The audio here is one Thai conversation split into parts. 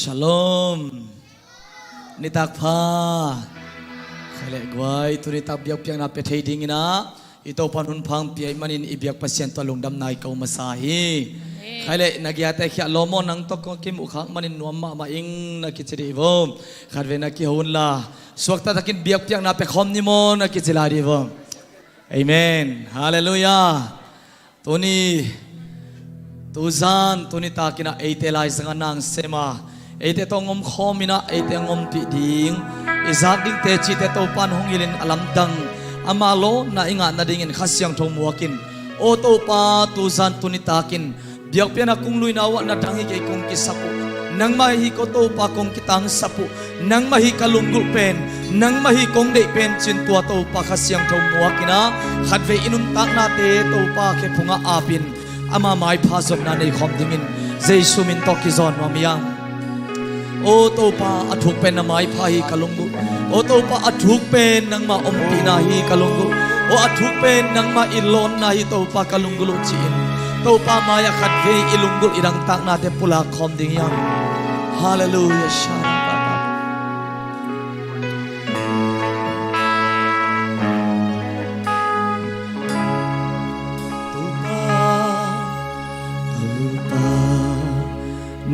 Shalom. Nitak pa. Kaya guay tu nitak biak piang na petay dingina. Ito panun pang piyay manin ibiak pasyen talong damnay kau masahi. Kaya nagyatay kaya lomo nang toko kim ukhang manin nuama maing nakitsiri ivom. Kaya nakihun la. Suwakta takin biak piang na pekom ni mo nakitsilari ivom. Amen. Hallelujah. Tuni Tuzan tuni takina ate lai sanga nang sema ate tongom khomina ate ngom pi ding izak ding te chi te to pan hongilin alamdang amalo na inga na dingin khasyang thong muakin o to pa tuzan tuni takin biak piana kung lui nawa na dangi kay kung kisapu nang mahi ko to pa kung kitang sapu nang mahi kalunggul pen nang mahi kong de pen chin tua to pa khasyang thong muakina khatve inun tak na te to pa ke phunga apin ama mai phazom na nei khom dingin jesu min to ki zon mamiang o to pa athuk pen na mai pha hi kalungu o to pa athuk pen nang ma om ti na hi kalungu o athuk pen nang ma ilon na hi to pa kalungu lu chin to pa ma ya khat ve ilungul irang tak na te pula khom ding yang hallelujah shan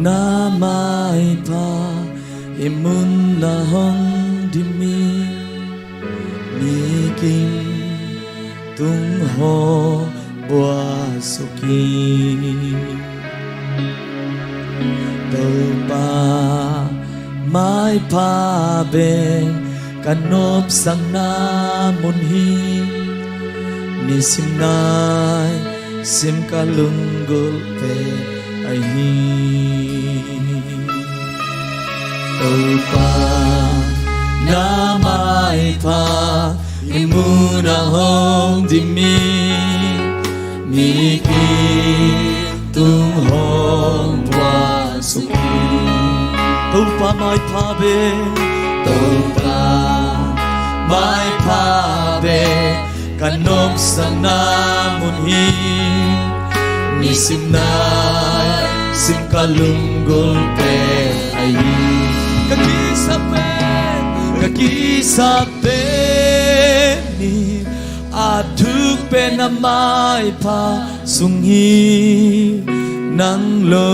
Namai pa imun lahong dimi miking tung ho bua suki đâu pa mai pa ben kanop sang na mun hi ni sim nai sim kalungul pe ai hi đâu pa na mai pa imuna hong di mi ki tung hong wa suki đâu pa mai pa be đâu pa mai pa be kanop sana mun hi ni sim nai sim kalunggul pe ai Kakisape ni aduk pe namai pa sunghi nang lo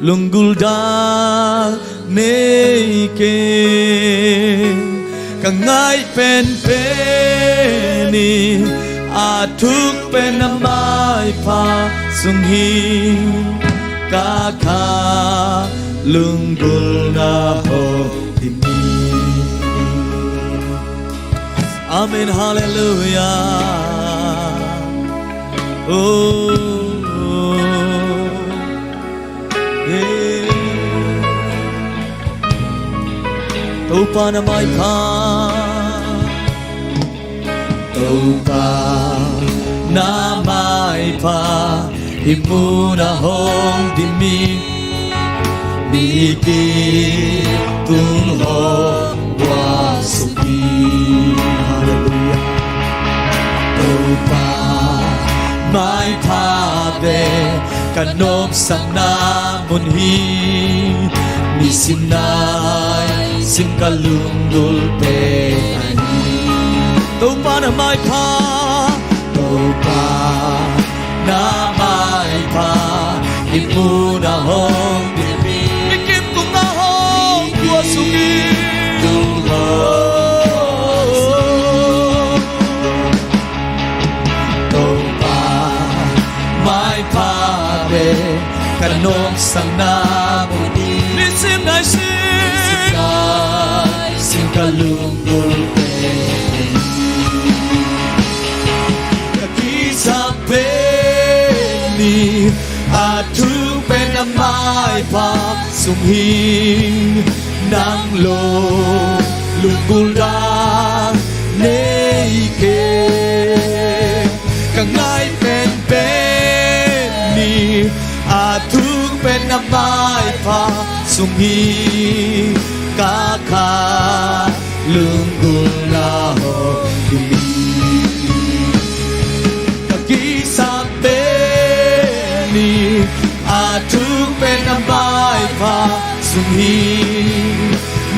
lunggul da neke kangai pen pe ni aduk pe namai pa sunghi kaka lunggul na ho dimi amen hallelujah tâu pa na mai pa tâu pa na mai pa imuna hong dimi Biki tung ho wa suki hallelujah tâu pa mai pa be kanop sang na mun hi ni sim nai sim kalungul pe ani tâu pa na mai pa tâu pa na mai pa imuna hong suki tung ho tâu pa mai pa be kanong sang na mudi ni sim nai sim kalunggul pe kakisape ni aduk pe na mai pa sunghi nang lo lunggul da neke kangai pen pen ni atuk pen namai pa sunghi kaka lunggul la ho dimi kakisape ni atuk pen namai pa sung hi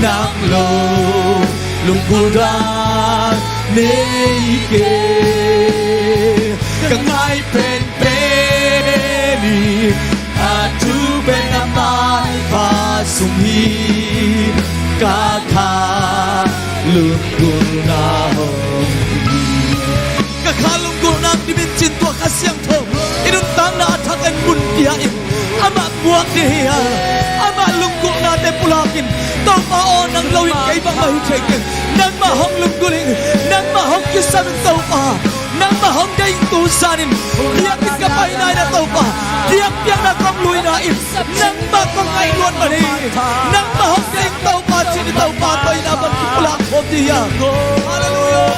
nang lo lung kura nei ke ka ngai pen ni atu ben amai pa sung hi ka kha lung kura ka kha lung kura di bin chin to ka siang tho inun tang na thakan bun kia in ama buak dia ama lungkul na te pulakin to pa on nang lawin kay bang mahi chekin nang mahong lungkuling nang mahong kisan to pa nang mahong dai tu sanin dia ka pai na na to pa dia piang na kong lui na in nang ma kong ai luan ma ni nang mahong dai to pa chin to pa toy na ban pulak ho dia hallelujah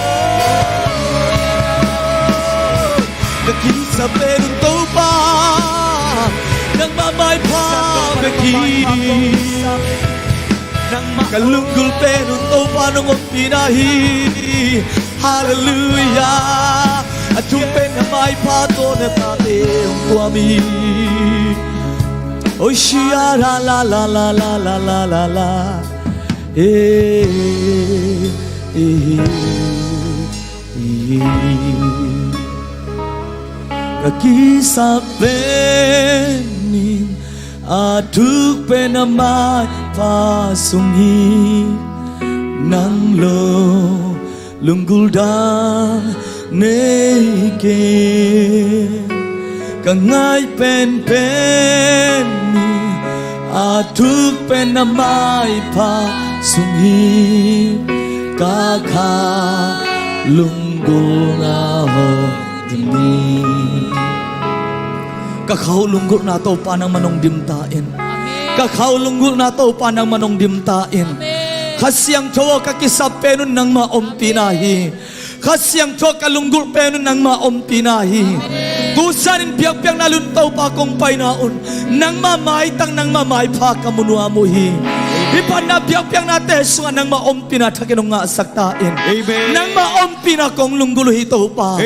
the kings of heaven to pa nang mamay pa beki nang makalunggol pero to paano mo pinahi hallelujah at tumpen na may pato na tate ang kuami oy siya la la la la la la la la la kakisabenin aduk penamay pasunghi nang lo lunggulda neke kangai pen aduk penamay pasunghi kakha lunggul ngaho kakau lunggul na to panang manong dimtain kakau lunggul na to panang manong dimtain kasyang chowo kakisap penun nang maom pinahi kasyang chowo kalunggul penun nang maom pinahi kusanin piang-piang naluntaw pa kong painaon nang mamaitang nang mamay pa kamunuamuhi ipan na piang-piang na tesungan nang maompi na takinong nga saktain nang maompi na kong lungguluhi to pa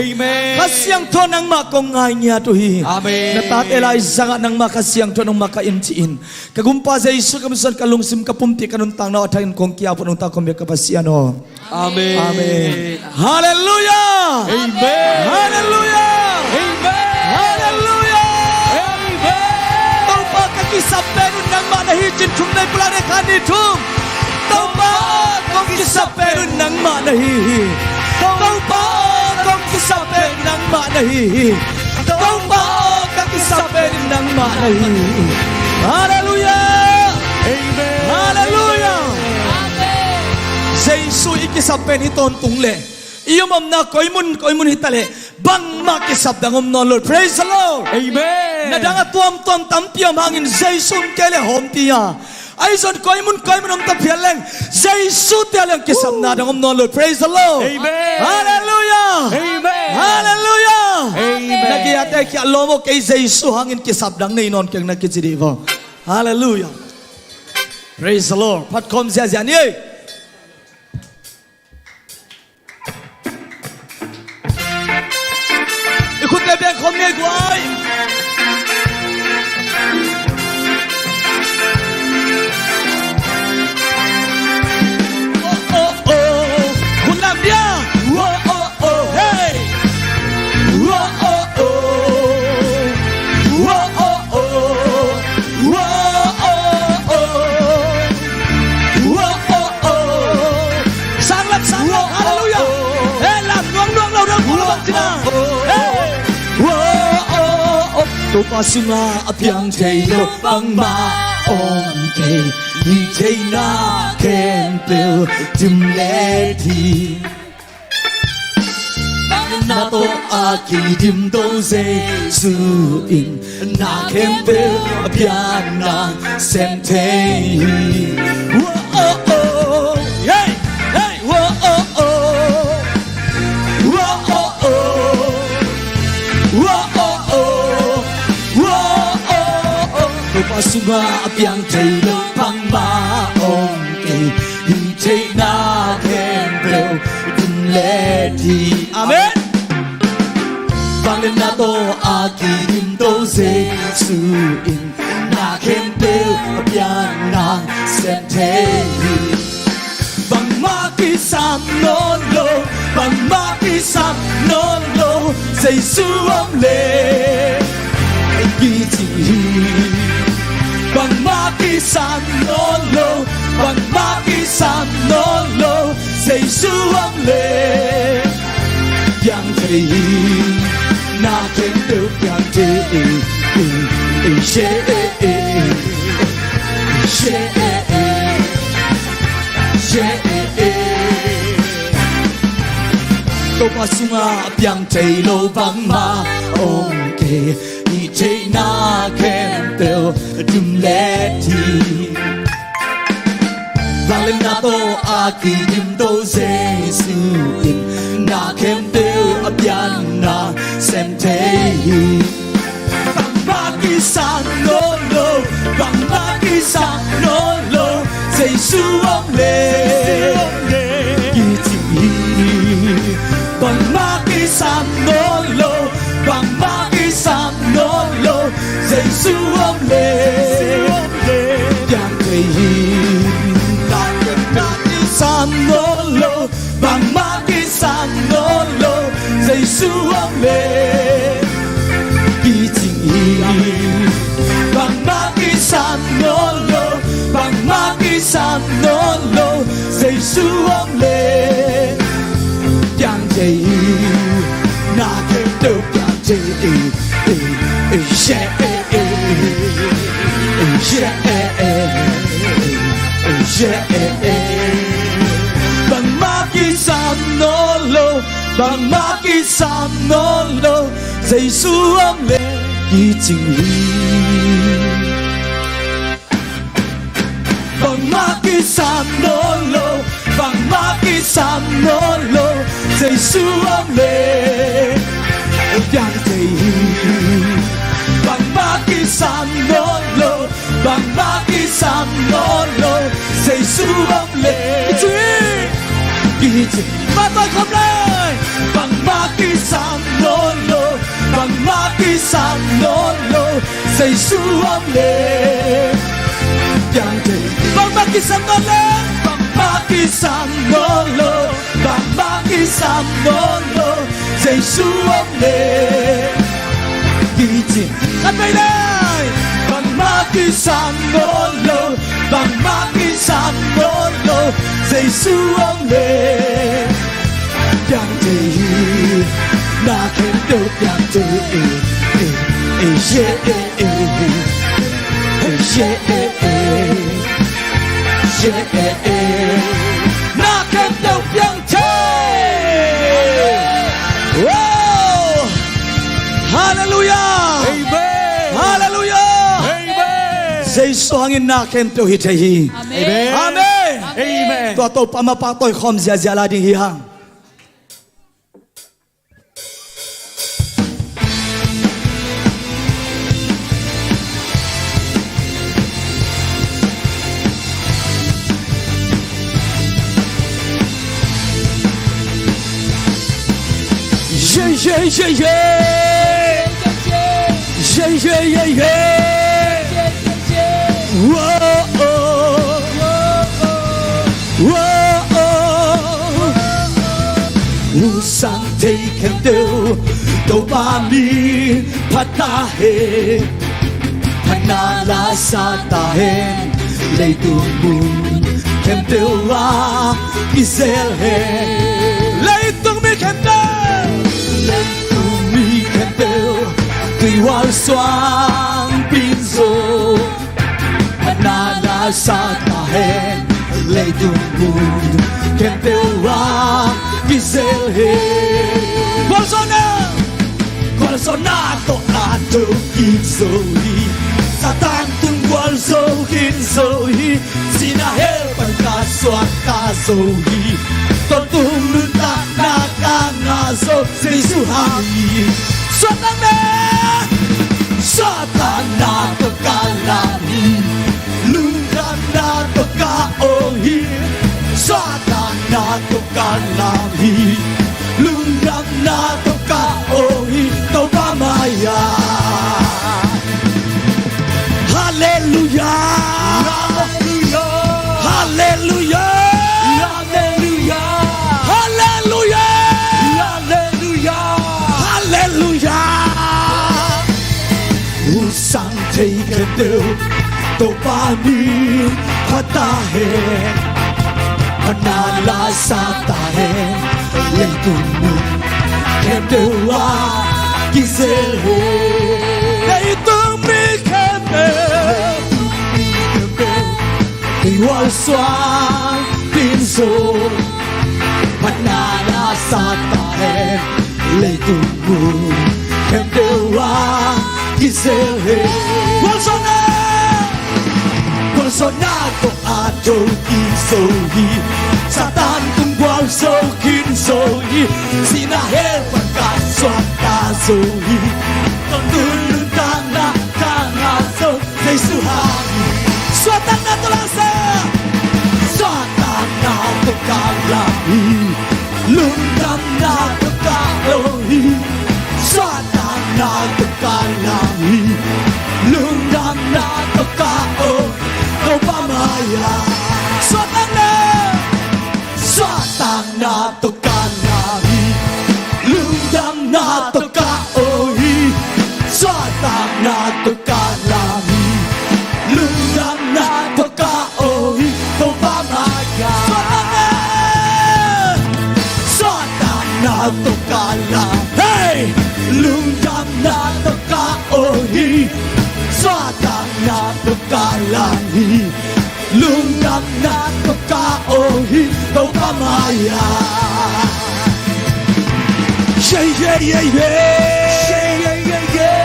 kasyang to nang makong nga niya tuhi natatelay sa nga nang makasyang to nang makaintiin kagumpa sa iso kamusan kalungsim kapumti kanuntang na atayin kong kiyapo nung takong may kapasiano amen amen hallelujah amen hallelujah amen hallelujah amen taupa kakisaperun nang manahijin tunay pula rekani tung taupa kong kisaperun nang manahihi taupa kong kisaperun nang manahihi taupa kong kisaperun nang manahihi hallelujah amen hallelujah amen Jesus ikisapen hiton tungle iyo mam na koy mun hitale bang makisap dangom no Lord praise the Lord amen nadanga tuam tampiam hangin Jesus kele homtia aison koy mun om tapialeng Jesus teleng kisap na dangom no Lord praise the Lord amen hallelujah amen hallelujah amen nagiyate kya lomo kay Jesus hangin kisap dang nei non keng nakitsidiva hallelujah praise the Lord pat kom zia ni ikut lebih komnya guai oh kunam dia oh hey sangat haleluya lam nuang lau dah pulang tina to pasima apiang tayo pang maong kay hijay na kempel dimleti na to aki dimdo suin na kempel apiang na semtei hey hey Pasuma apiang tayo pang maong kay hintay na kembro dumleti amen bangin na to aking do suin na kembro apiang na bằng ma ki sam non lo bằng ma ki sam non lo dây su âm lệ ghi chỉ bằng ma ki sam non lo bằng ma ki sam non lo dây su âm lệ yang thầy na khen được yang thầy Tô pa sunga piang thầy lô vang ma ông kê ni thầy na khen teo dum lệ thi vang lên na tô a ki dum tô Giêsu in na khen teo piang na xem thầy bằng ma ki sang non lo bằng ma ki sang non lo Giêsu ông lệ bằng ma ki sam non lo bằng ma ki sam non lo Giêsu ông lệ yang thầy ta cần ma ki sam non lo bằng ma ki sam non lo Giêsu ông lệ kỳ tình bằng ma ki sam non lo bằng ma ki sam non lo Giêsu ông lệ yang thầy na khen được yang thầy bằng ma ki sam non lo bằng ma ki sam non lo Giêsu ông lệ kỳ tình bằng ma ki sam non lo bằng ma ki sam non lo Giêsu ông lệ yang thầy bằng ma ki sam non lo bằng ma ki sam non lo Giêsu ông lệ kỳ tình mà tôi không lên bằng ma ki sam non lo bằng ma ki sam non lo Giêsu ông lệ yang thầy bằng ma ki sam non lo bằng ma ki sam non lo bằng ma ki sam non lo Giêsu ông lệ kỳ tình cất tay đây bằng ma ki sam non lo bằng ma ki sam non lo Giêsu ông lệ yang thầy na khen được yang thầy na khen được yang thầy wow hallelujah Amen. hallelujah Amen. Giêsu hangin na khen được hi thầy Amen. amen Amen. to to pa ma pa tôi khom zia zia la ding hi hang yeah yeah yeah yeah yeah yeah yeah whoa oh whoa oh sang thấy khen tiêu đâu ba mi phát ta he hana la sa ta he lấy tuồng buồn khen tiêu wa Israel he lấy tuồng mi khen tiêu Tuy hoa xoang pin rô Hana la sa ta hen Lấy tung buồn Khen tiêu hoa Giselle he Gualzona to a to kin zohi Satan tung gualzohin zohi Sina hel pan ka soan ka zohi To tung luta na ka nga zo Giêsu hami Satana to kalami Lungana to kaohi Satana to kalami Lungana to kaohi To pamaya Hallelujah đều tô pani patahe panala satahe lên cùng mình em đều qua kizele đây tương mi kem đều thì hoa xoa tin rồi panala satahe lên cùng mình em đều qua kizele Bolsonaro atau kinsohi Satan tunggual so kinsohi Sina hewan kaswata sohi Tondulun tanda kanga so Say suhani Swatan na tulasa Swatan na tukalahi Lundam na tukalohi Swatan na tukalahi Lundam na tukalohi Obamaya Swatang na tukanahi Lundam na tukaohi Swatang na tukanahi Lundam na tukaohi Obamaya Swatang na tukanahi Hey! Lundam na tukaohi Swatang na tukalahi Lundam na tukaohi Obamaya Yeah, yeah, yeah, yeah Yeah, yeah, yeah, yeah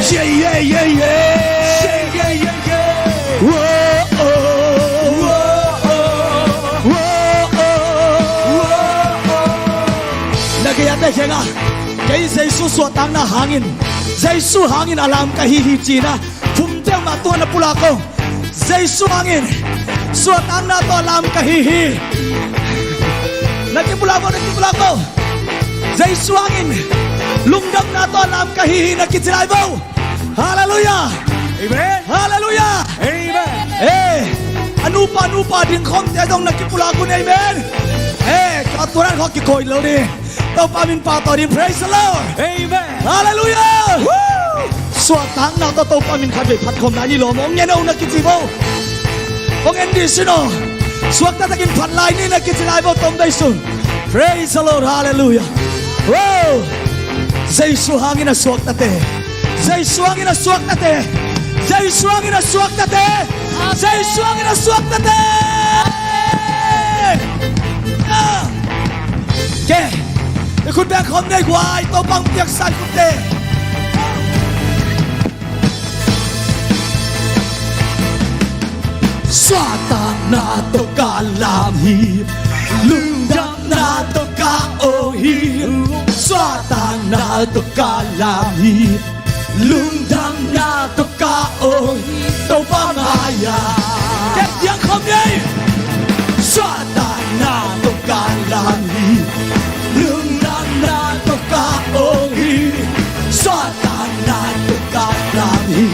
Yeah, yeah, yeah, yeah Yeah, yeah, yeah, yeah Whoa, oh Whoa, oh Whoa, oh Nagayanda siya nga Kaya sa isu suatang na hangin Sa isu hangin alam kahihichi na Fumteng matuan na pula ko Sa isu hangin Suatang na to alam kahihi Nagkipula ko Sa isu hangin Lungdam na to alam kahihi Nagkitilay mo Hallelujah Amen Hallelujah Amen Anupa din kong tiyadong nagkipula ko ni Amen Katuran ko kikoy lo ni Tao pamin pato din Praise the Lord Amen Hallelujah Suatang na to tao pamin kabay patkom na nilo Mong yan ang nakitibo Kung hindi sino Suwag na taging panlay ni nagkitilay mo Tom Daisun Praise the Lord Hallelujah Wow Sa isu hangin na suwag na te Sa isu hangin na suwag na te Sa isu hangin na suwag na te Sa isu hangin na suwag na te Okay คุณแบงคอมได้กว่าไอ้ตัวปังเปียกสั่นคุณเต้Swatang na to kalami Lundam na to kaohi Swatang na to kalami Lundam na to kaohi To pamaya Kek yang kami Swatang na to kalami Lundam na to kaohi Swatang na to kalami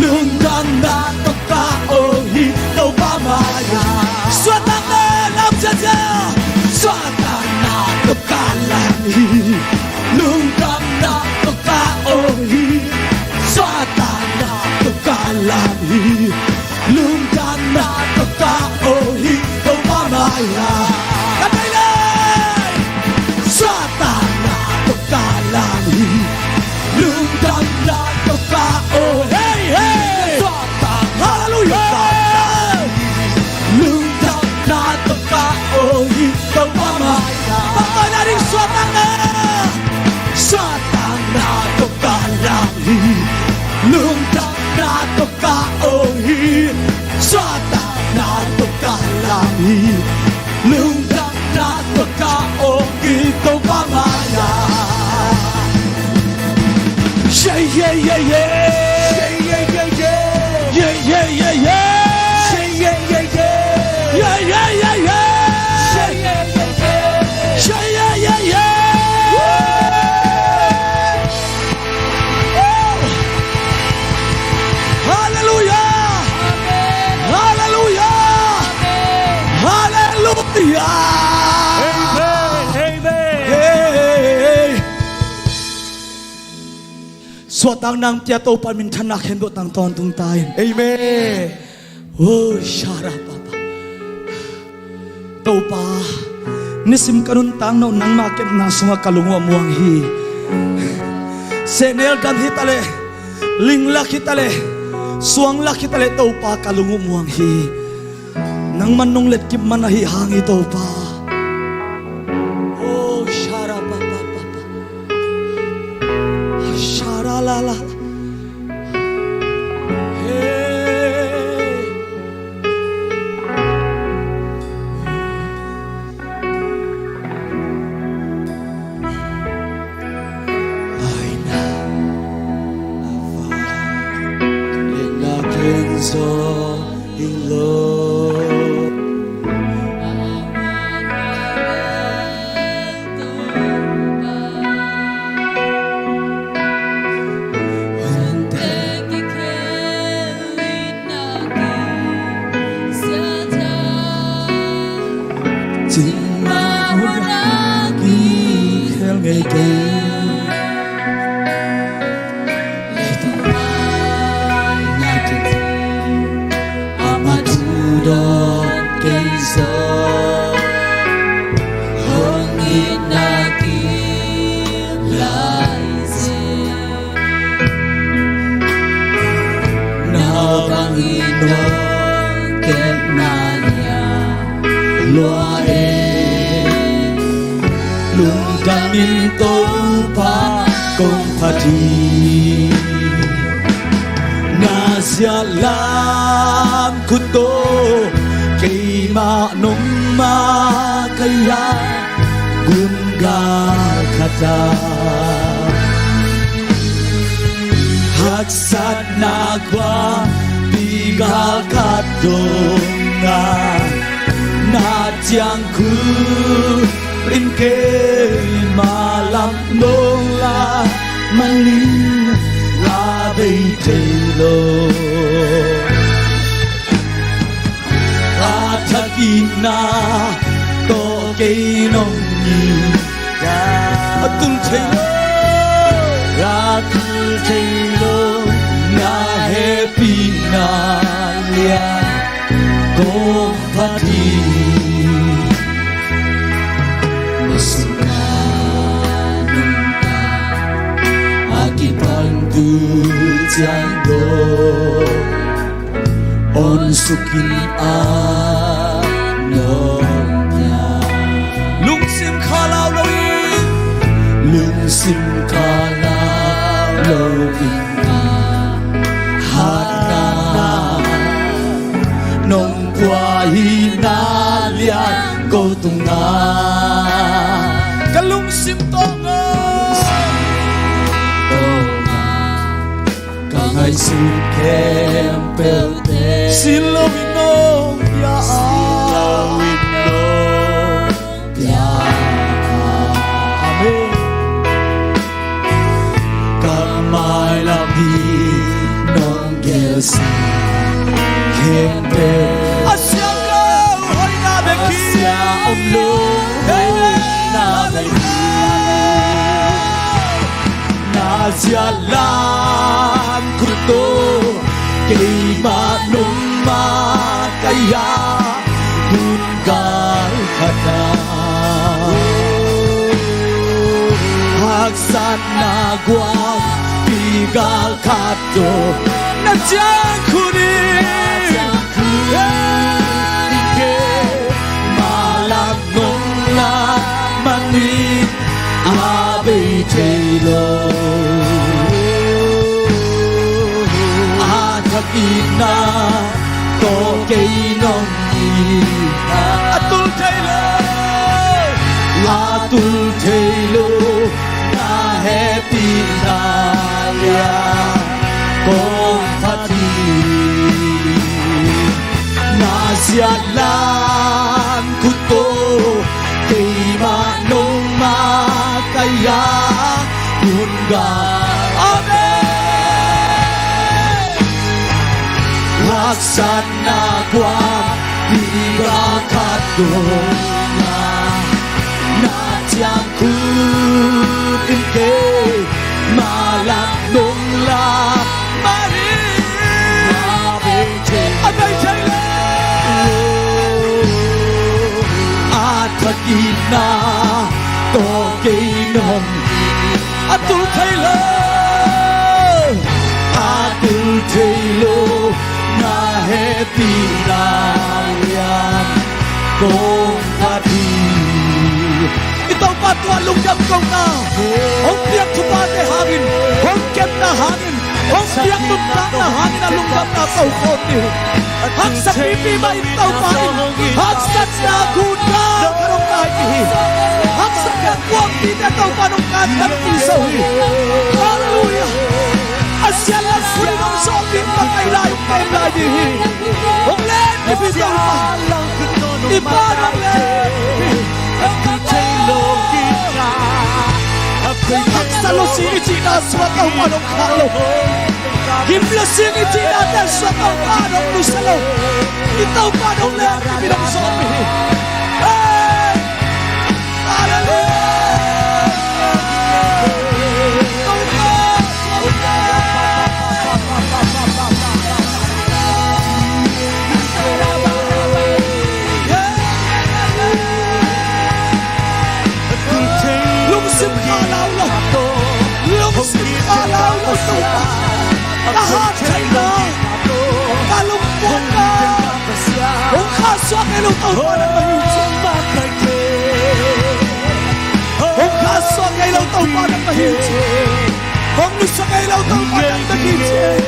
Lundam na to kaohi To pamaya Swatang na lam jaja Swatang na to kalami Lundam na to kaohi Swatang na to kalami Lundam na to kaohi To pamaya Kapailay Swatang na to kalami Lundam na to kaohi Hey, hey Swatang Hallelujah Lundam na to kaohi To pamaya Pagkala rin swatang na สวดดังนางเจ้าโตปันมินชนะเห็นบทต่างตอนตุงตายเอเมนโอ้ชาราปาปาโตปานิสิมกรุนตังนนังมาเก็บนาสงกะลุงวมวงฮีเซเนลกันฮิตาเลลิงลักฮิตาเลสวงลักฮิตาเลโตปากะลุงวมวงฮีนังมันนงเล็ดกิบมันฮีหางฮีโตปาโอ้ชาราปาปาปาปาชาราลาลาเฮ้ So in love, chính mà muốn ghi theo ngày cây. Don cây gió hương nghìn na kia lại gì nào bằng in đoan kết na nhà loa luôn cả min tô pa công pha thi na sia lam kuto kay ma nung ma kaya gumga kata haksat nagwa bigal kadonga na tiang ku rin kay malam nong la maling la bay telo Athakina to kay nong ni da atul telo atul telo na happy na lia kong pati Akipantu tiando on sukin anomnya lungsim kalau lawin lungsim kalau lawin hana nong kuahina lian ko tunga kalungsim tonga Ngày xuân kem bèo tê Silo vino ya Amen Kamay la pi nong gel si kem bèo Asya lo hoy na beki Asya om lo hoy na beki Asya lam kuto kay manong makaya dungal kata Haksan nagwang pigal kato Nadyang kunin malam nong la manin abay telo Athakina to kay nong ni atul telo na happy na lia kong pati na siya lang kuto kay manong makaya kunga Haksan nagwang birakat donga na tiang kutin kay malak nong Atul Taylor Atul Taylor Na happy na yan Kong pati Ito pa tuan lunggam kong na Hong piyak tupan na hangin Hong ket na hangin Hong piyak tupan na hangin Na lunggam na tau konti Hak sa pipi ba itaw pa Hak sa naguna Karong nahi Hak sa kakwang Tinataw pa nung kantan isaw Hallelujah Asya lang kuri ng sokin Pagkailayong kailay Hong len Ibitaw pa Iba ng len Haksalo si Ichina Swataw pa nung kalo Himlasing Ichina Del swataw pa nung lusalo Itaw pa nung len Ibitaw sokin Hey Hallelujah Lahat ay na Kalungkot na Kung kaso ang ilutaw pa ng mahinsip Kung kaso ang ilutaw pa ng mahinsip Kung gusto ang ilutaw pa ng mahinsip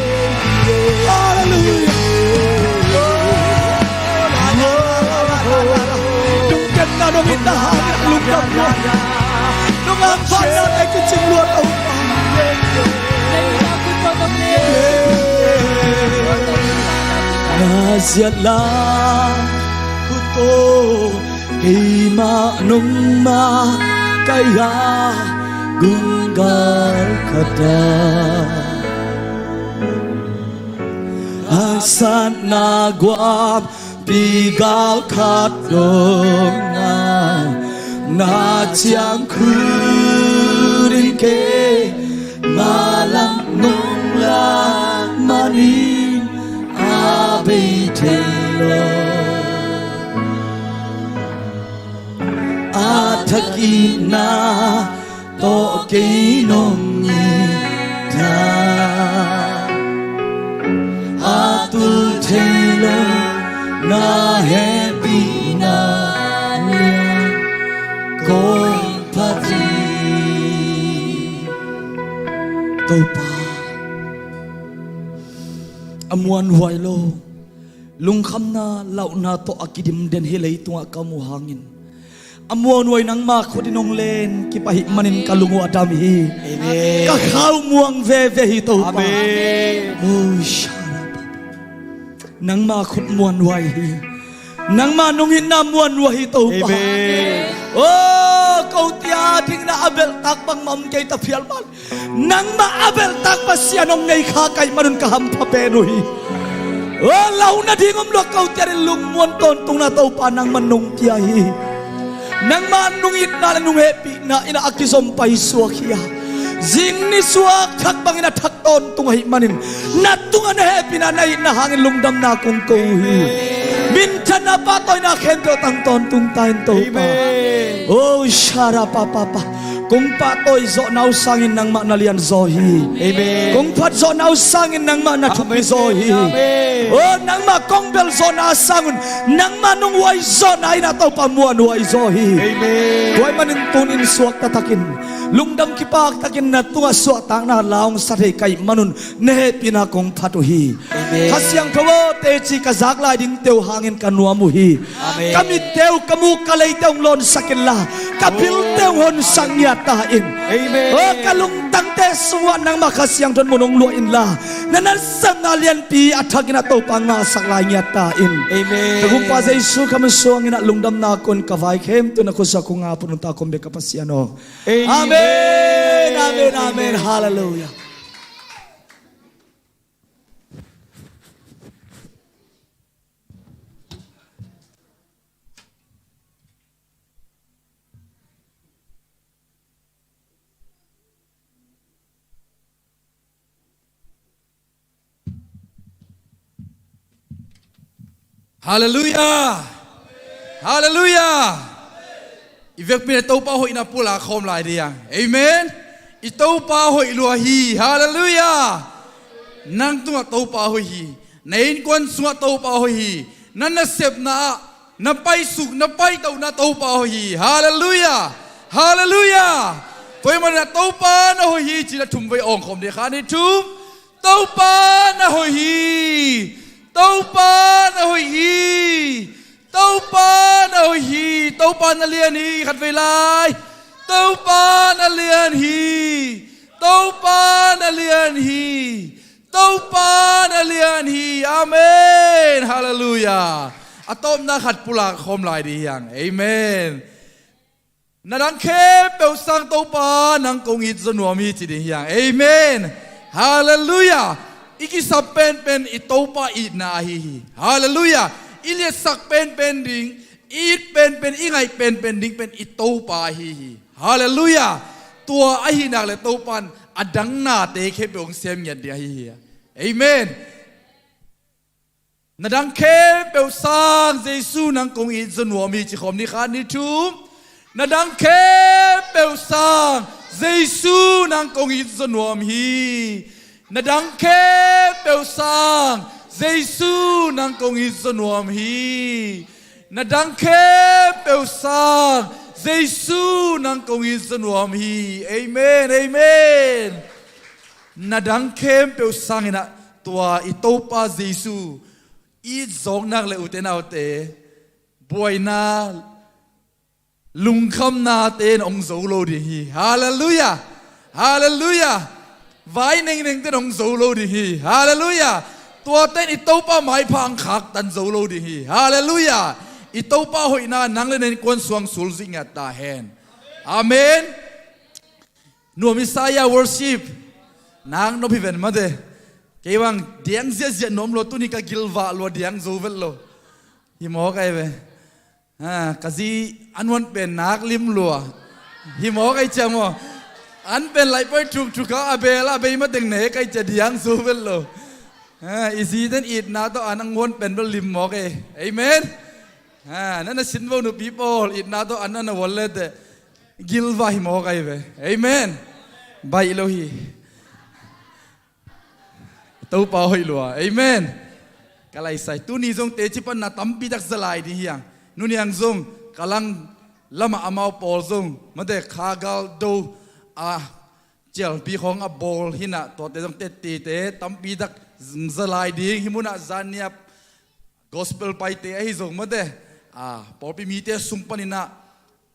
Hallelujah Nung ganda nung indahan ang lungkap mo Nung ang bayan ay kutsingluan ang Nasiat lang ko to Kay manong kaya gunggal ka da Asan nagwab pigal ka dong na tiyang kurin ke malang nung lamanin Abe Taylor Atakina to kinong ita Atul Taylor na happy na niya kong pati Ito pa Amuan huaylo Lungkam na lau na to akidim den hilay tunga kamuhangin Amuan huay nang mako dinong len Kipahimanin kalungo adami Amen Kakaw muang veve hito pa Amen Oh syarap Nang makot muan huay Nang manungin na muan huay hito pa Amen Oh kau tiading na abel takbang mamkay tapialman Nang maabel takpa siya nung ngay kakay manun kahampapenoy Oh lau na dingom lo kau tiading lungmuan tontong na tau panang manung kiyahi Nang manungit na nung happy na inaakisompay suwakiya Zing ni suwak takbang inatak tontong himanin Natungan happy na hangin lungdam na kong kauhi Minsan na patoy na kento tang tontong tayo pa Oh syara papa Kung patoy zo na usangin ng manalian zohi Amen Kung pat zo na usangin ng manatupi zohi Oh nang makongbel zo na asangun Nang manungway zo na inataw pamuan way zohi Amen Huwag manintunin suwak tatakin Lungdam kipak takin na tunga suwak tang na laong sari kay manun Nehepi na kong patuhi Amen Kasyang kawo techi kazaklay ding teo hangin kanuamuhi Amen Kami teo kamu kalay teong lon sakinla Kapil teong hon sangyatain Amen Oh kalungtang te suwan ng makasyang don munong luain la Nanasang alian pi atagin ato pangasaklay nyatain Amen Tagumpa sa isu kami suwangin at lungdam na akon kavay kem to na ko sa kung nga pununta akong bekapasyano Amen Amen Amen Hallelujah Hallelujah! Hallelujah! I việc mình tàu bao hội na pula khom lại đi à? Amen. Itopa hoi lua hi. Hallelujah. Nang tunga topa hoi hi. Nain kwan sunga topa hoi hi. Nan na sep na na pai suk na pai tau na topa hoi hi. Hallelujah. Hallelujah. Toi man na topa na hoi hi chi na thum vai ong khom de kha ni thum. Topa na hoi hi. Topa na hoi hi. Topa na hoi hi. Topa na lian hi khat vai lai. Topa na lian hi. Topa na lian hi. Topa na lian hi. Amen. Hallelujah. Atom na khat pula khom lai di yang. Amen. Nadang ke peu sang topa nang kong it zanua mi chi di yang. Amen. Hallelujah. Iki sapen pen itopa it na hi. Hallelujah. Ilia sak pen ding. It pen ingai pen ding pen itopa hi. Hallelujah. Tua ahi nak le topan adang na te ke beong sem nyat dia hi. Amen. Nadang ke peu sang Jesu nang kong it zanua mi chi khom ni khan ni thum. Nadang ke peu sang Jesu nang kong it zanua mi. Nadang ke peu sang Jesu nang kong it zanua mi. Nadang ke peu sang Jesu nang kong it zanua mi. Amen. Amen. Nadang ke peu sang ina tua itopa Jesu I zong nak le utena ute boy na lung kham na ten ong zo lo di hi. Hallelujah. Hallelujah. Vai ning ten ong zo lo di hi. Hallelujah. Tua ten itopa mai phang khak tan zo lo di hi. Hallelujah. Itopa hoi na nang le nen kon suang sul zinga ta hen. Amen. No Messiah worship nang no piven ma de kewang diang zia nom lo tu ni ka gilwa lo diang zo vel lo hi mo kai ve kazi anwan pen nak lim lo hi mo kai chamo an pen lai poi thuk ka abela be ma deng ne kai cha diang zo vel lo isi den it na to anang won pen bel lim mo kai amen nana sin wo no people it na to anana wallet gilwa hi mo kai ve amen bai lo hi tau pa hoi lua amen kalai sai tu ni zong te chi pan na tampi dak zalai di hiang nu ni ang zong kalang lama amau pol zong mate khagal do chel pi khong a bol hina to te zong te tampi dak zalai di himuna zania gospel pai te hi zong mate pol pi mi te sung panina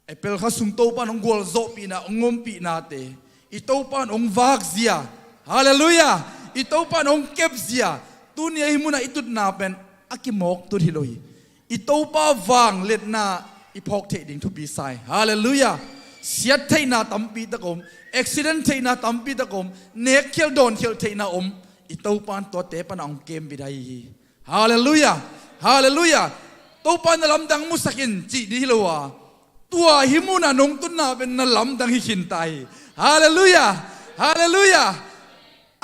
epel kha sung to pan ong gol zo pi na ongom pi na te I to pan ong vak zia hallelujah itopa nong kepsia tunia himuna itut na pen akimok tu hiloi itopa wang let na ipok te ding to be sai hallelujah siat thai na tampi takom accident thai na tampi takom nek khel don khel thai na itopa to te pan ong kem bidai hallelujah hallelujah topa na lamdang musakin chi di hilowa tua himuna nong tun na pen na lamdang hikin tai hallelujah hallelujah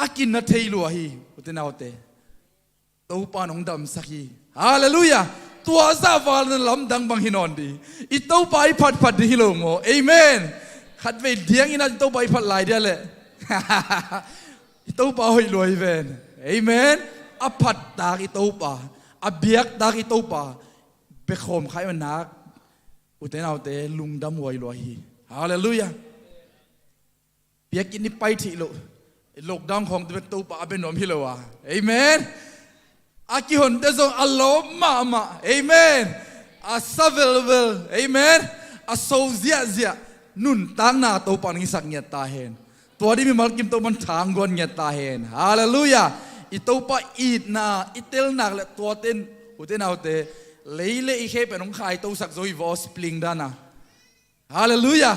akin na theilu hi utena ote to pa nong dam saki hallelujah tua za wal na lam dang bang hinon di I to pa I phat di hilo mo amen khat ve diang ina to pa I phat lai dia le I to pa hoi loi ven amen a phat ta I to pa a biak ta I to pa be khom khai man nak utena ote lung dam woi lo hi hallelujah biak ni pai thi lo lockdown ของตัวตู้ปะเป็นหนมฮิโลวะเอเมนอากิฮอนเตซงอัลโลมาเอเมนอาซาเวลเวลเอเมนอาโซเซียนุนตั้งหน้าตัวปานิสักเงียตาเห็นตัวนี้มีมัลกิมตัวมันทางกวนเงียตาเห็นฮาเลลูยาอิตัวปะอีดนาอิเตลนักและตัวเต้นอุเต้นเอาเตเลยอีเคเป็นองค์ขายตัวสักโซอีวอสปลิงด้านะฮาเลลูยา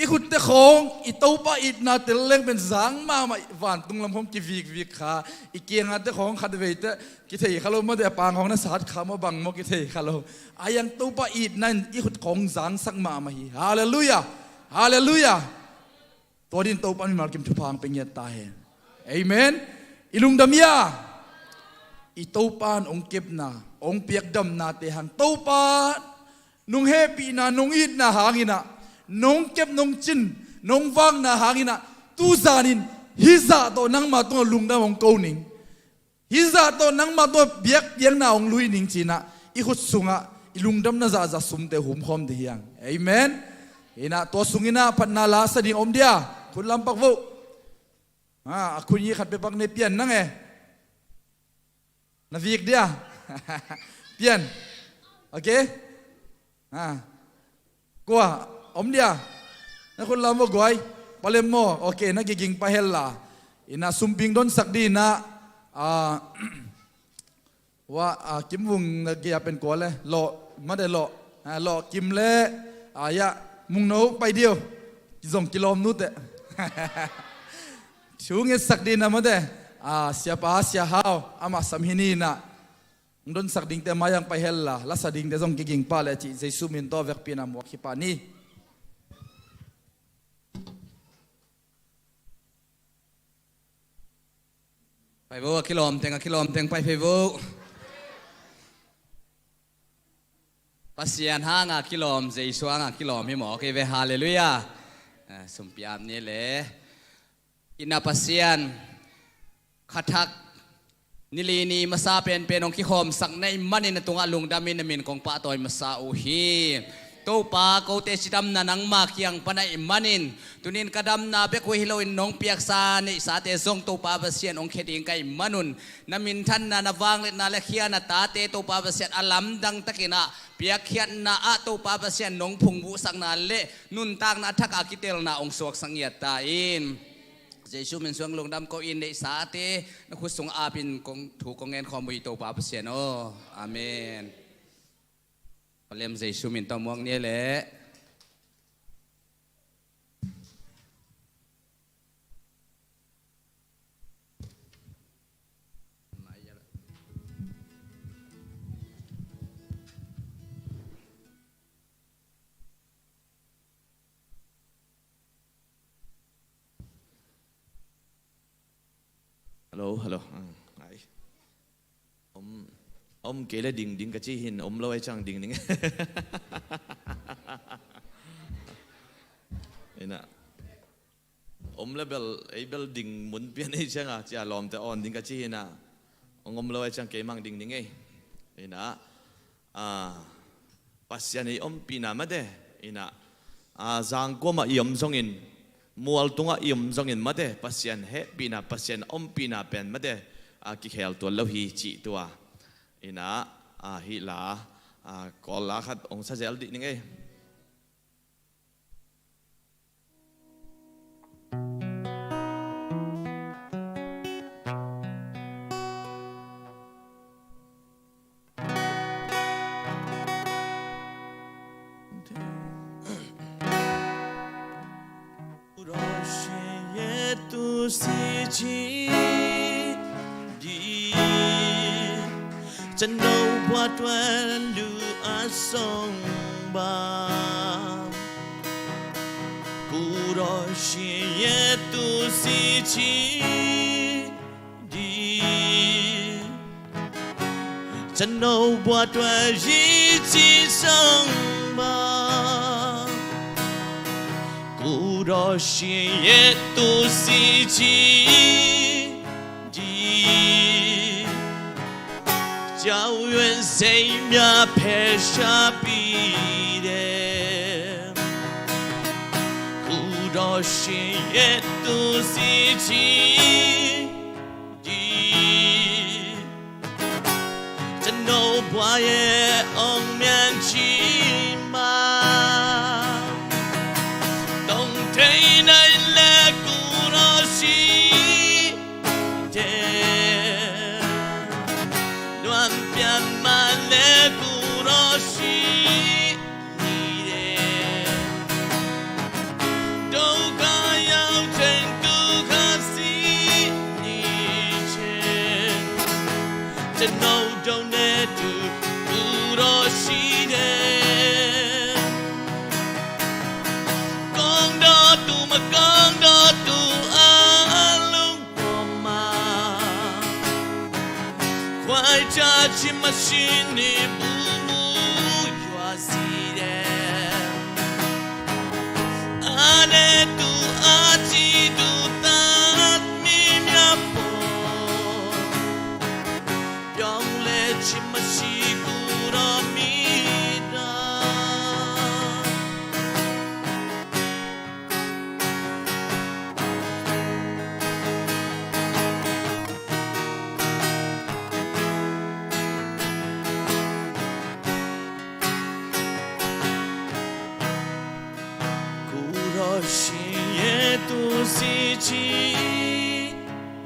อีขุดเตะของอีตัวป้าอีนาเตลเล่งเป็นสังมาวันตุงลำพงกิวิกขาอีเกียงอันเตะของขัดเวทกิเทยขลุ่มมาเดปางของนักศาสตร์ขามาบังมกิเทยขลุ่มอายังตัวป้าอีนั่นอีขุดของสังสักมาฮีฮาเลลูยาฮาเลลูยาตัวดินตัวป้ามีมากิมทุพางเป็นเงียตาเห็นเอเมนอีลุงดำยาอีตัวป้าองเก็บนาองเปียกดำนาเตหังตัวป้านุงเฮปีนานุงอีดนาหางินะนงเก็บนงจินนงวางนาหางินะ tu zanin hiza to nang ma to lungdam ong ko ning hiza to nang ma to biak yang na ong lui ning china I khut sunga ilungdam na za sumte hum khom de hiang amen ina to sungina patna la sa ding om dia khun lam pak vo khun yi khat pe pak ne pian nang e na viek dia pian okay kwa om dia na khun lam vo goi palem mo okay na giging pahella ina sumping don sakdi naว่ากิมวุงเกียเป็นกัวเลยหล่อมาได้หล่อกิมเล่ยะมุงโนไปเดียวส่งกิโลมนุษย์ชูเงี้ยสักดินนะมาได้เสียป้าเสียหาวอามาสัมหินีนะโดนสักดิ่งแต่มายังไปเฮลล่ะลักษดิ่งแต่ส่งกิ่งป้าเลยจีเจสุมินโตเวกปีนามวกิปานีไปโว้กิโลมเต็งกิโลมเต็งไปโว้ปัสยานห้างกิโลมเจสวงกิโลมให้หมอเวฮาเลลูยาสมปียามนี่เลยอินาปัสยานขัดทักนิลีนีมาซาเป็นองคิโฮมสักในมันในตรงลุงดามินมินของป้าตอยมาซาอุฮีตัวป้าเขาเตชิดำนังมาเคียงปนัยมันินตุนินกระดำนาเบกุฮิโลอินน้องเปียกซาในสาเตซงตัวป้าเบเซียนองเคดิงไกมันุนนามินท่านนาวางเลนาเลขียนาตาเตตัวป้าเบเซียนอลัมดังตะกินะเปียกเขียนนาอาตัวป้าเบเซียนน้องพุงบุสังนาเลนุนตางนาทักอากิเตลนาองสวกสังเยตาอินเจชูมินสวงลงดำก็อินในสาเตนักขุดสงอาปินกงถูกกงเงินคอมบุยตัวป้าเบเซียนโออาเมนเล่มเจชูมินตัวม่วงนี่แหละฮัลโหลอมเกล้ดิ่งกะจีหินอมเล่าไอ้ช่างดิ่งนี่เห็นนะอมแล้วเบลไอ้เบลดิ่งหมุนเปลี่ยนไอ้ช่างจะลอมแต่อ่อนดิ่งกะจีหินนะอมเล่าไอ้ช่างเกมังดิ่งนี่ไงเห็นนะปัสยานีอมปีนามาเด้เห็นนะจางก็มาย่ำซงอินมัวตุงอิมจงอินมาเดปัสยันเฮปีนาปัสยันอมปีนาเป็นมาเดกิเหลตัวเลวฮีจีตัวอินะฮิลากอลาขัดองศาเจลดินี่ไงจะโน้บวัดวันดูอาสงบามกูรอเชียตุสิชีดีจะโน้บวัดวันยีจีสงบามกูรอเชียตุสิชี教愿谁呀陪下彼的，古道深夜都是情的，真都不也昂面去嘛，冬天来了古道深夜。去嘛心里不木有西的，阿勒杜阿基杜。si chi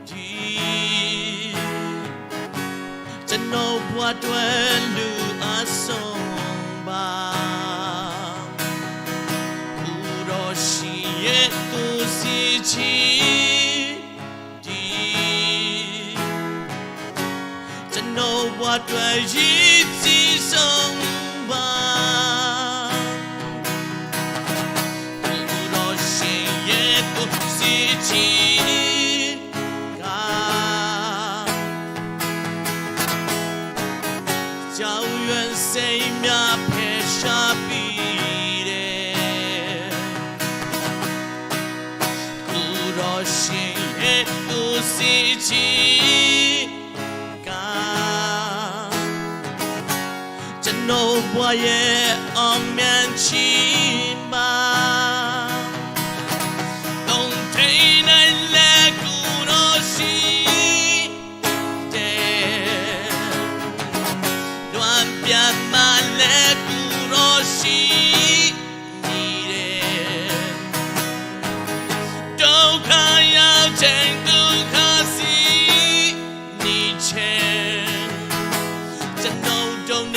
di cho nó qua tuổi lưu a sông ba cú đó si ye tu si chi di cho nó qua tuổi yi chi sông ba我也昂面起吧，冬天来来古罗西的，乱变嘛来古罗西你的，都看要真都看西你钱，真都懂得。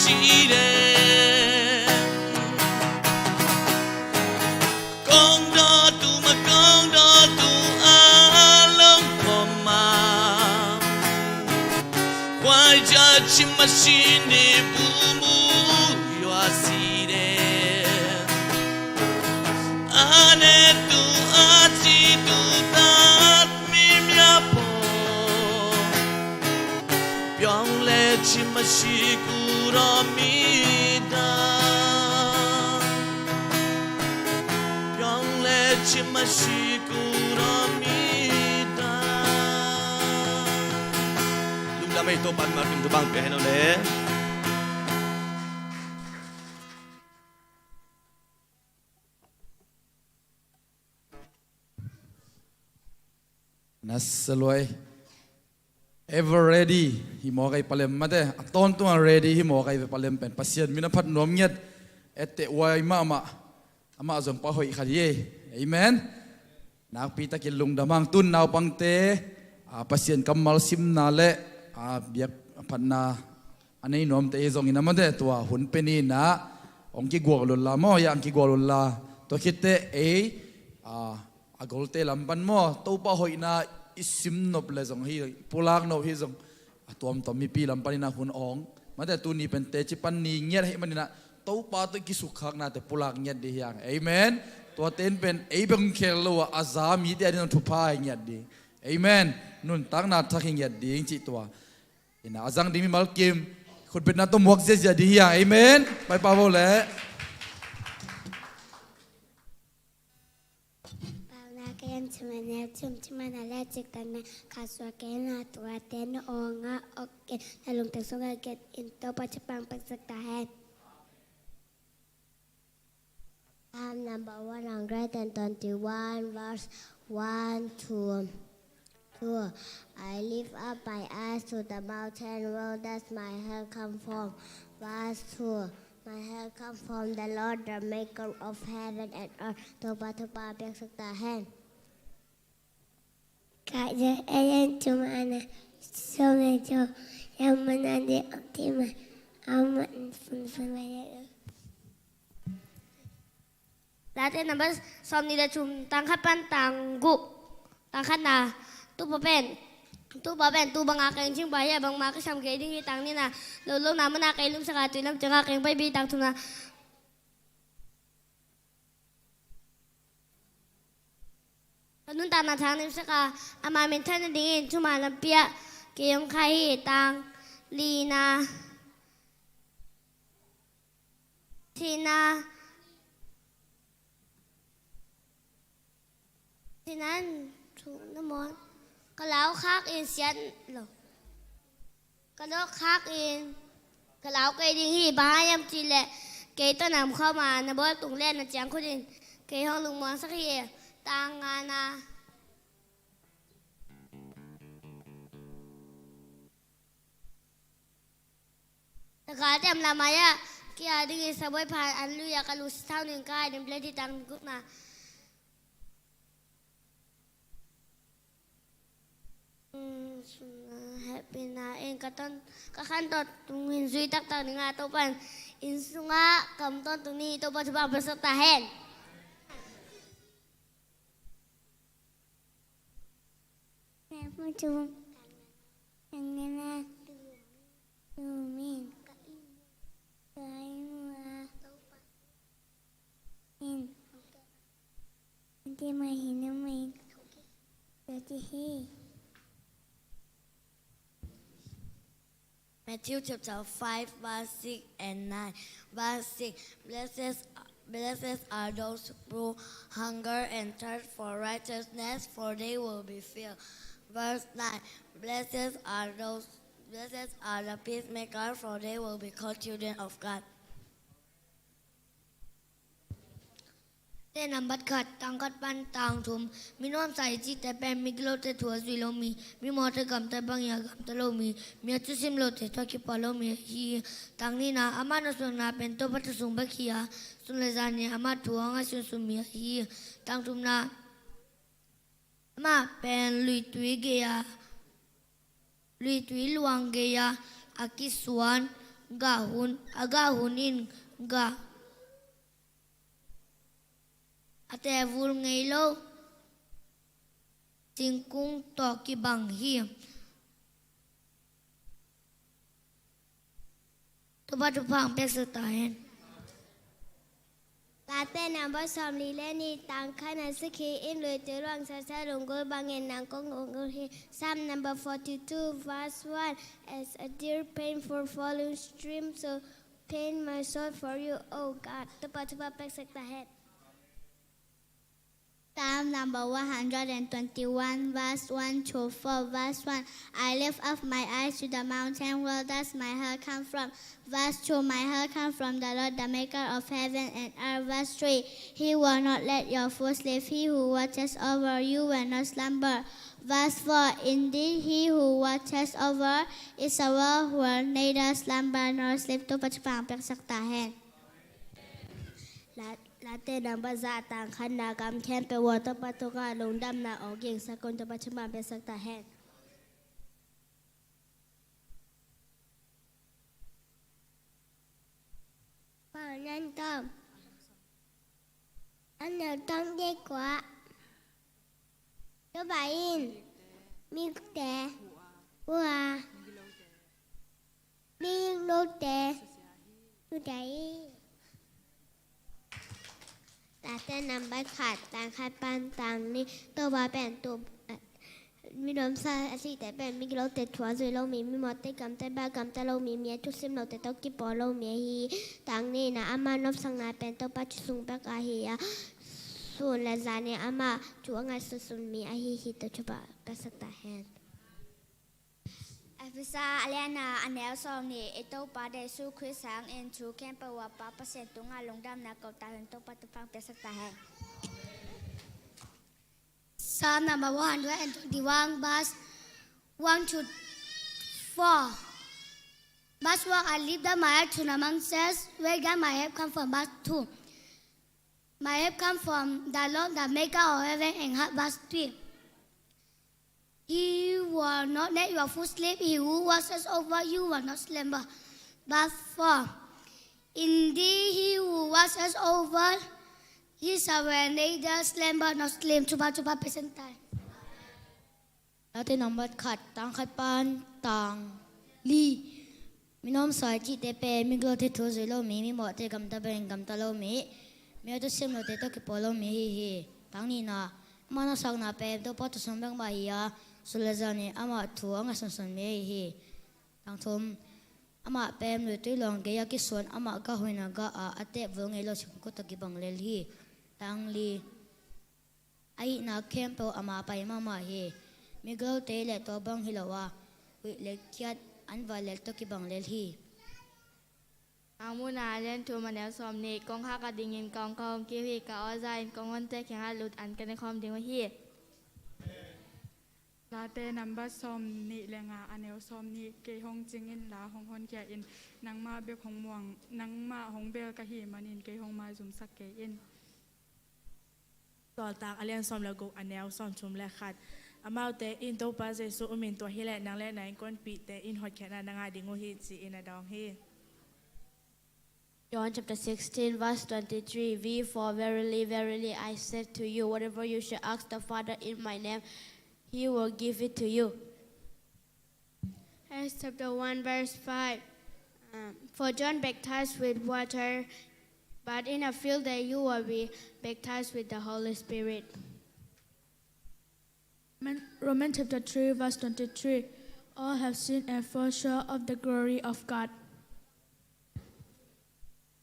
ရှိတယ်ကောင်းတော့သူမကောင်းတော့သူအလုံးပေါ်မှာဝိုင်းကြချင်မရှိနေဘူးမူရွာစီတယ်အနေသူအစီသူသာမင်းများပေါ်ပြောင်းလဲချင်မရှိကူRamida Pyong le chimashiku Ramida Lung lamay to pan marking tubang piano le Nasaloi ever ready hi mo kai palem mate aton tu ready hi mo kai palem pen pasien mina phat nom nyet ete wai ama zong pa hoi khaliye amen nak pi ta kilung damang tun naw pangte pasien kamal sim na le biak phat na anei nom te zong ina mate tua hun peni na ong ki gol la mo yang ki gol la to khite a golte lampan mo to pa hoi na isim nop le zong hi pulak no hi zong atom tom mi pi lam panina hun ong mate tu ni pen te chi pan ni nyer hi manina to pa to ki sukhak na te pulak nyer di yang amen to ten pen ebeng khel lo azam hi te an thu pa nyer di amen nun tang na thak nyer di chi to ina azang di mi mal kim khut pen na to mok je ja di yang amen pai pa bo le Em chum na le chik tan na kaswa ke na tua ten onga oke na lung tak songa get into pa chapang pagsakta hen. Psalm number 121 verse 1 to 2. I lift up my eyes to the mountain, where does my help come from? Verse 2. My help comes from the Lord, the maker of heaven and earth. Topa pagsakta hen. Kaya ayan cumana songa jo yang menandi optima amat fun Dati nabas som nila cum tangkapan tanggu tangkat na tu papen tu bang aking ching baya bang makasam kay ding hitang ni na lolo naman akailum sa katulam tsaka aking bay bitang tu na Nun tama thang nim saka amamin tan dingin chumalampia kayong kahitang lina sinan namon kalau khác in sian lo kalau khác in kalau kay ding hi bahayam chile kay to nam kho ma na bo tung len na chang khudin kay hong lung mon sak hi tangana Nakatem lamaya Kaya dingi sabay pa anluya kalusi tao ning kaya ning bledi tang guk na happy na in kakan tot tungin zui tak tak nga to pan in sunga kam ton tuni to pa coba bersertahen. Aku cuma kangen tumin kain in nanti main jadi Matthew chapter 5, verse 6 and 9. Verse 6, blessed are those who hunger and thirst for righteousness, for they will be filled. Verse 9, blessed are the peacemakers, for they will be called children of God. แต่นำบัดขัดตังกัดปันต่างทุมมีน้อมใส่จิตแต่เป็นมีกโลแต่ถั่วสุยโลมีมอเตกรรมแต่บางอย่างกรรมแต่โลมีจุสิมโลแต่ตัวกิปาโลมีฮีตังนี้นะอามานุสุนาเป็นตัวพัฒสุงบักขียสุนเลจานีอามาถั่วงาสุมีฮีตังทุมนะอามาเป็นลุยตุยเกียลุยตุยลวงเกียอากิสวนกาหุนอินกาแต่วูลไงโลจิงกุ้งตอกิบังฮีตัวบัดพังเป็กสตาเห็นลาเต้นนำบัดสอมลีเลนีตังขันสกีอินเลยเจอรังซาซาลงกุลบางเงินนางกงงฮีซ้ำ number 42 verse 1 as a dear painful falling stream so pain my soul for you oh God ตัวบัดเป็กสตาเห็นPsalm number 121, verse 1 to 4, verse 1. I lift up my eyes to the mountain, where does my help come from? Verse 2, my help comes from the Lord, the maker of heaven and earth. Verse 3, He will not let your foot slip. He who watches over you will not slumber. Verse 4, indeed, He who watches over Israel will neither slumber nor sleep. To pachpang peksaktahen. ลาเต้นำบาซาต่างขันนากรรมแค้นไปวัวตปัตตุกาลงดำนาออกเก่งสกุลตปัจจุบันเป็นสักตาแห้งป่านั่นต้อมอันเดียวต้องดีกว่าตัวใบอินมีแต่วัวมีลูกแต่ตัวใหญ่แต่แต่นำบัดขาดต่างขัดปันต่างนี้ตัวบาเป็นตัวมีน้ำซาสิแต่เป็นมีกิโลแต่ถั่วสุยโลมีมอเตกรรมแต่บากรรมแต่โลมีเมียทุสิมโลแต่ตัวกิปอโลมีฮีต่างนี้นะอามานบสังนาเป็นตัวปัจจุสุงปากอาฮียส่วนละจานี่อามาจัวงาสุนมีอาฮีฮีตัวฉบับเป็นสตาแฮนพิซาอะไรนะอันเดียวสองนี่ไอตัวปลาเดซูคริสสังเอ็นชูแคมเปอร์ว่าปลาเปอร์เซ็นต์ตัวงานลงดำนะเกาตาเห็นตัวปลาตัวฟังเป็นสักตาแห่งPsalm number 121 verse 1 to 4 verse 1 I lift up my head to the mountains where does my help come from verse 2 my help come from the Lord the maker of heaven and earth verse 3 He will not let your foot slip. He who watches over you will not slumber. Verse 4. Indeed, he who watches over Israel will neither slumber nor sleep. Cuba presentai. แล้วที่นำบัดขัดต่างขัดปานต่างลีมีน้อมสายจิตเตเปมีกลที่ทุสิโลมีหมดที่กำตะเป็นกำตะโลมีตุสิมโลที่ตกิปโลมีฮีทั้งนี้นะมันสักนาเปตัวปัตตุสมบังบาฮียสุลจานีอามาถั่วงาสันมีฮีทั้งทุมอามาเปมเลยตัวลองเกียกิส่วนอามาก็หุยนักอาเตบวงเอโลชิมกุตกิบังเลลฮีทั้งลีไอ้นักเข้มเปอามาไปมาฮีมีกลเตเลตัวบังฮิลาวาวิเล็กยัดอันวาเลตกิบังเลลฮีอามูนาเล่นทูมันแล้วสอมนี่กองข้ากระดิ่งยินกองกองกีวีกะออใจกองวันเตะแข่งหลุดอันกันในคอมดิ่งว่าฮีลาเตนัมบัสอมนี่แรงาอันเอวซอมนี่เกยฮงจิงอินลาฮงฮอนแกอินนังมาเบลฮงม่วงนังมาฮงเบลกะฮีมันอินเกยฮงมาจุมสักเกยอิน ต่อตากอเลียนซอมแล้วกุกอันแนวซอมชุมและขัด amau te in to pa se su umin to hile nang le nai kon pi te in hot khena nanga dingu hi si in adong hi. John chapter 16, verse 23. For verily, verily, I said to you, whatever you shall ask the Father in my name, He will give it to you. Acts chapter 1, verse 5. For John baptized with water, but in a few days you will be baptized with the Holy Spirit. Romans chapter 3, verse 23. All have sinned and fall short of the glory of God.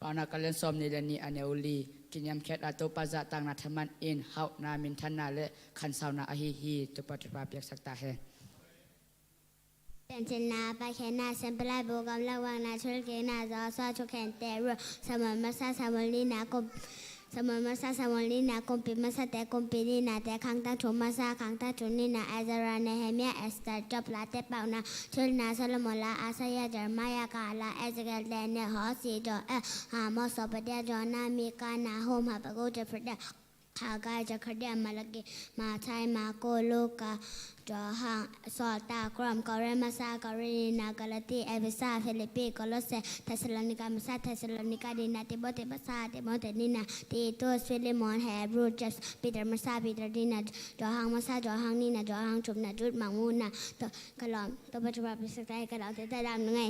ปานาการเล่นซอมในเดนีอเนลลีกินยำแคดอาตุปะจะตังนาธมันอินเฮานามินทันนาและคันสาวนาอหิฮีตุปะตุปะเปียกสักตาเฮ เป็นชนะไปแค่นาเซมเปลายโบกำลังวางนาช่วยเกนาจอซอชุกแขนแต่รัวสมอนมาซาสมอนลีนากบสมอนมาซาสมอนลีนากมปิมาซาแต่กมปิลีนาแต่ขังตาชมมาซาขังตาชุนีนาเอซาราเนเฮเมียเอสเตอร์จบลาเตเปานาช่วยนาซาลมอลาอาซายาจารมายากาลาเอซเกลเดเนฮอสีจอหามอสปเดียจอนามีกานาโฮมฮาปะโกเจฟเดขากายจะขเดียมาลกิมาไทยมาโกโลกาจอหางสอตากรอมกอเรมาซากอเรนีนากาลาตีเอเวซาฟิลิปปีกอลเซเทสโลนิกามาซาเทสโลนิกาดินาติโบเตมาซาเตโมเตนินาตีโตสฟิลิมอนแฮบรูจัสปีเตอร์มาซาปีเตอร์ดินาจอหางมาซาจอหางนีนาจอหางชุบนาจุดมังมูนาตกลอมตปัจจุบันพิสกายกลอมเตตดามนึงไง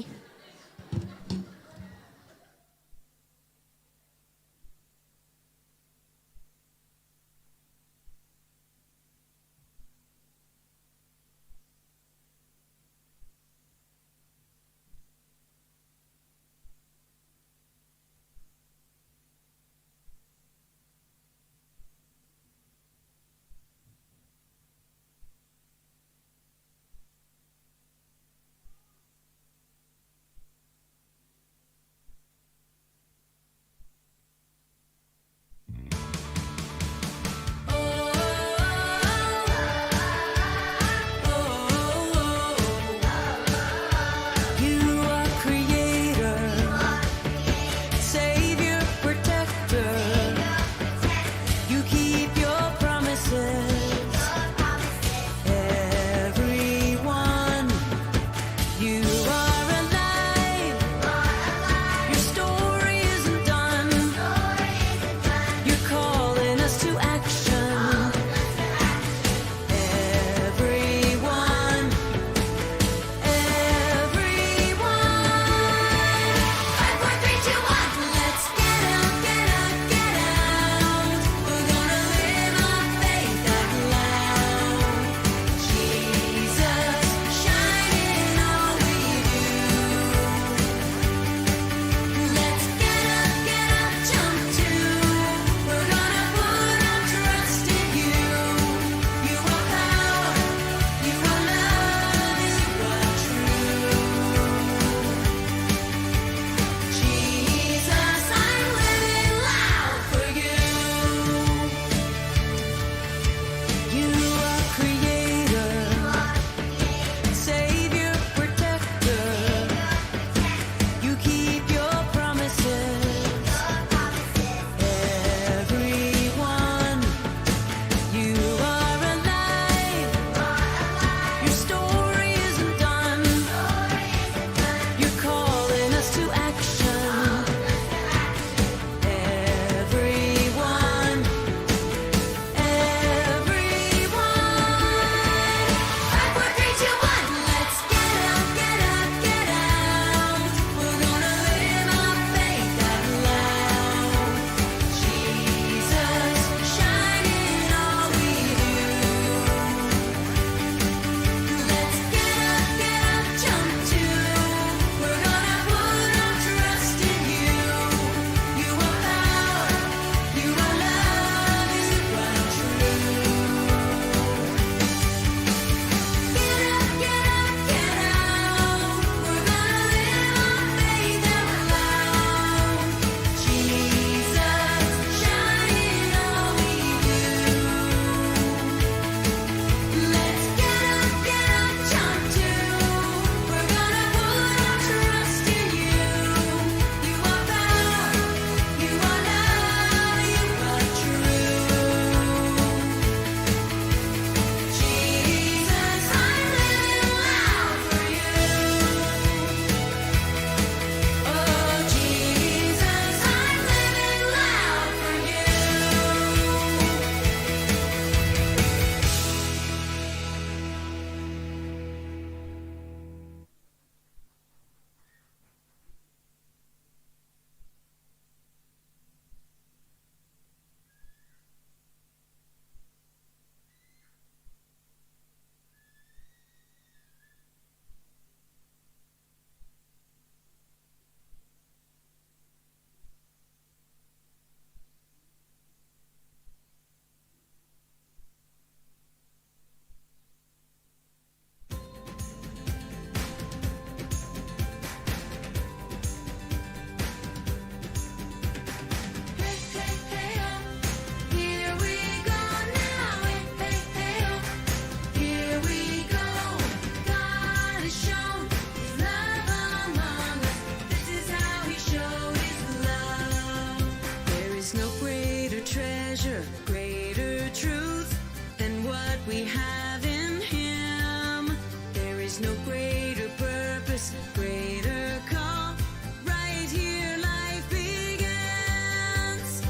greater truth than what we have in Him. There is no greater purpose, greater call. Right here, life begins.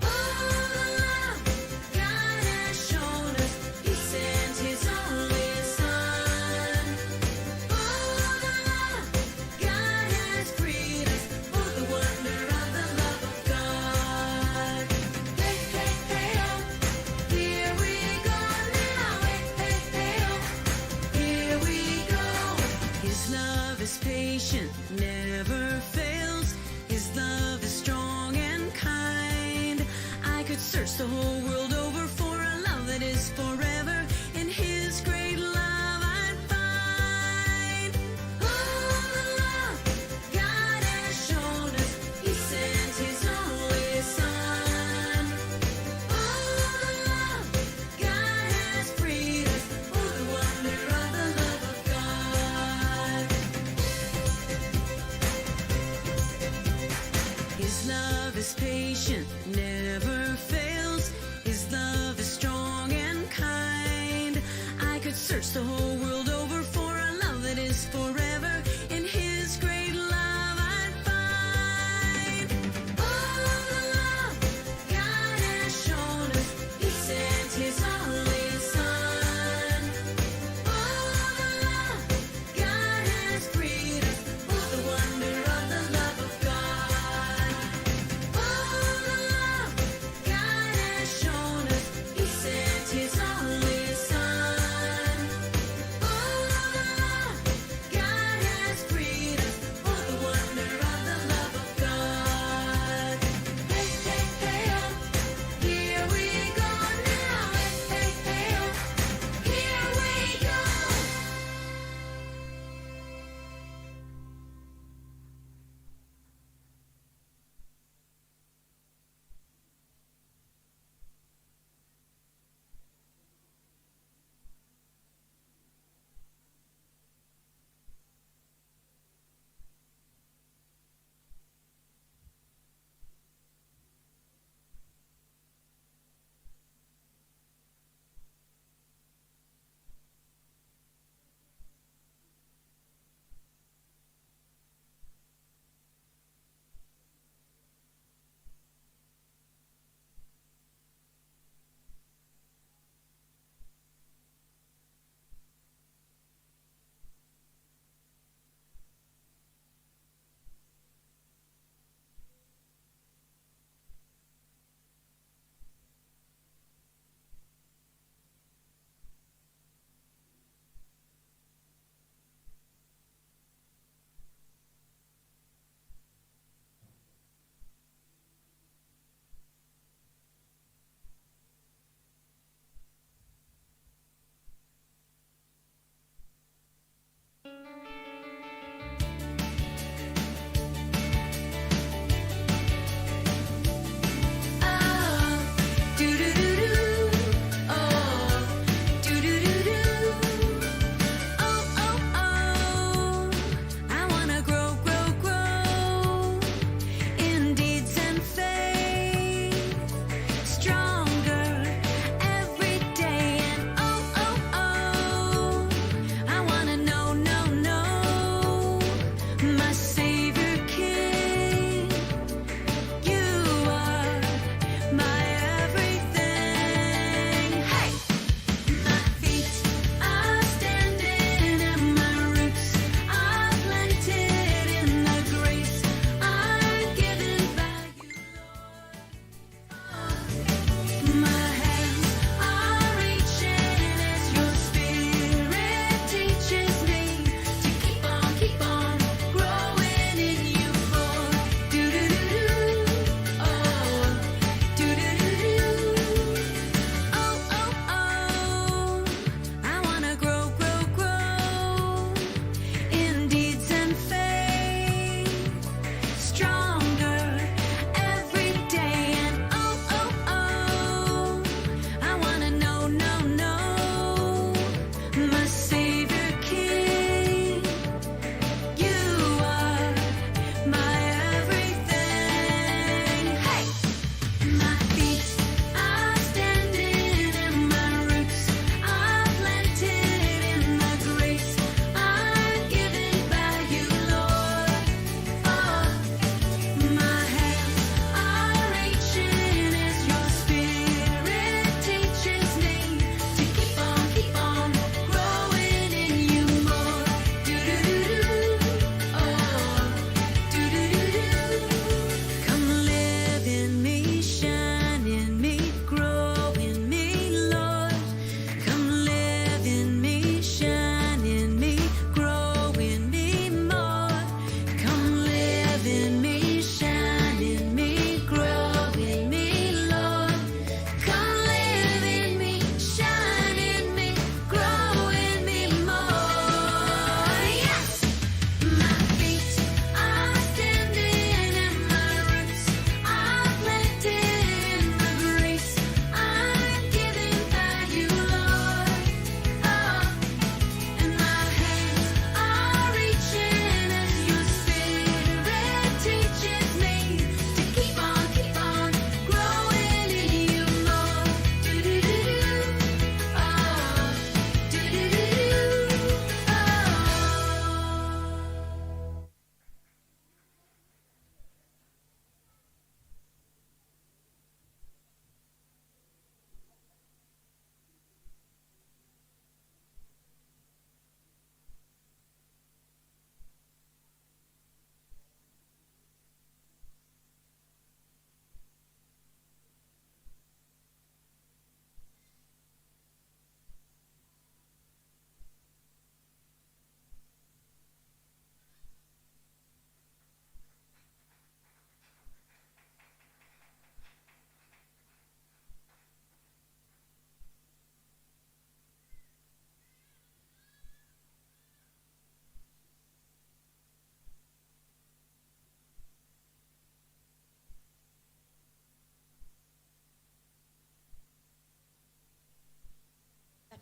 Oh, the love God has shown us. He sent His only Son. Oh, the love God has freed us. Oh, the wonder of the love of God. Hey, hey, hey, oh, here we go now. Hey, hey,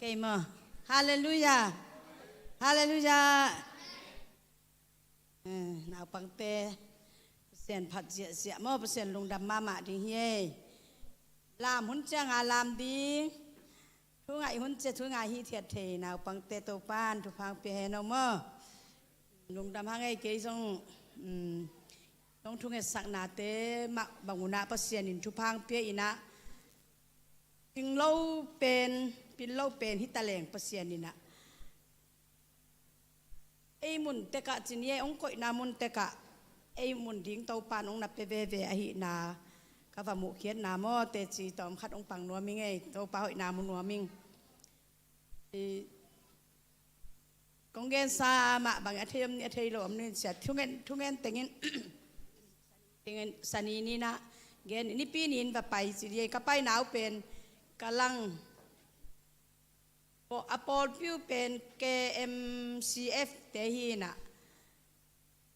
เกมฮาเลลูยาฮาเลลูยาหนาวปังเตเสียนผัดเสียมอเสียนลุงดำมาดิเฮลามหุ่นเจ้างาลามดีทุกไงหุ่นเจ้าทุกไงฮีเทียดเทหนาวปังเตตัวป้านทุกพังเปียนอมลุงดำหางไอ้เกยส่งต้องทุกไงสักนาเตมาบังหุนาเสียนินทุกพังเปียอินะปิงเล่าเป็นปิงเล่าเป็นฮิตาแหลงเสียนินะไอ้มุนเตกะจินเย่องก่อยนามุนเตกะไอ้มุนดิ้งเตาปานองนับเปเวเวอหินาข้าพมุเขียนนามอเตจีตอมคัดองปังนัวมิงไงเตาปาหอยนามุนัวมิงกงเกนซามะบางอาเทียมอาเทียลมนี่เสียทุกเงินแต่เงินแต่เงินสันีนี่นะเงินนี่ปีนี้แบบไปสิเย่ก็ไปหนาวเป็นกำลังพออพอลพิวเป็น KMCF เตหีน่ะ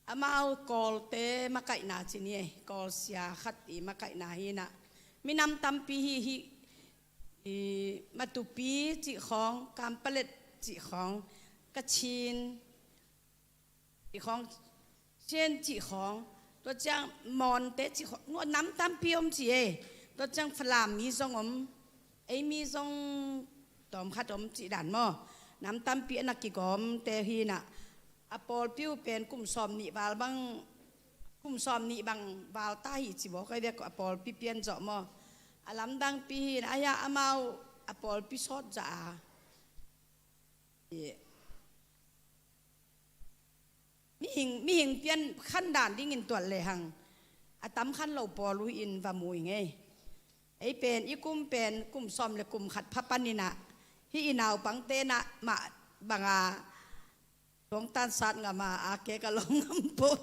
อามาเอากอลเตมาไก่นาจินี่กอลเสียขัดอีมาไก่นาฮีน่ะมีนำตำปีฮีมาตุปีจิของการผลิตจิของกระชินจิของเช่นจิของตัวจังมอนเตจิของงวดน้ำตำปีอมจีตัวจังฝรั่งมีทรงอมไอมีทรงตอมขัดอมจีดันหม้อน้ำตำปีนักกิกอมเตฮีน่ะอพอลพิวเป็นกุ่มซอมนิบาลบังกุ่มซอมนิบังบาลใต้จิบอกให้เรียกอพอลพิเปียนเจาะหม้ออลัมดังปีนะอายาอามาอพอลพิสอดจ่ามีหิงเปลี่ยนขั้นด่านที่เงินตัวเลยหังอาตำขั้นเราปอลุอินวามุยไงไอเป็นอีกุ่มเป็นกุ่มซอมและกุ่มขัดพับปันนี่นะที่อีนาวปังเตนะมาบังอาหลวงตาสัตงามาอาเกกะลงงำปุ๊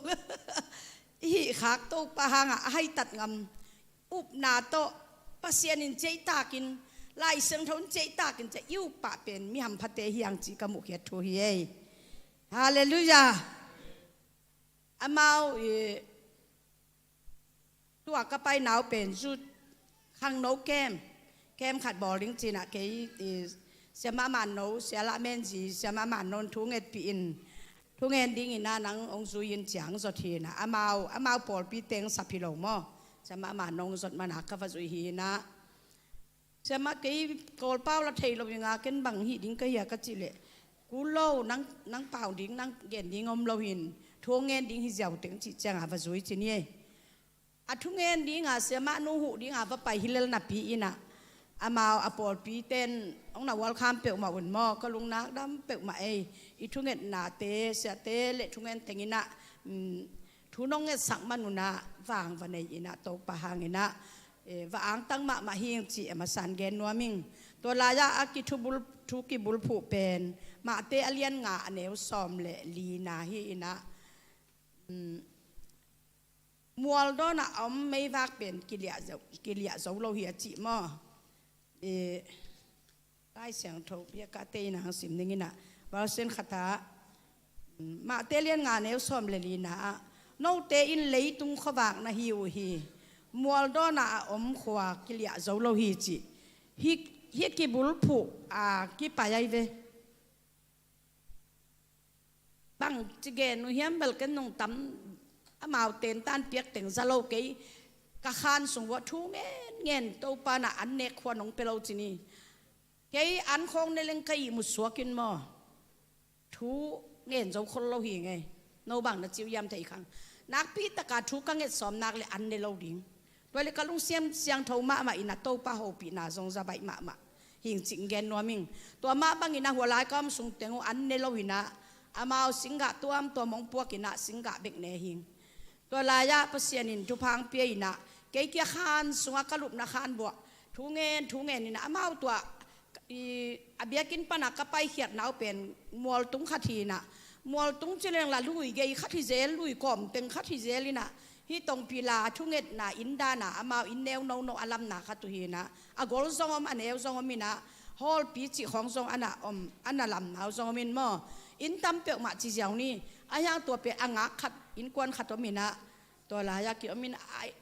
อีขากโตปะหางให้ตัดงำอุบนาโตปะเสียนินเจตากินไล่เสียงทนเจตากินจะยิ้วปะเป็นมีหำพัดเตฮียงจีกมุกเฮทูฮีฮาเลลูยาอามาตัวก็ไปหนาวเป็นสุดข้างโนแก้มขัดบอลิงจีน่ะเกยเสียมามันโนเสียละเมนจีเสียมามันนนทุงเอ็ดปีอินทุงเอ็ดดิ้งอินน่ะนังองซูยินจางสดทีนะอามาปอลปีเต็งสับพิโลมอเสียมามันนงสดมันหักข้าฟซุยฮีนะเสียมาเกยโกลเป้าละเทยลงยังอาเกินบังฮีดิ้งก็อยากกะจิเลกูเล่านังเป่าดิ้งนังเย็นดิ้งอมเราหินทุงเอ็ดดิ้งฮิเจ้าเต็งจิจางอาฟซุยจีนี่อะทุงเอ็ดดิ้งอาเสียมานูหูดิ้งอาฟไปฮิเลลนับปีอินะอามาอพอลปีเต้นองน่ะวัลคามเปียวมาอุ่นหม้อก็ลุงนักดำเปียวมาอีทุงเงินนาเตเสียเตเลทุงเงินแต่งินะทุนองเงินสังมันุนะวางวันในอินะโตปะหางอินะวางตั้งมาเฮียงจีมาสันเกนนัวมิงตัวลายาอากิทุกิบุลผูเป็นมาเตอเลียนงาเนวซอมเลลีนาฮีอินะมัวลดนะอมไม่วักเป็นกิเลสโลหิตจีหม้อได้เสียงทบเพียกาเตนะสิมนิงนะบาเซนขัตามาเตเลียนงานเนวซอมเลลีนะโนเตอินเลยตุงขวากนะฮิวฮีมัวลดนะอมขวากิเลสโลหิตจีฮิกิบุลผูกิปายเวบังจิเกนุเฮียมเบลกันนงตั้มอามาเต็นตันเปียกเต็งซาโลเกยกะขานสงวทุเงินโตปานะอันเนกขวานงเปล่าจีนี่เกยอันคงในเล่งกายมุสวกินมอทุเงินเจ้าคนเราหิงไงโนบังนะจิวยามไทยขังนักพิตกาทุกังเงินสอมนักเลยอันเนเราดิ่งด้วยเลยกะลุงเสียงเท่ามาอินะโตปาโฮปีนาทรงจะใบมาหิงจิงเงินนัวมิงตัวมาบังอินะหัวลายก็มสุงเตงอันเนเราหินะอามาสิงกะตัวมองพวกอินะสิงกะเบกเนหิงตัวลายาเปเสียนินทุพังเปียอินะเกี่ยขานสุงกะลุบนะขานบัวทุเงินนี่นะอามาตัวอาเบียกินปนักกะไปเขียดหนาวเป็นมัวตุงขัดทีนะมัวตุงเจริญละลุยเกยขัดทีเจลุยก่อมเต็งขัดทีเจลินะฮิตงพิลาทุเงินนะอินดานะอามาอินเนวโนอลัมนะขัดตุฮีนะอากอลซองอมอันเอวซองอมินะฮอลปีจิของซองอันน่ะอันน่ะลำหนาวซองอมินมออินตั้มเปียกมาจีเจ้านี่อายังตัวเปียอ่างขัดอินกวนขัดอมินะตัวลายากิอมิน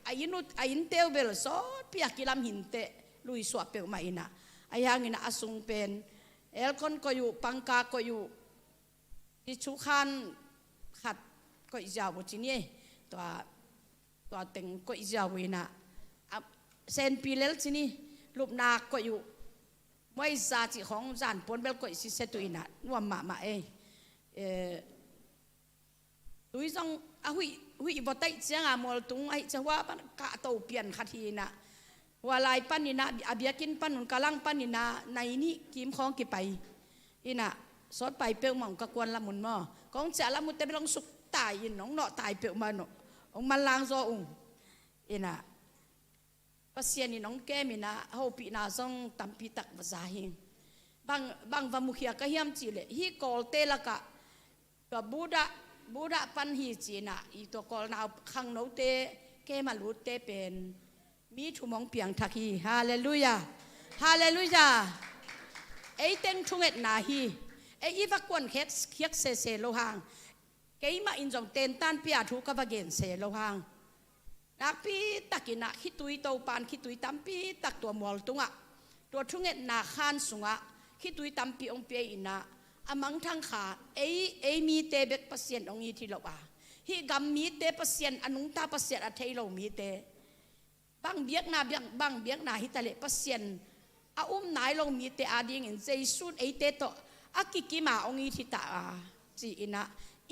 อินเตวเบลซอดเปียกิลำหินเตลุยสวบเปียกมาอินะอายังอินะอสุงเป็น ลคนก็อยู่ปังกาก็อยู่ที่ชุขันขัดก็อีจาวจีนี่ตัวเต็งก็อีจาวินะเซนปีเลลจีนี่ลูกนาก็อยู่ไม่ซาจิของจานปนเบลก็อีเซตุอินะนัวมาตุยซองหุยบไตเจียงมอลตุงไอจะว่าปันกะโตเปลี่ยนคดีนะว่าลายปันนี่นะอาเบียกินปันนุนกะลังปันนี่นะในนี้กิมของกี่ไปอีนะสอดไปเปียวมองกะกวนละมุนมอกองเจ้าละมุนแต่ไม่ลงสุกตายยินน้องเนาะตายเปียวมาเนาะองมันลางโซองอีนะปัสยานี่น้องแก้มีนะเฮาปีนาซองตัมปีตักภาษาเฮงบางวามุขยากะเฮียมจีเลฮีกอลเตละกะกับบูดาปันฮีจีนะอีตัวกอลนาวขังโนเตแกมาลูเตเป็นมีถุมองเปียงทักฮีฮาเลลูยาฮาเลลูยาไอเต็งทุงเอ็ดนาฮีไออีฟักกวนเฮ็ดเคียกเซโลหางไกมาอินจงเต็นตันปีอาทุกบะเกนเซโลหางนักปีตักินะคิตุยเตาปานคิตุยตัมปีตักตัวมอลตุงะตัวทุงเอ็ดนาขานสุงะคิตุยตัมปีองเปียอินะอามังทังขาไอมีเตเบกเปอร์เซ็นต์องอีที่เราฮิกำมีเตเปอร์เซ็นต์อนุงตาเปอร์เซ็นต์อัฐิเรามีเตบางเบียกนาฮิตาเลเปอร์เซ็นต์อาไหนเรามีเตอาดิ่งเจสุดไอเตโตอากิกิมาองอีที่ตาจีอินะ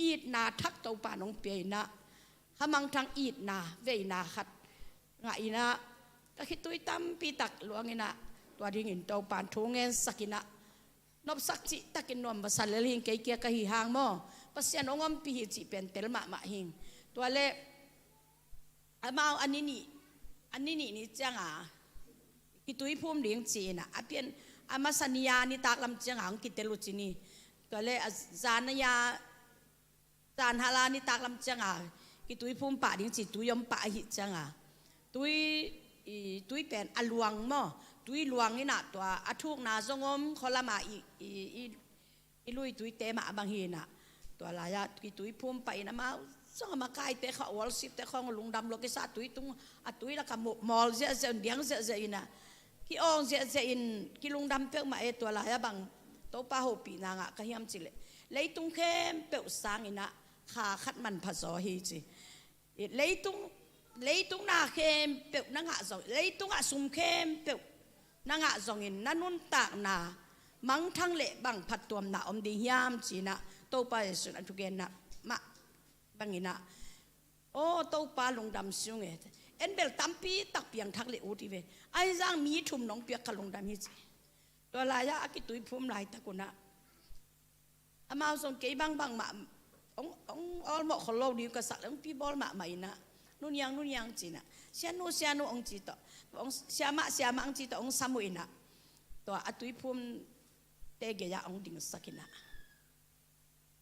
อีดนาทักเตาปานองเปียอินะหามังทางอีดนาเวนาขัดงอินะตะคิตุยตัมปีตักหลวงอินะตัวดิ่งเตาปานทงเงินสักินะนบสักจิตะกินนวมภาษาเลลิงเกียกะหิหางมอปัสยานองอมปีหิจิเป็นเตลมะหิงตัวเล่อามาอันนี้นี่จังกิตุยพุ่มเลี้ยงจีนะอาเปียนอามาสัญญานี่ตากลำจังหางกิเตลุจินีตัวเล่จานยาจานฮาลานี่ตากลำจังกิตุยพุ่มป่าเลี้ยงจีตุยยมป่าหิจังตุยเป็นอลวงมอตุยลวงนี่นะตัวอาทุกนาจงอมคอละมาอีลุยตุยเตมาบางฮีนะตัวลายกิตุยพุ่มไปนะมาส่งมาใกล้เตะเขาวอลสิบเตะเขาลุงดำโลกิสาตุยตุงตุยละกับมอลเจเดียงเจอินะกิอองเจอินกิลุงดำเปียกมาตัวลายบางโตป้าหูปีนางะกะเฮียมจิเลเลยตุงเข้มเปียกสางอินะขาขัดมันผสอฮีจิเลยตุงนาเข้มเปียกนางะจงเลยตุงะสุมเข้มเปียกนางะจงอินนันนุนตากนามังทั้งเละบังผัดตัวนาอมดียามจีนะโตป้าสุนันทุเกนนะมาบังอินะโอ้โตป้าลงดำซุงเอ็นเบลตัมปีตักเปียงทักเละอุติเวไอ้ร่างมีทุ่มน้องเปียกขลงดำฮิจิตัวลายอากิตุยพุ่มลายตะกุนะอามาส่งเกยบังมาองอลหมอกขลุ่ดีกษัตริย์องปีบอลมาใหม่นะนู่นยังจีนะเสียนูองจีต่อองเสียมาองจีต่อองสามุยนะตัวอตุยพุ่มเตเกียองดิ่งสักินะ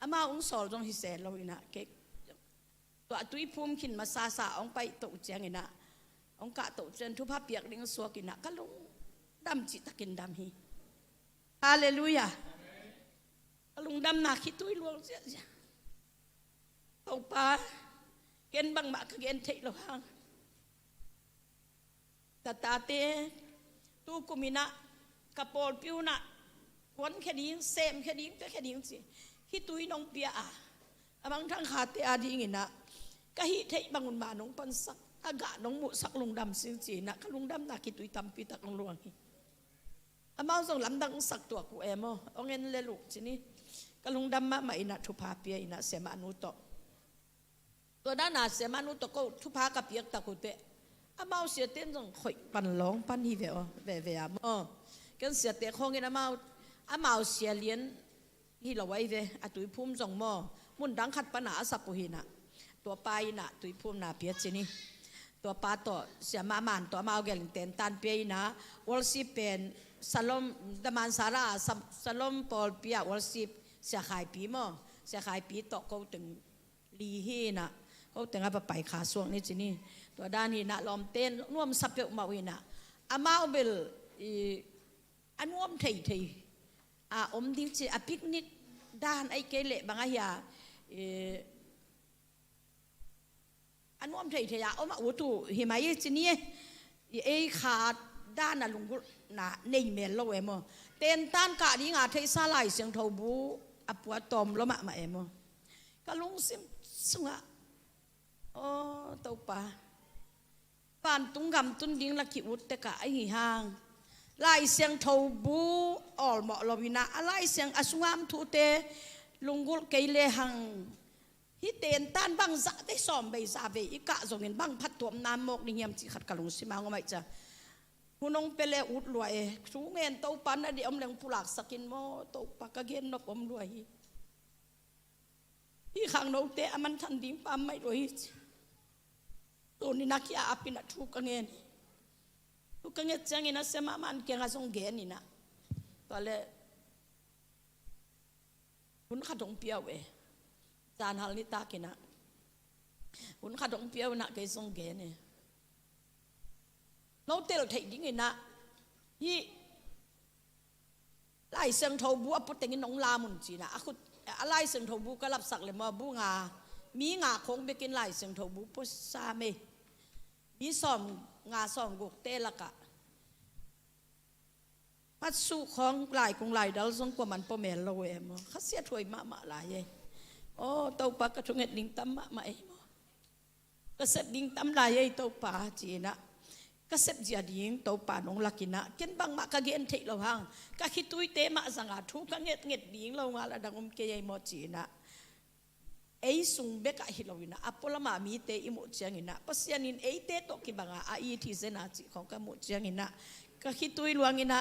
อามาองสอลจงฮิเซลวินะเกตัวอตุยพุ่มขินมาซาองไปโตเจียงนะองกะโตเจนทุพาเปียกดิ่งสัวกินะก็ลงดำจิตตะกินดำฮีฮาเลลูยาลุงดำนาคิดตุยลวงเสียตกปลาเกณฑ์บังมะก็เกณฑ์เทลหังตาเตตูกุมินะกระโปรงปิวนะวันแค่นี้เซมแค่นี้ก็แค่นี้สิคิดตุยน้องเปียบางทั้งขาเตอาดีงินะก็ฮิเทบังอุนมาน้องปันสักอากาศน้องมุสักลุงดำซิงจีนะก็ลุงดำนาคิดตุยตำปีตักลงลวงอามาส่งลำดังสักตัวกูเอโมเอาเงินเลยลูกทีนี้กลุงดำมาอินะทุพาเปียอินะเสมานุโตตัวด้านหน้าเสมานุโตก็ทุพากับเปียกตะกุเตอามาเสียเต้นจงข่อยปั่นร้องปั่นฮีเวอเวอมอกันเสียเตะคงเงินอามาเสียเลี้ยนฮีเราไว้เวอตุยพุ่มจงมอมุนดังขัดปัญหาสับปุหินะตัวปลายนะตุยพุ่มนาเปียจีนี่ตัวปลาต่อเสียมามันตัวมาเอาเกลิงเต้นตันเปียนะวอลซีเป็นสลมดมันสาราสลมปอลเปียวอลซีเสียขายปีมั้งเสียขายปีต่อเขาถึงลีฮีนะเขาถึงเอาไปขาส่วงนี่จีนี่ตัวด้านนี้นะลอมเต้นน่วมสับเปลือกมาวินะอามาเบลอันน่วมไทยอมดิ้งจีปิกนิกด้านไอเกลบางอย่างอันน่วมไทยอมอุตุหิมายจีนี่ไอขาด้านน่ะลุง na nei mel lo emo ten tan ka di nga thei sa lai siang tho bu apua tom lo ma emo kalung sim sunga o to pa pan tung gam tun ding la ki ut te ka ai hang lai siang tho bu ol mo lo wina lai siang asungam thu te lungul keile hang hi ten tan bang za te som bei za ve i ka zong in bang phat tuam nam mok ni hiam chi khat kalung sima ngomai cha hunong pele ut lua e su ngen to pan na di om leng pulak sakin mo to pa ka gen nok om lua hi khang no te aman than dim pam mai lo hi to ni nakia apina thu ka ngen tu ka nge chang ina sema man ke nga song gen ina to le hun khadong piaw e dan hal ni ta kina hun khadong piaw na ke song gen e nấu tê thầy đi người nà hi lại sừng thầu bu áp tình nông la muốn gì nà lại sừng thầu bu cái lập sặc lên mà bu ngà mí ngà không biết cái lại sừng thầu bu bớt xa mê mí sòm ngà sòm gục tê là cả bắt su khong lại cùng lại đó giống của mình po mèn lâu em mà khát xét thôi mà lại vậy ô tàu pa cái chung hết đinh tâm mà em cái xét đinh tâm lại vậy tàu pa chỉ nà ka sep dia ding to pa nong lakina ken bang ma ka gen thei lo hang ka khitui te ma zanga thu ka nget ding lo nga la dangom ke yai mo chi na ei sung be ka hilowina apola ma mi te i mo chiang ina pasianin ei te to ki banga a i thi zena chi khong ka mo chiang ina ka khitui luang ina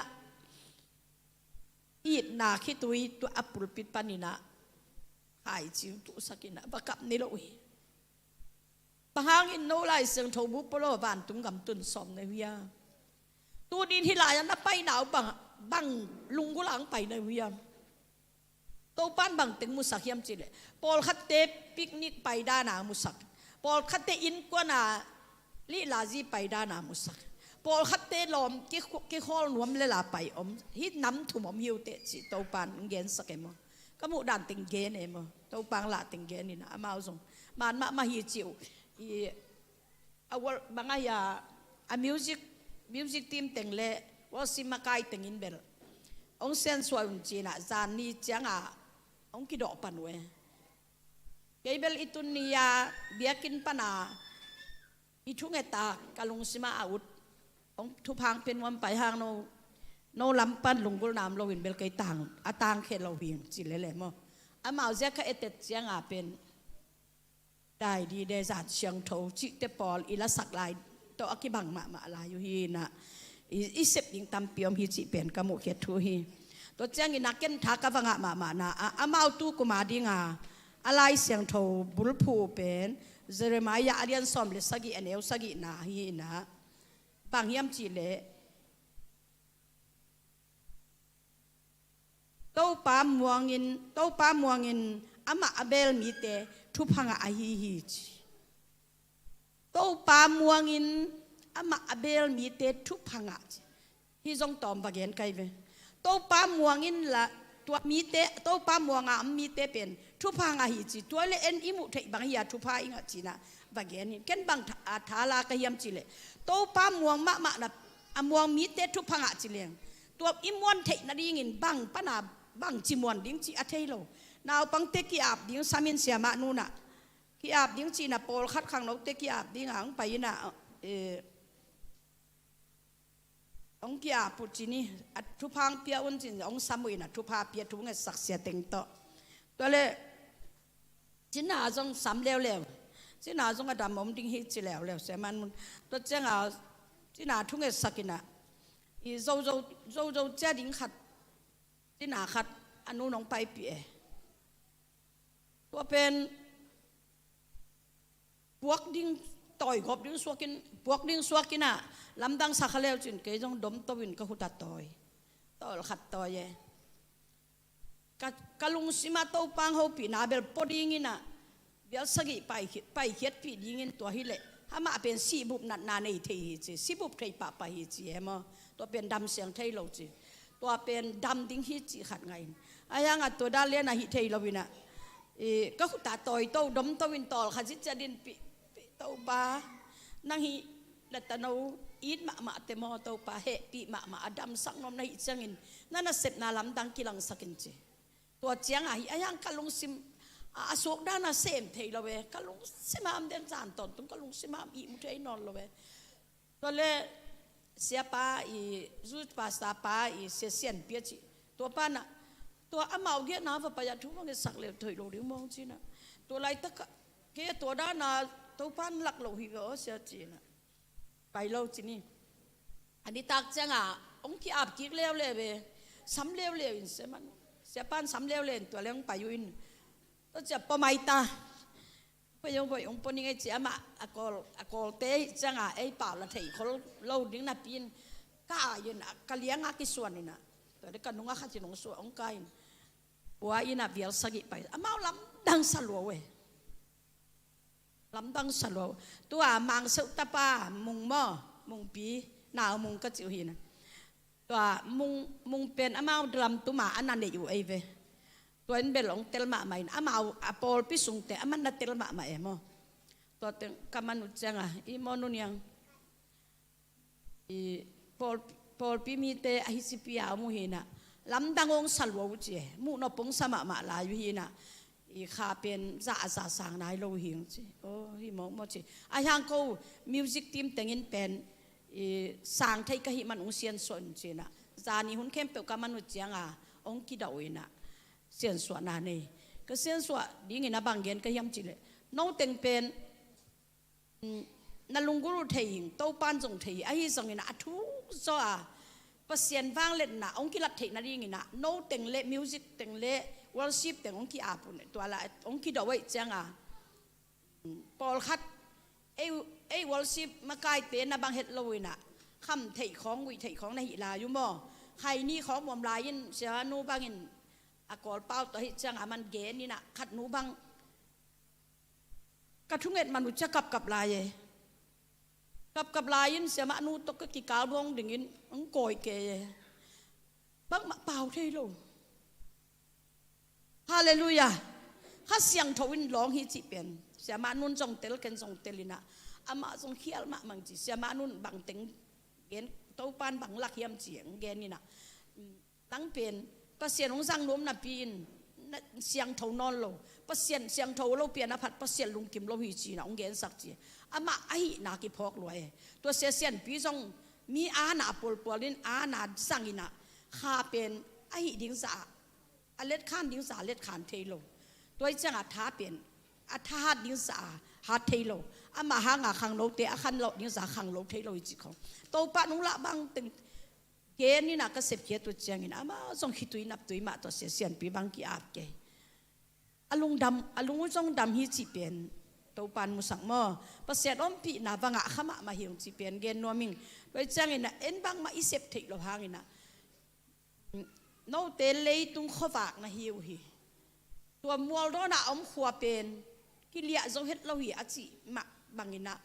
i na khitui tu apul pit panina hai chi tu sakina bakap ni lo wi pahangin no lai seng thau bu polo ban tum gam tun som ne wia tu din hi lai na pai nau bang lung gu lang pai ne wia to pan bang teng musak hiam chi le pol khat te picnic pai da na musak pol khat te in kwa na li la ji pai da na musak pol khat te lom ki khol nuam le la pai om hi nam thum om hiu te chi to pan gen sakemo ka mu dan ting gen emo to pang la ting gen ni na amao zong man ma hi chiu awal mga ya a music team tengle wasi makai tengin bel ong sen suan china zan ni changa ong kido panwe keibel itun niya biakin pana ithungeta kalung sima out ong thupang pen wam pai hang no lampan lungul nam lo win bel kai tang atang khe lo win chilele mo amao zia ka etet changa penได้ดีได้จัดเชียงโถจิเตปอลอีละสักลายตัวอักบังมาลายอยู่ฮีนะอีเสพยิงตามเปียมฮีจิเป็นกระมุเขียดทูฮีตัวเจ้างินักเก็นทักกะฟังมานะอามาตู้กุมาดิงาอะไรเสียงโถบุลผูเป็นเจเรมายาเรียนสอมเลสกิเอเนลสกินาฮีนะบางยามจีเลโตปามมวงินอามาอเบลมีเตทุพังอาฮีฮีโตปามัวงินอามาอเบลมีเตทุพังอาฮีจงตอมบางเย็นไกเวโตปามัวงินละตัวมีเตโตปามัวงามมีเตเป็นทุพังอาฮีจีตัวเลเอ็นอิมุเทบางยาทุพาอิงจีนะบางเย็นนี่เก็นบางทาลากะยามจีเลโตปามัวมะนะอมัวมีเตทุพังอาจีเลงตัวอิมวนเทนาดีงินบางปนาบางจิมวนดิ้งจีอาเทโลนาวปังเตกิอาบดิ้งสามินเสียมานูน่ะกิอาบดิ้งจีน่ะโปลคัดขังนกเตกิอาบดิ้งหางไปน่ะองกิอาปุจินี่ทุพังเปียอุนจินองสามุยน่ะทุพาเปียทุงเงสักเสียเต็งโตตัวเลยจิน่าจงสามเร็วจิน่าจงกระดามอมดิ้งฮิจิแล้วเสียมันตัวเจ้าเอาจิน่าทุงเงสักกิน่ะอีโจเจ้าดิ้งขัดจิน่าขัดอนุน้องไปเปียตัวเป็นพวกดิ้งต่อยกบดิ้งสวกินพวกดิ้งสวกินน่ะลำดังสักเลวจินเกยจงดมตวินก็หุดต่อยขัดต่อยกะลุงสิมาโตปังเขาปีนาเบลปอดิ้งน่ะเบียสกิไปเขียดปีดิ้งตัวฮิเล่ถ้ามาเป็นสีบุบนัดนาในทีจีสีบุบใครปะไปจีเอมตัวเป็นดำเสียงไทยเราจีตัวเป็นดำดิ้งฮิจีขัดไงไอ้ยังอ่ะตัวด้านเลี้ยนฮิไทยเราวินะก็ขุดตาต่อยโตดมตวินต่อขัดจิตจะดินปีโตบานั่งฮีและตะนู อีดมาเตมอตัวปาเฮปีมาอดัมสักนมในจังอินนั่นน่ะเสพนาลำดังกิลังสักินจีตัวเจียงอ่ะยังกะลุงซิมอาสวกด้านน่ะเสมเทยละเวกะลุงซิมามเดินจานตอนตุ้งกะลุงซิมามอีมุเทยนอนละเวตัวเล่เสียป้าอีรูดป้าสตาป้าอีเสียนเปียจีตัวป้าน่ะตัวอามาเกียน้ำว่าไปยัดทุ่งมันสักเลยเถยโลดิมองจีน่ะตัวไรตะกะเกี่ยตัวด้านน่ะตัวป้านหลักโลหิวเสียจีน่ะไปโลจีนี่อันนี้ตักจังอ่ะองค์ที่อาบกิกเลี้ยวเลยเว้สำเลี้ยวเลยอินเสมันเสียป้านสำเลี้ยวเลยตัวเลี้ยงไปอยู่อินตัวจะปะไม่ตาไปยงปนิงไอ้เจ้ามาอากอลเตะจังอ่ะไอ้เปล่าละเถยเขาเล่าดิ้งน่ะปีนก้าอยู่น่ะกะเลี้ยงอากิส่วนนี่น่ะตัวเด็กกันนุ่งอาขัดจีนงส่วนองค์กายว่าอิน่ะเบียร์สกิไปอามาลำดังสลัวเว้ลำดังสลัวตัวมังสุตปามุงหม้อมุงปีหนาวมุงก็จิ๋วหินตัวมุงเป็นอามาลำตัวมาอันนั้นอยู่ไอ้เว้ตัวนี้เป็นหลงเตลมาใหม่อามาอาปอลพิสุงแต่อามันนัดเตลมาใหม่เมื่อตัวเต็งกำมันอุจจังอ่ะอีมอนุนยังอีปอลพิมีเตอหิสิพิอามุหินะลำดังองสลัวอุจเจมุนอปงสมามาลายุหินะอีข้าเป็นจ่าสางนายโลหิงจีโอ้ฮิมองมอจีอายังกูมิวสิกทีมแต่งอินเป็นสางไทยกะหิมันองเซียนส่วนจีนะจานี่หุ่นเข้มเปลกำมันอุจจังอ่ะองกิดาวินะเสียนสวนานี่ก็เสียนสวดิ้งอินะบางเย็นก็ย้ำจีเลยน้องเต็งเป็นนั่นลุงกุรุเทียงโตปานจงเทียไอ้ส่งอินะทุกจ้าภาษาฟังเล่นนะองกิลัดเทียนั่นดิ้งอินะน้องเต็งเล่มิวสิกเต็งเล่วอลชิปเต็งองกิอาปุ่นตัวละองกิดเอาไว้จังอ่ะปอลคัดไอ้วอลชิปมาไกลเตนนะบางเฮ็ดเลยนะคำเทียของวิเทียของในหิลาอยู่มั้งใครนี่ของมอมลายินเสียนูบางอินอากอลเป้าตัวหิจังอามันเกนี่นะขัดหนูบังกระทุ่งเอ็ดมันอุจจะกับลายกับลายินเสียมานูตกกิกาบงดึงยินอังโกยเกยบังมาเป่าเทโลฮาเลลูยาข้าเสียงทวินร้องฮิจิเป็นเสียมานุนจงเตลกันจงเตลินะอามาจงเขียลมามังจีเสียมานุนบังเต็งเกนเต้าปานบังลักเฮียมเจียงเกนนี่นะตั้งเป็นประเสียนของสังล้มนับปีนเสียงเท่านอนโลประเสียนเสียงเท่าเราเปลี่ยนอภัดประเสียนลุงกิมเราหิจีนะองเกนสักจีอามาไอ้นากิพอกรวยตัวเสียนปีจงมีอาณาปลลินอาณาสังอินะข้าเป็นไอ้ดิ้งสาอเล็ดข้านดิ้งสาเล็ดขานเทโลตัวจังอาท้าเป็นอาท้าดิ้งสาฮาเทโลอามาหางาขังโลเตะขันโลดิ้งสาขังโลเทโลจิของโตปะนุละบังตึงเกนี่นะก็เสพเกตัวเจียงนี่นะมาส่งขี้ตุยนับตุยมาตัวเสียนปีบางกี่อาบเกอลุงดำอลุงจงดำฮิจิเป็นตัวปานมุสังมอประเสริฐอมปีนาบังอะขมะมาเหี่ยวจิเป็นเกนนัวมิงโดยเจียงนี่นะเอ็นบางมาอิเสพเทคเราหางนี่นะโนเตเลยตุงขวากนะเหี่ยวฮีตัวมัวร้อนอะอมขวเป็นกิเลียจงเฮ็ดเราหีอาจิมาบางนี่นะ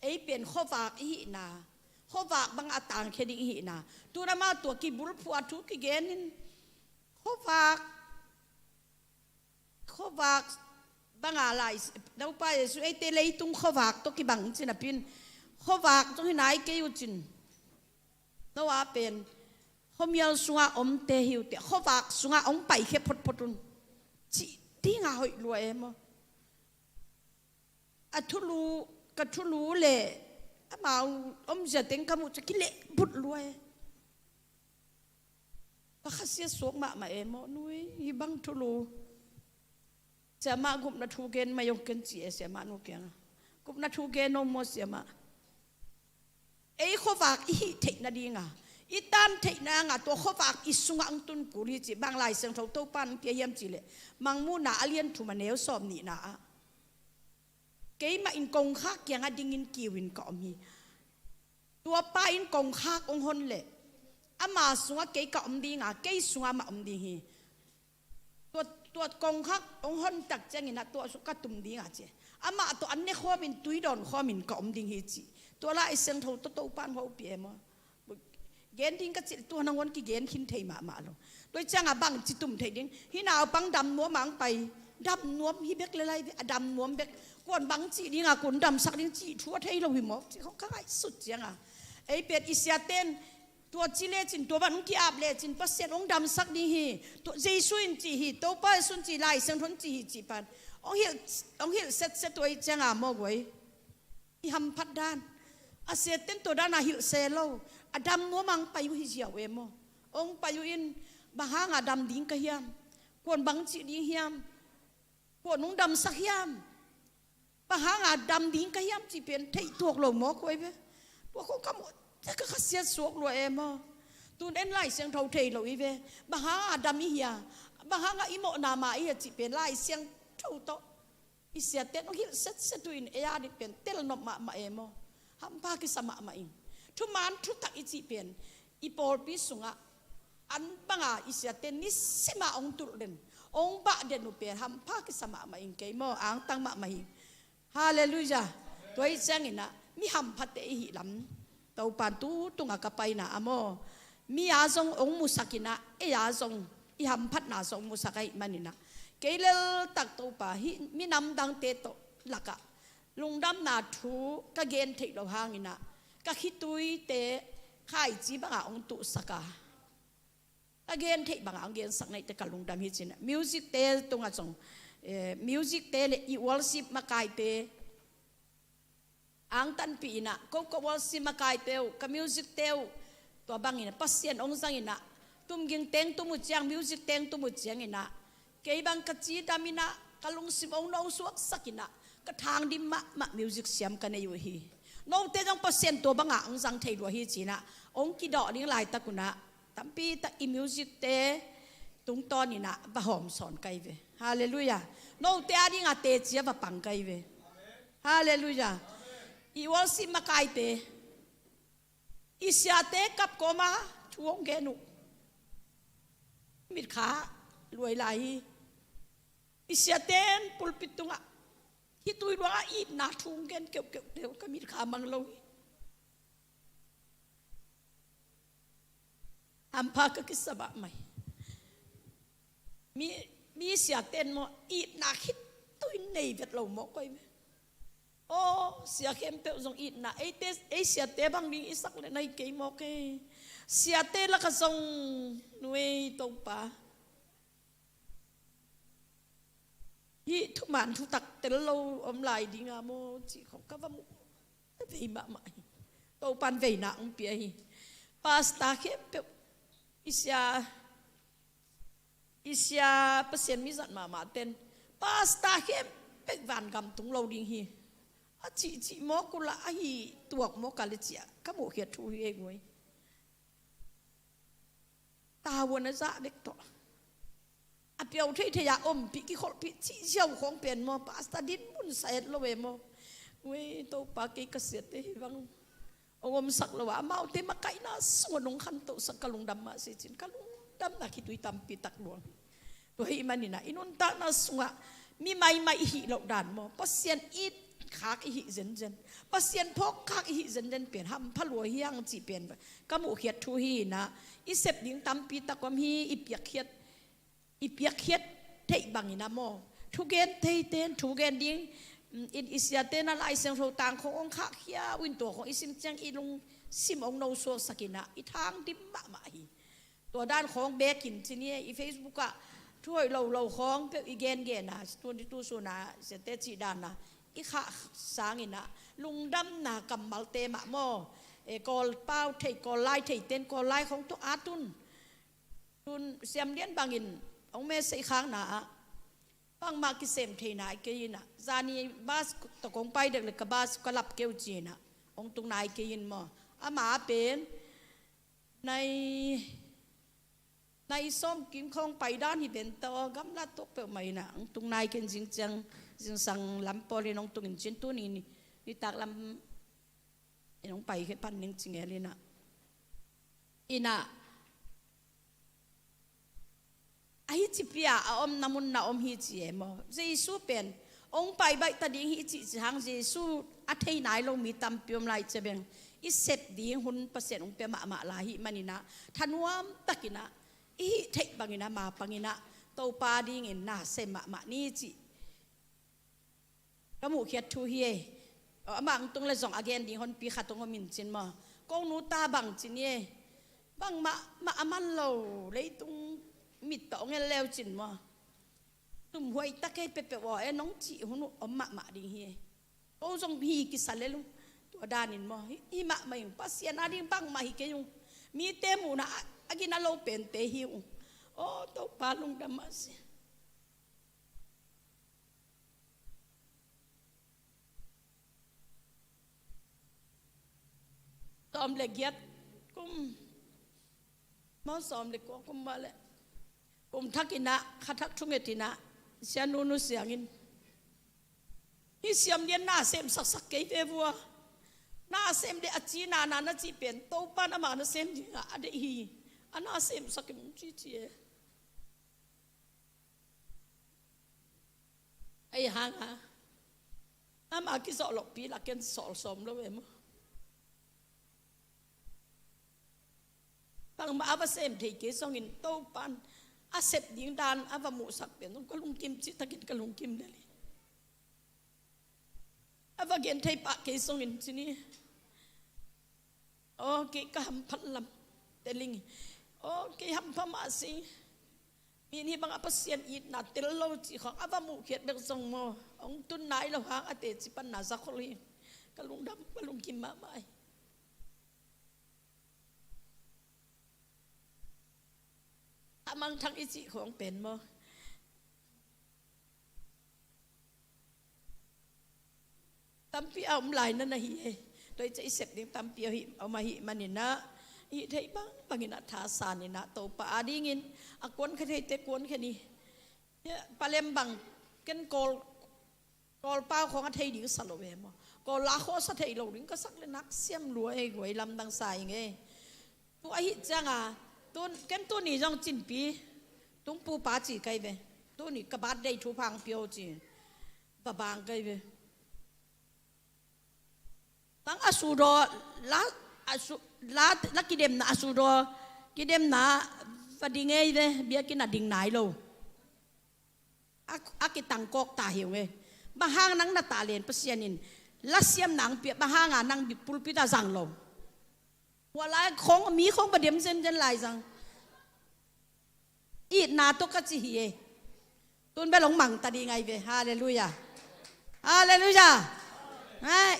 ไอเป็นขวากอีนาข้อฝากบางอาตางเคดิหินะตัวนามาตัวกิบุรพัวทุกกิเกนินข้อฝากบางอะไรเราไปสุไอเตเลยตุงข้อฝากตัวกิบังจินะพินข้อฝากตรงที่ไหนเกยุจินตัวว่าเป็นข้อมีเอาสุงาอมเตหิวเตข้อฝากสุงาอมไปแค่พดนจิที่งาหอยรวยมั้งอัทุลูกัทุลูเล่มาอมจะเต็งขมุจะกิเลบุดรวยปะข้าเสียสวกมาเอ็มนุ้ยฮิบังทุลูจะมากุบนัทูเกนมายกเกนจีเสียมานุเกียงกุบนัทูเกนนมเสียมาไอ้ข้อฝากอีเทคนาดีงาอีตันเทคนางาตัวข้อฝากอีสุงอังตุนกุริจิบางลายเสียงเท่าเต้าปันเกียมจีเลมังมูนาอเลียนทุมาเนวสอบนี่นะเกยมาอินกงคักยังอดิงินกิวินก็มีตัวป้าอินกงคักองหนเละอามาสัวเกยก็อมดีงาเกยสัวมาอมดีฮีตัวกงคักองหนตักจังอินะตัวสุกตุมดีงาเจอามาตัวอันนี้ข้อมินตุยดอนข้อมินก็อมดีฮีจีตัวละไอเซงทูตัวปานเขาเปียมั้งเกณฑ์ดิ้งก็จิตัวนางวันกี่เกณฑ์ขินเทมาลงโดยจังอาบังจิตุ่มเทดิ้งฮินาวปังดำนัวมังไปดำนัวฮิเบกเลยดำนัวเบกกวนบังจีดิ้งกุนดำสักดิ้งจีทั่วไทยเราหิมอกเขาขายสุดจัง ไอเป็ดอิสยาเต้นตัวจิเลจินตัวบ้านที่อาบเลจินปัสเซนองดำสักดีฮีตัวเจสุนจีฮีตัวป้าสุนจีไลเซนทนจีฮีจีปันองเหิลเซตตัวจังอามอกไว้อีหำพัดด้านอาเซเต้นตัวด้านอาหิลเซโลอดัมมัวมังไปอยู่ฮิเจียวเอโมองไปอยู่อินบางหางอดัมดิ้งกะเฮียมคนบังจีดิ้งเฮียมคนนุ่งดำสักเฮียมบางหางอดัมดิ้งกะเฮียมจีเป็นเทตัวโลมอกไว้เว้พวกเขาขโมยจะก็เสียสวกลัวเอโมตูนเอ็นไล่เสียงเท่าเทโลอีเว้บางหางอดัมอีเฮียบางหางอีโมนามาอีจีเป็นไล่เสียงเท่าโตอิเสียเต้นองหิลเซตตุอินเอียดิเป็นเตลนบมาเอโมฮัมพากิสมามาอิงทุมันทุตักอิจิเป็นอีปอลปิสุงะอันบังอาอิเสียเต้นนิสมาองตุลเดนองบะเดนุเปียฮัมพากิสมามาอิงเกยโมอังตังมามาอิงฮาเลลูยาตัวอีเสียงอินะมีฮัมพัดเตอิหิลัมตัวปันตูตุงะกะไปนะอโมมีอาซงองมุสักินะเอียซงอีฮัมพัดนาซงมุสักไอมันนินะเกลตักตัวปะฮิมีน้ำดังเตโตลักะลุงดำนาทูกะเกนเทเราหางินะกะคิตุยเตข่ายจีบังอาองตุสกากะเกนเทบังอาองเกนสักในแต่กะลุงดำฮิจินะมิวสิกเตตรงอ่ะจงมิวสิกเตเลอีวอลซิปมาไกเตอังตันปีนะก็วอลซิปมาไกเตวกะมิวสิกเตวตัวบังอินะปัสเซียนองสังอินะตุมกิงเตงตุมุจียงมิวสิกเตงตุมุจียงอินะเกยบังกะจีดามินะกะลุงซิมองนอสวกสักินะกะทางดิมะมิวสิกเสียมกันอยู่ฮีน้องเตจังเปอร์เซ็นต์ตัวบังอ่ะองจังเทดัวฮีจีนะองกิดอนี่หลายตะกุนะตั้มปีตะอิมิวสิกเตตุงตอนนี่นะบะหอมสอนไกเวฮาเลลูยาน้องเตอันนี้งาเตจีบะปังไกเวฮาเลลูยาอีวอลซิมาไกเตอิสยาเตกับโกมาช่วงเกนุมิดขารวยไหลอิสยาเตนปุลปิตุงะฮิตุยว่าอีนาทุงเกนเก็บเดี๋ยวก็มีขามังลอยอัมพากกิสบะไหมมีเสียเต้นมออีนาคิดตุยในเวทเราหมอกไปไหมโอ้เสียเข้มเปรี้ยวส่งอีนาไอเตไอเสียเตบางนี้สักเลยในเกยหมอกเกเสียเตละก็ส่งหน่วยตรงป่ายี่ทุกมันทุกตักเตลโลอมลายดีงามโมจีของกับมุเวีมาใหม่โตปันเวียนังเปียฮีพาสตาเข็บอิสยาเปอร์เซ็นต์มิสันมาเต้นพาสตาเข็บเป็กวันกำตุงเราดิ้งฮีจีโมกุละฮีตัวโมกาลิจิกะโมเขียทูเองไว้ตาวันนั้นจะเด็กต่ออเปียวที่ทยาอมปีกิขอปีชี้เชี่ยวของเปลี่ยนมอปาสตาดินมุนใส่ละเวมอเว้ยโตปากิกเสียเตบังองค์สักละว่ามาเอาเตมาไก่น่าสวนงขันโตสักกะลุงดำมาสิจินกะลุงดำน่ะคิดดุยตำปีตักหลวงตัวให้มันนี่นะอินุนตาน่าสวะมีไม่หิเหล่าด่านมอปัสเซียนอีดขากหิเจนปัสเซียนพกขากหิเจนเปลี่ยนห้ำพะลัวเฮียงจีเปลี่ยนกะหมูเขียดทูฮีนะอีเสพดิ้งตำปีตักความฮีอีเปียกเขียดอีเปียกเขียดเทบังอินะโมทุเกนเทเตนทุเกนดิ้งอิสยาเตนอะไรเสียงโทต่างขององค์ข้าเขียวินตัวของอิสิมเจียงอีลุงซิมองโนโซสกินะอีทางดิมมาฮีตัวด้านของเบกินที่นี่อีเฟซบุ๊กอะช่วยเราของเพื่ออีเกนนะตัวที่ตัวโซนาเสตจีดานะอีข้าสางอินะลุงดำนะกัมมัลเตมะโมกอลเป้าเทกอลไลเทเต้นกอลไลของตัวอาตุนเสียมเลียนบางอินองเมสอีค้างหนาบางมากิเซมเทนายเกยินะจานีบาสตะกงไปเด็กเล็กบาสก็หลับเกวจีนะองตุงนายเกยินมออามาเป็นในส้มกิมคงไปด้านที่เป็นตัวกำลังตกเปลวใหม่นะองตุงนายเกนจริงจังสั่งลำปอเลยน้องตุงจินตัวนี่ตักลำน้องไปแค่พันหนึ่งจริงเลยนะอินะไอ้จิเปียอมน้ำมันน้ำฮิจิเอมเจสูเป็นองไปใบตาดิ้งฮิจิจางเจสูอัฐินายลงมีตำเปียมลายเจเบงอิเสพดิ้งหุ่นเปอร์เซ็นต์องเปียมาลาหิมันนี่นะทันวามตะกินะอีเทบังอินะมาปังอินะโตปาดิ้งอินนาเซมานี่จิกะหมูเขียดทูเฮมังตรงเลยส่งอาเกนดิ้งหุ่นปีขัดตรงมินจินมา กงนูตาบังจินี่บังมาอามันเราเลยตุงมิดต่อเงี้ยแล้วจินมาตุ่มหวยตะเกยเปะว่าน้องจีหุ่นอมมาดิ่งเฮียโอ้ทรงพีกิสันเลยลุงตัวดานินมาอีมาไม่ยุ่งปัสยานาดิ่งบังมาฮิเกยุงมีเตมูนะอากินาโลเป็นเตหิวโอ้ตัวปาลุงดามาสตอมเล็กยัดกุมมาสอมเล็กกุมมาเลยกุมทักกินะขัดทักทุ่งเอตินะเสียนูนุเสียงินนี่เสียมเลียนหน้าเซมสักเกยเวบัวหน้าเซมเดอจีนาจีเป็นโตปานามานาเซมดิอะเดฮีอันหน้าเซมสักมุจีจีไอ้หางอ่ะน้ำอากิสอลกปีละเกนสอลสมแล้วเว้ยมั้งบางมาอาเซมที่เกสองอินโตปันอาเซบยิงดานอาวามุสักเป็นต้องกลุงกิมจิตะกินกลุงกิมเลยอาวาเกนไทยปะเกสองอินที่นี่โอเคก็ทำพันลำเตลิงโอเคทำพม่าสิมีนี่บางอาเซียนอีดนัดเตลโลจีของอาวามุเขียนเบลซงโมองตุนนายเราหางอเตจิปันนาซักคนลีกลุงดำกลุงกิมมาไม่มังทั้งอิจิของเป็นมั้งตำปีเอาหลายนั่นนะฮีโดยจะอิเสกดิ้งตำปีเอามาฮีมันนี่นะฮีไทยบ้างบางอินะทาสานี่นะโตปะอาดิ้งินอากวนแค่ไทยเตกวนแค่นี้เนี่ยปลาเล็มบังกันโกลเป้าของไทยดิ้งสโลเวมโกลลาโคสไทยเราดิ้งก็สักเลยนักเสียมรวยหวยลำดังสายไงตัวฮิจังอ่ะตัวกันตัวนี้ต้องจินปีตุ้งปูปาจีไกเวตัวนี้กระบาดได้ทุพังเปียวจีบะบางไกเวตั้งอสูรละกิเดมนะอสูรกิเดมนะฟดิงไงเวเบียกินน่ะดิ่งไหนโลอากิตังกอกตาเหี่ยวเวบะฮางนังนาตาเลนเปเซียนินละเสียมหนังเปียบะฮางนังบิปุลปิตาจังโลว่าไรของมีของประเดี๋ยวเส้นจันไหลจังอีนาตุกจิฮีตุนไปหลงมังตาดีไงเวฮาเลลูยาฮาเลลูยา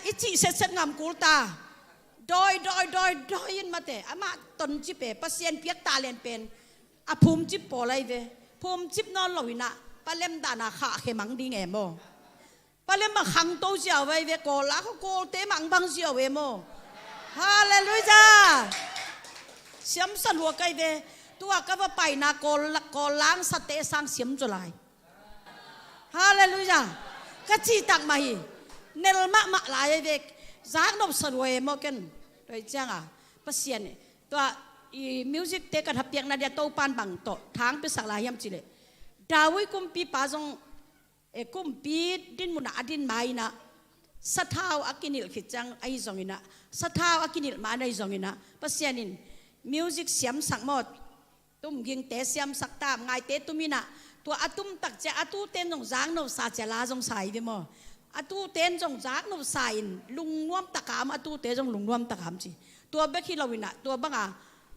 อิจิเสร็จงามกูตาดอยยินมาเตะอามาตนจิเปปัสเซียนเปียกตาเลนเป็นอาภูมิจิปปอไรเวภูมิจิปนอนลอยนะปะเล่มดานาขาเขมังดีไงโมปะเล่มมาขังโตเสียวไว้เวโกละเขาโกเตมังบังเสียวเวโมฮาเลลูยาเสียมสลัวไกเวตัวก็ว่าไปนะโกล้างสเตสังเสียมจุลายฮาเลลูยาก็จีตักมาฮีเนลมะลายเวกจากนบสรวยมอกันโดยจังอ่ะปัสเซียนตัวมิวสิกเตกันทับเปียงนาเดียโตปานบังโตทางไปสักลายยามจิเลดาวิกุมปีปาจงกุมปีดินมุนาดินไม้นะสะท้าวอากินิลขิจังไอจงอินะสะท้าวอากินิลมาในจงอินะปัสเซียนินมิวสิกเสียมสักหมดตุ้มยิงเตะเสียมสักตามไงเตะตุ้มินะตัวอาตุ้มตักเจอาตู้เต้นจงจางโนซาเจลาจงใส่เดมออาตู้เต้นจงจางโนใส่ลุงน่วมตะขามอาตู้เต้นจงลุงน่วมตะขามจีตัวเบคิลาวินะตัวบังอา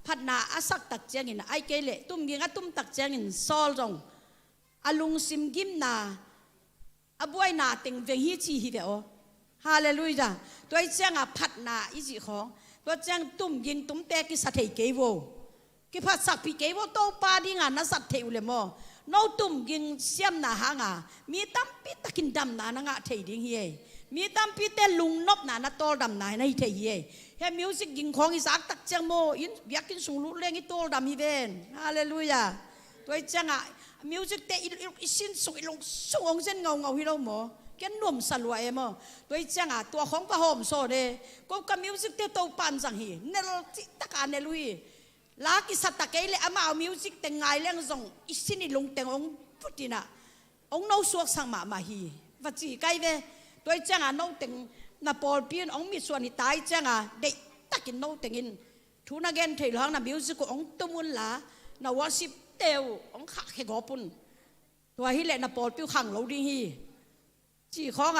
พัดนาอาสักตักเจงินไอเกเลตุ้มยิงอาตุ้มตักเจงินซอลจงอาลุงซิมกิมนาอาบวยนาติงเวงฮีจีฮีเดโอฮาเลลูยาตัวไอเจ้งอาพัดนาอิจิของตัวเจ้งตุ้มยิงตุ้มเตะกิสัตเทเกโวกิพัดสักปีเกโวโตปาดิงานัสัตเทอุเลโมน้องตุ่มยิงเสียมนาหางามีตั้มปีตะกินดำนานังะเทดิ้งเฮมีตั้มปีเตลุงนบนานาโตดำนาในเทเฮเฮมิวสิกยิงของอิสักตักเจียงโมอินอยากกินสูงลุเล่งอิโตดำฮีเวนฮาเลลูยาตัวเจ้งอะมิวสิกเตอิสินสุกลงส่งเส้นเงาฮิโรโมแกนุ่มสลวยโมตัวเจ้งอะตัวของพระโฮมโซเดก็กับมิวสิกเตโตปันสังฮีเนลจิตะการเนลุยลากิสัตตะเกเลอามาเอามิวสิกแต่งไงเรื่องส่งอิสินิลงแต่งองพุทธินะองโนสวกสังมาฮีวัจีไกเวตัวเจ้าโนแต่งนาปอลปีนองมีส่วนนิตายเจ้าเด็กตักินโนแต่งอินทุนเกนเทลหังนามิวสิกองตุมุนลานาวสิบเตวองขาเขกอปุนตัวฮิเลนาปอลปีขังเราดีฮีจีของ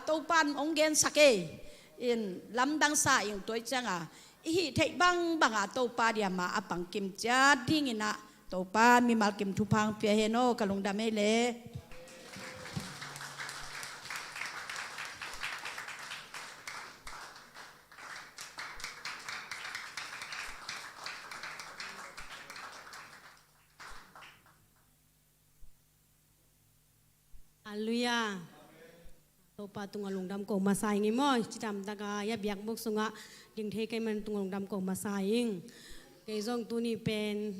ตัวปันองเกนสักเกอินลำดังสายอย่างตัวเจ้า hi thei bang a to pa dia ma apang kim cha ding ina to pa mi mal kim thu phang pia he no kalung dam he le Hallelujah. Topa tunga lungdam ko masaying mo chidam daga ya biak buk sunga ding the kai man tunga lungdam ko masaying ke jong tu ni pen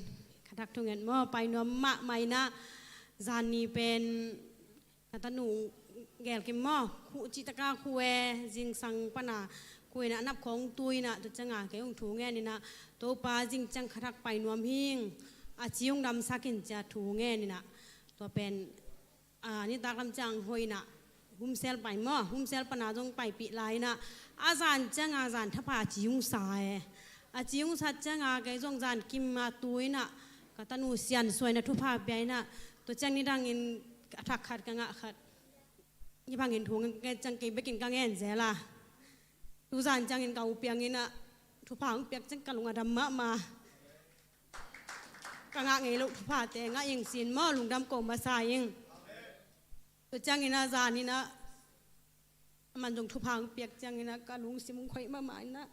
khadak thunget mo pai no ma mai na zan ni pen katanu gel kim mo khu chitaka khuwe jing sang pana khuwe na nap khong tui na tu changa ke ong thu nge ni na topa jing chang khadak pai nuam hing a chiung dam sakin cha thu nge ni na to penนี่ตากำจังหอยนะหุ่มเซลไปหม้อหุ่มเซลปนาจงไปปีไลนะอาจารย์จังอาจารย์ทัพาจิงสายอาจิงสัจจังอาแกจงจานกิมมาตุยนะกตันูเสียนสวยนะทุพาเบียนะตัวจังนี่ดังเงินทักขัดกังะขัดยี่พังเงินถุงแกจังกินไปกินกังเงินเสียละตัวจานจังเงินเก่าเปียงเงินนะทุพาเปียกจังกะลุงอดำมะกังะเงลุทุพาแต่งะยังสินหม้อลุงดำโกมาสายยังตัวจังอินาจานี่นะมันจงทุพังเปียกจังอินะกะลุงสิมุงข่อยมาหมายนะ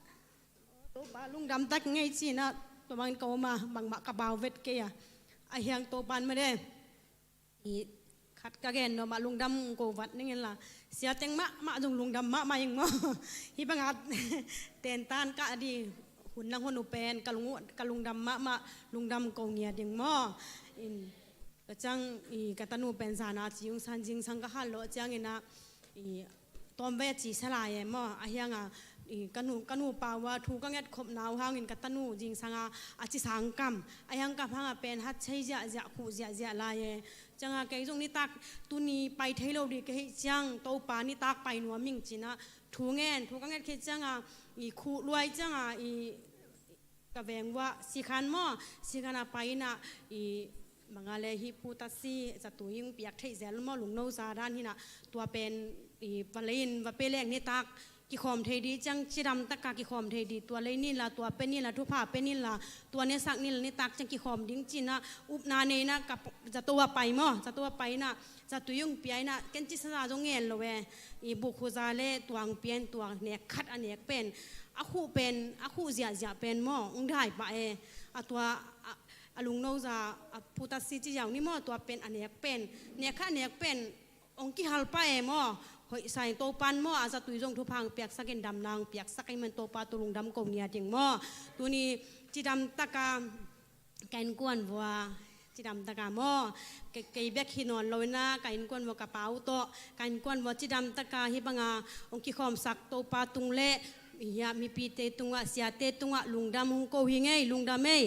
ตัวปลาลุงดำตักไงสินะตัวมันเก่ามาบังมะกะบาวเวทเกียไอเฮียงตัวปันไม่ได้อีขัดกะแกนเนาะมาลุงดำโกวัดนี่ไงล่ะเสียจังมะจงลุงดำมายังมั้งฮิบังอัดเตนตานกะดีหุ่นนางหุ่นอุเปนกะลุงดำมาลุงดำโกเงียดิงมั้งจังอีกตันูเป็นสานาจิงสันจิงสังกะฮัลโลจังอินะอีตอมเวจีสลายมออะเฮียงอ่ะอีกนูปาวาทูกังเอ็ดขบนาวหางอินกตันูจิงสังอาจิสังกัมอะยังกับหางเป็นฮัดใช้จะขู่จะลายจังอ่ะแกจงนี่ตักตุนีไปเทโลดีแกจังโตปานี่ตักไปนัวมิงจินะทูเงินทูกังเอ็ดแกจังอ่ะอีขู่รวยจังอ่ะอีกะแวงว่าสิคันมอสิคันไปนะอีบางอะไรฮิปูตัสซีจะตัวยิ่งเปียกเทเซลมอลุงโนซาด้านที่น่ะตัวเป็นวาเลนว่าเปแรงนี่ตักกิคอมเทดีจังชิดำตะกากิคอมเทดีตัวเลยนี่ละตัวเป็นนี่ละทุพาเป็นนี่ละตัวเนี่ยสักนี่ละนี่ตักจังกิคอมดิ้งจีนะอุปนาเนนะกับจะตัวไปมั้งจะตัวไปนะจะตัวยิ่งเปียนะเกณฑ์จิตสาจงเงินเลยเว้อีบุคุซาเล่ตัวอังเปียนตัวเนี่ยคัดอันเนี่ยเป็นอาคูเป็นอาคูเสียเป็นมั้งอุ้งได้ไปตัวอลุงโนซาพุทธสิจิอย่างนี้มั่วตัวเป็นอันเนี้ยเป็นเนี่ยข้าเนี่ยเป็นองค์กิฮัลไปมั่วหอยใส่โตปันมั่วอาจจะตุยจงทุพังเปียกสักเกนดำนางเปียกสักเกนมันโตปาตุลุงดำกงเนี่ยจริงมั่วตัวนี้จีดำตะกาไก่กวนวัวจีดำตะกามั่วไก่เบียกหินอนลอยนะไก่กวนวัวกระเป๋าโตไก่กวนวัวจีดำตะกาฮิบังอาองค์กิคอมสักโตปาตุงเละยามีปีเตตุงะเสียเตตุงะลุงดำหุงโกหิงไงลุงดำเอ้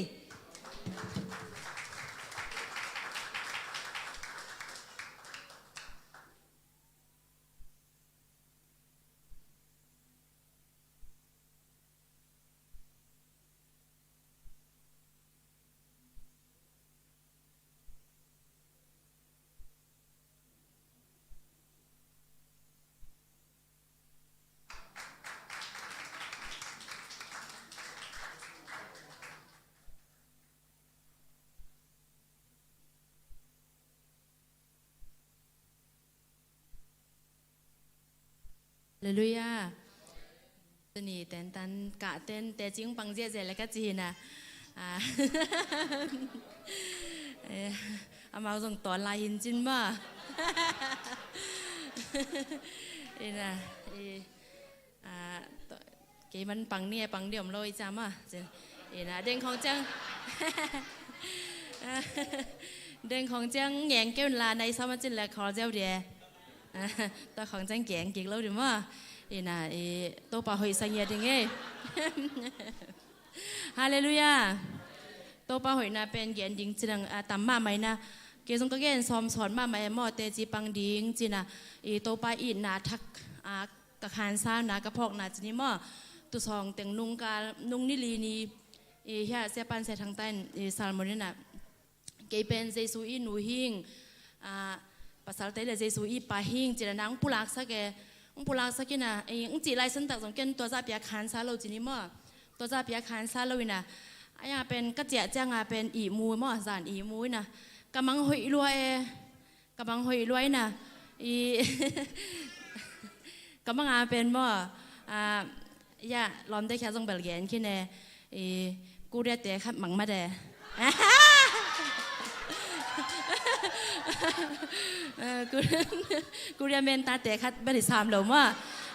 เลลูยาตัวนี้เต้นตันกะเต้นแต่จริงปังเจียเจแล้วก็จีนะเอามาส่งต่อลายหินจินบ่นะเกี่มันปังเนี่ยปังเดี่ยมลอยจ้ามานะเด้งของจังเด้งของจังแยงเกี่ยวลาในสมัยจินแหละขอเจ้าเดียตัวของจังแกงกิกแล้วดิมั้ยนะตัวปลาหอยสังเกตยังไงฮาเลลูยาตัวปลาหอยน่ะเป็นแกนดิ้งจีนังตำมาไหมนะเกศงก็แกนซ้อมสอนมาไหมหม้อเตจีปังดิ้งจีน่ะตัวปลาอีน่ะทักกะคานซ่าน่ะกระพอกน่ะจีนี่หม้อตัวซองแต่งนุ่งกานุ่งนิลีนี่เฮียเสียปันเสียทางใต้ซาลมอนนี่น่ะเกเป็นเจสุอีหนูหิงภาษาไทยเลยเจสุอีปาหิงจีน่ะองปุลักสักแกองปุลักสักกิน่ะองจีไลสันตักสองเกนตัวซาเปียคานซาโลจีนี่หม้อ ตัวจะเปียคันซาเลยนะไอ้เป็นกระเจี๊ยจ้างเป็นอีมูหม้อสารอีมูนะกำลังหอยรวยกำลังหอยรวยนะอี กำลังเป็นหม้อย่าล้อมได้แค่ตรงเบลเกียนขึ้นเน่กูเรียกแต่ขับหมังมาเด้กูเรียนเมนตาแต่ขัดบริษัทเราว่า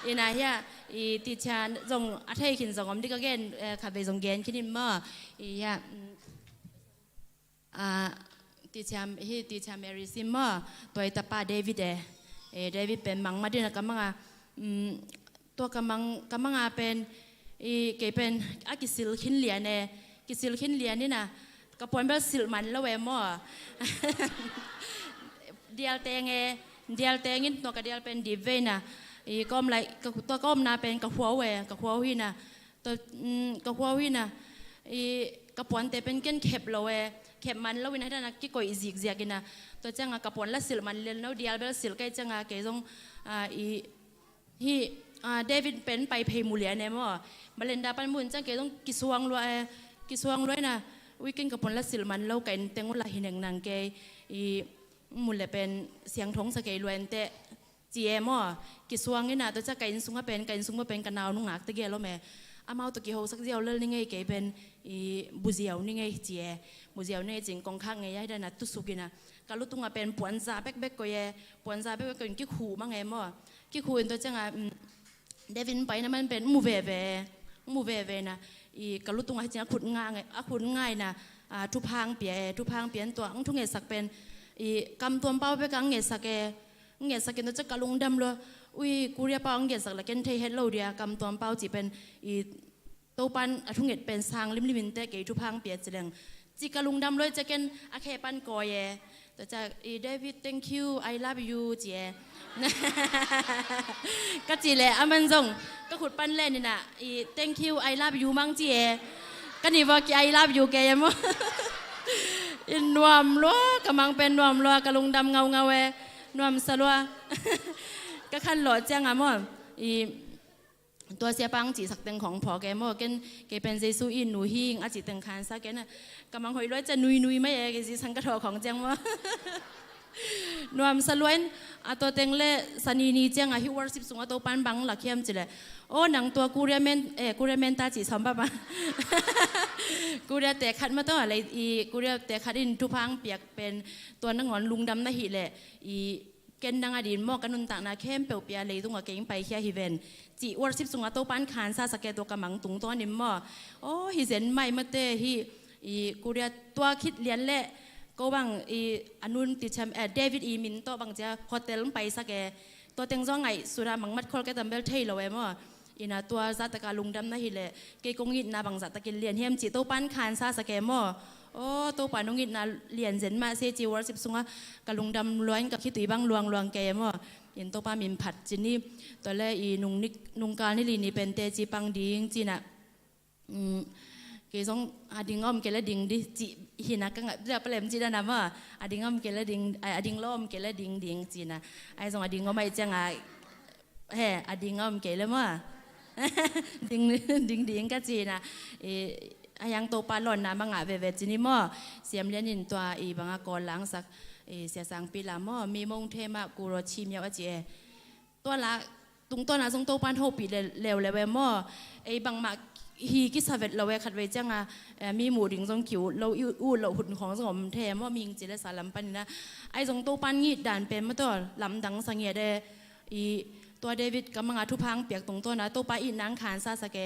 อีนายฮะอีติชานจงอัธยขินสงอมที่ก็เกณฑ์ขับไปจงเกณฑ์ขึ้นมาอีฮะติชามเมริซิมมาตัวตาป้าเดวิดเดวิดเป็นมังมาด้วยนะกำลังตัวกำลังเป็นเกเป็นกิสิลขินเหลียนกิสิลขินเหลียนนี่นะกระปนแบบสิลมันแล้วเวมอเดียลเตงนี่ตัวกระเดียลเป็นดีเวนะก้มไหลตัวก้มนาเป็นกระหัวเวกระหัววินะตัวกระหัววินะกระปนแต่เป็นเกนเข็บเราเวเข็บมันแล้ววินะท่านนักกี่ก่อยซิกเซียกินะตัวจังกระปนและสิลมันเลี้ยนแล้วเดียลแบบสิลใกล้จังเกยงเดวิดเป็นไปเพมูเลียเนี่ยมั้งมาเล่นดาปันมุนจังเกต้องกิสวงรวยนะวิกินกับผลละสิลมันเล่ากันเต็งวันละหินหนังเกมุนเลยเป็นเสียงท้องสเกลวยเตะจีเอมั้งกิสวงนี่นะตัวจะกันซุงมาเป็นกันนาวนุ่งหนักตะเกียแล้วแม่อามาตะกี้เขาสักเดียวเล่นนี่ไงเกเป็นบุเซียวนี่ไงจีเอบุเซียวนี่จริงกองข้างไงยัยได้นะตุสุกินะการลุตุงเป็นปวนซาเบ๊กก็ยังปวนซาเบ๊กก็ยังกี่ขู่มั้งไงมั้งกี่ขู่ตัวจังเดวินไปนะมันเป็นมูเวนะกระลุตุงให้จริงขุดง่ายนะทุพางเปียนตัวทุกเงสักเป็นกำตัวเป้าไปกังเงสักตัวจะกระลุงดำเลยกูเรียกเป้าเงสักละเกนเทเฮลโลเดียกำตัวเป้าจีเป็นตัวปันทุกเงเป็นสร้างลิมเตะเกทุพางเปียนจีจีกระลุงดำเลยจะเกนอาเคปันกอยแต่จะเดวิด thank you I love you เจีก็จีเลยมันส่งก็ขุดปั้นเล่นนี่นะthank you I love you มั่งจีก็นี่ว่า I love you แกยังมั้งนวมล้อกำลังเป็นนวมล้อกระลุงดำเงาเวนวมสลัวก็ขั้นหล่อแจ้งอ่ะมั้งตัวเสียปังจีสักเต็งของพอแกมั้งแกเป็นเจสุอินหนูหิงอาจิเต็งคานซะแกน่ะกำลังหอยร้อยจะนุยไม่แกจีสังกะทอของแจ้งมั้งนวมสลวนตัวเต็งเล่สันีนีเจียงฮิวอร์สิบสองตัวปันบังหลักเข้มจิเลยโอ้หนังตัวกูเรียเมนตาจีสอมบ้ากูเรียแต่ขัดมาตัวอะไรกูเรียแต่ขัดอินทุพังเปียกเป็นตัวนังหอนลุงดำนาหิเลยเกณฑ์ดังอดีตมอกันนุนต่างนาเข้มเปียวเปียเลยตรงกับเก่งไปแค่ฮิเวนจีวอร์สิบสองตัวปันขานซาสเกตัวกำมังตุงตัวนิมมอโอ้ฮิเซนไม่มาเตฮิกูเรียตัวคิดเลียนเล่ก็บางอนุนติดแชมป์เดวิดมินโตบางจะโฮเทลไปสักแกตัวเต็งจ้องไงสุรามังมัดคอลก็ตำเบลเทยเราเองมั้งนะตัวจัตตะการลุงดำนะฮิเลเกยกงยินนะบางจัตตะกินเลียนเฮียมจีโตปันคานซาสักแกมั้งโอ้โตปันนงยินนะเลียนเซนมาเซจิวอร์สิบสองกับลุงดำล้วนกับขี้ตุยบางลวงแกมั้งโตปันมินผัดจีนี่ตัวแรกนุงการนี่ลีนี่เป็นเตจิปังดีจริงๆนะเกยส่งดิ่งอ้อมเกล้ดิ่งดิจีหินักก็เรียกเปลมจีนะนะว่าดิ่งอ้อมเกล้ดิ่งดิ่งล้อมเกล้ดิ่งจีนะไอ้ส่งดิ่งอ้อมไม่จังเฮ้ดิ่งอ้อมเกล้มั้งดิ่งก็จีนะยังโตปลาหล่นนะบางเวจีนี่มั้งเสียมเลี้ยนินตัวบางก่อนหลังสักเสียสังปีละมั้งมีมงเทมากูรชิมยาวจีตัวละตรงตัวน่ะส่งโตปันโฮปีเร็วเลยมั้งบางมาฮีกิสเวตเราเวขัดเวจังมีหมูดิ่งทรงขิวเราอู้เราหุ่นของสมแทมว่ามีจิเลสาลำปันนะไอ้ทรงโตปันงี้ด่านเป็นมาตัวลำดังสังเกตได้ตัวเดวิดกำลังทุพังเปียกตรงตัวนะโตปาอินนางขานซาสเก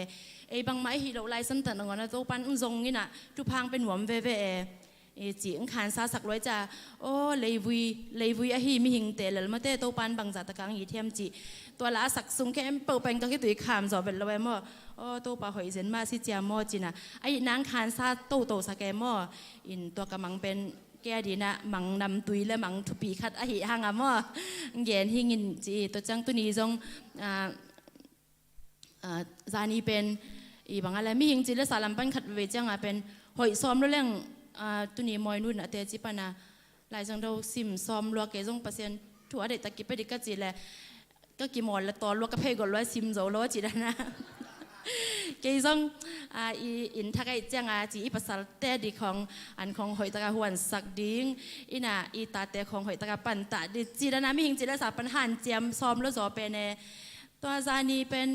บางไม้ฮีเราไล่สันตันงอนนะโตปันทรงงี้นะทุพังเป็นหัวเวจีงขานซาสักร้อยจ้าโอ้เลยวุยฮีมีหิงเตลมาเตโตปันบางจัตตะกังยีเทียมจีตัวละสักซุงแค่เปิดเป็นก็คิดตุยขามจอเป็นละเวมอโอ้โตปาหอยเซนมาซิจามอจีนะไอ้นางคานซาโตสแกมออินตัวกำลังเป็นแกดีนะมังนำตุยและมังทุปีคัดอหิหางามอเย็นหิงินจีตัวจังตัวนี้จงจานีเป็นบางอะไรมีหิงจีและสาลัมปันขัดเวจังเป็นหอยซ้อมแล้วเรื่องตัวนี้มอยนุ่นเตจิปนาหลายจังเราซิมซ้อมลัวเกจงเปอร์เซ็นต์ถั่วเด็ดตะกี้ไปดิกจีแลก็กี่หมอนละตอนลัวกระเพกก่อนร้อยซิมโจล้อจีดานะ เกยซงอินทักไอเจียงจีอีภาษาเตดิของหอยตะกาหวนสักดิ้งอิน่ะอีตาเตของหอยตะกาปันตะดิจีดานามิหิงจีดาสาปันหันเจียมซ้อมแล้วจอเป็นเนตัวซานีเป็น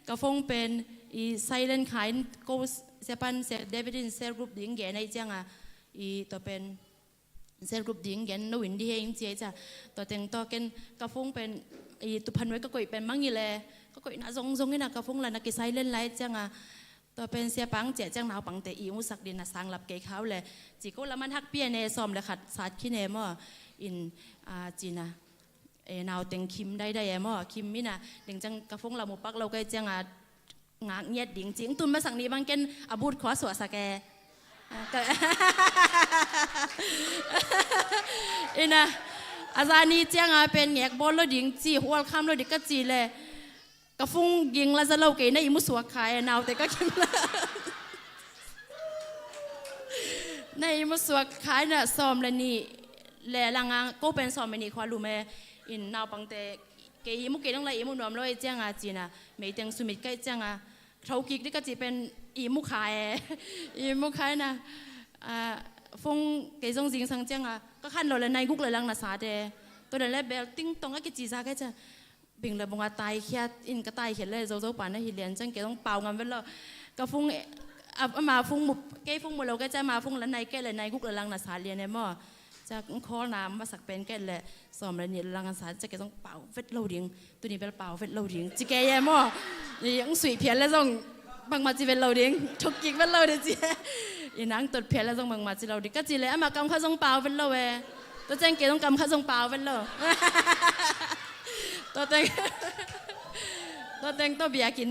กระฟงเป็นอีไซเลนขายโกเซปันเซเดวิดินเซลกรุ๊ปดิ้งแกในเจียงอีตัวเป็นเซลกรุ๊ปดิ้งแกนนวินดีเฮงเจียจ้ะตัวเต็งตัวเกนกระฟงเป็นอีตุพันไว้ก็ก่อยเป็นมั่งยี่เลยก็ก่อยน่าซงนี่นะกระฟงแล้วนักกิไซเลนไลเจียงตัวเป็นเสียปังเจียจังหนาวปังเตอีมุสักดินนะสร้างหลับเกยเขาเลยจีก็ละมันฮักเปียเนซอมเลยขัดสาดขี้เนมอินจีนะนาวเต็งคิมได้คิมมินะเด็กจังกระฟงเราหมู่ปักเราก็จังงากเงียดดิ่งจริงตุนมาสั่งนี้บางเกนอบูดขอสวสแกอินะอาจารย์นี่จังเป็นแงกบอลแล้วดิ่งจีหัวคำแล้วดิ่งก็จีเลยกระฟงยิงแล้วจะเล่าเกยในอิมุสวกขายนาวแต่ก็คิมละในอิมุสวกขายน่ะซ้อมแล้วนี่แหล่ลังก็เป็นซ้อมไม่นี่ความรู้ไหมอินนาวปังเตเกยมุกเกยต้องไรอิมุนวมแล้วไอ้เจ้าจีน่ะไม่เต็งสุมิตใกล้เจ้าเขากิกนี่ก็จะเป็นอิมุขายนะฟงเกยจงจิงสังเจ้าก็ขั้นเราเลยในกุกเลยลังน่ะสาเดตัวเดินเลยเบลติ้งตรงก็จีซ่าก็จะบิ่งเลยบอกว่าตายแค่อินก็ตายเขียนเลยโจ๊กป่านนะฮิเลียนจังเกยต้องเป่างานไปแล้วก็ฟงมาฟงมุกเกยฟงมุเราก็จะมาฟงแล้วในเกยเลยในกุกเลยลังน่ะสาเลียนในหม้อจากคอน้ำมาสักเป็นแก่แหละสอมแล้วนี่ลังกันสารจะแกต้องเป่าเฟดโลดิ้งตัวนี้เป็นเป่าเฟดโลดิ้งจีแกยังมั่วนี่ยังสวยเพี้ยนแล้วส่งบางมาจีเป็นโลดิ้งทุกกิ๊กเป็นโลดิ้งจีอีนังตัดเพี้ยนแล้วส่งบางมาจีโลดิ้งก็จีเลยมากำข้าส่งเป่าเป็นโลเวตัวแจงเกต้องกำข้าส่งเป่าเป็นโลตัวแจงตัวเบียกิน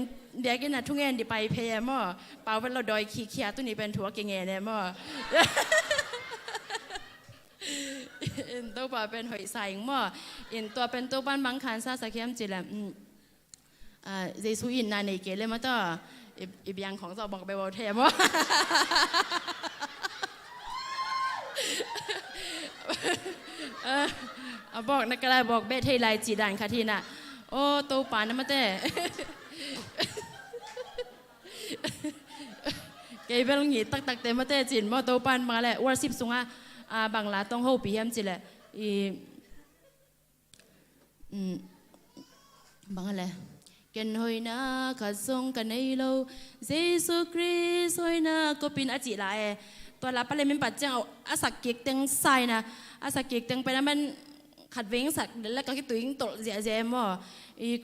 น่ะทุ่งเงินดิไปเพย์มั่วเป่าเป็นโลดอยขี้เขียตัวนี้เป็นถั่วเกงเงินเนี่ยมั่วอินตัวป่าเป็นหอยใส่หม้ออินตัวเป็นตัวบ้านบางคันซาสะเข้มจีแหละเจสุอินนาในเกลเลยมาต่ออีบยังของเราบอกไปบอกเทมว่าบอกนักการบอกเบทไทยไลจีดันคาทีน่ะโอ้ตัวป่านั่นมาเต้เกย์เป็นหงีตักเต็มมาเต้จีนมาตัวป่านมาแหละวันสิบสุงบางลาต้องเข้าปีมจีแหละบางอะไรกันหอยนาขัดทรงกันในโลเยซูคริสต์หอยนาก็เป็นอาจิลาตัวละปะเลยมันปัจจังเอาอาศักเกียกเต็งใส่นะอาศักเกียกเต็งไปนั้นมันขัดเว้งสักแล้วก็คิดตัวยิงตกเสียเจม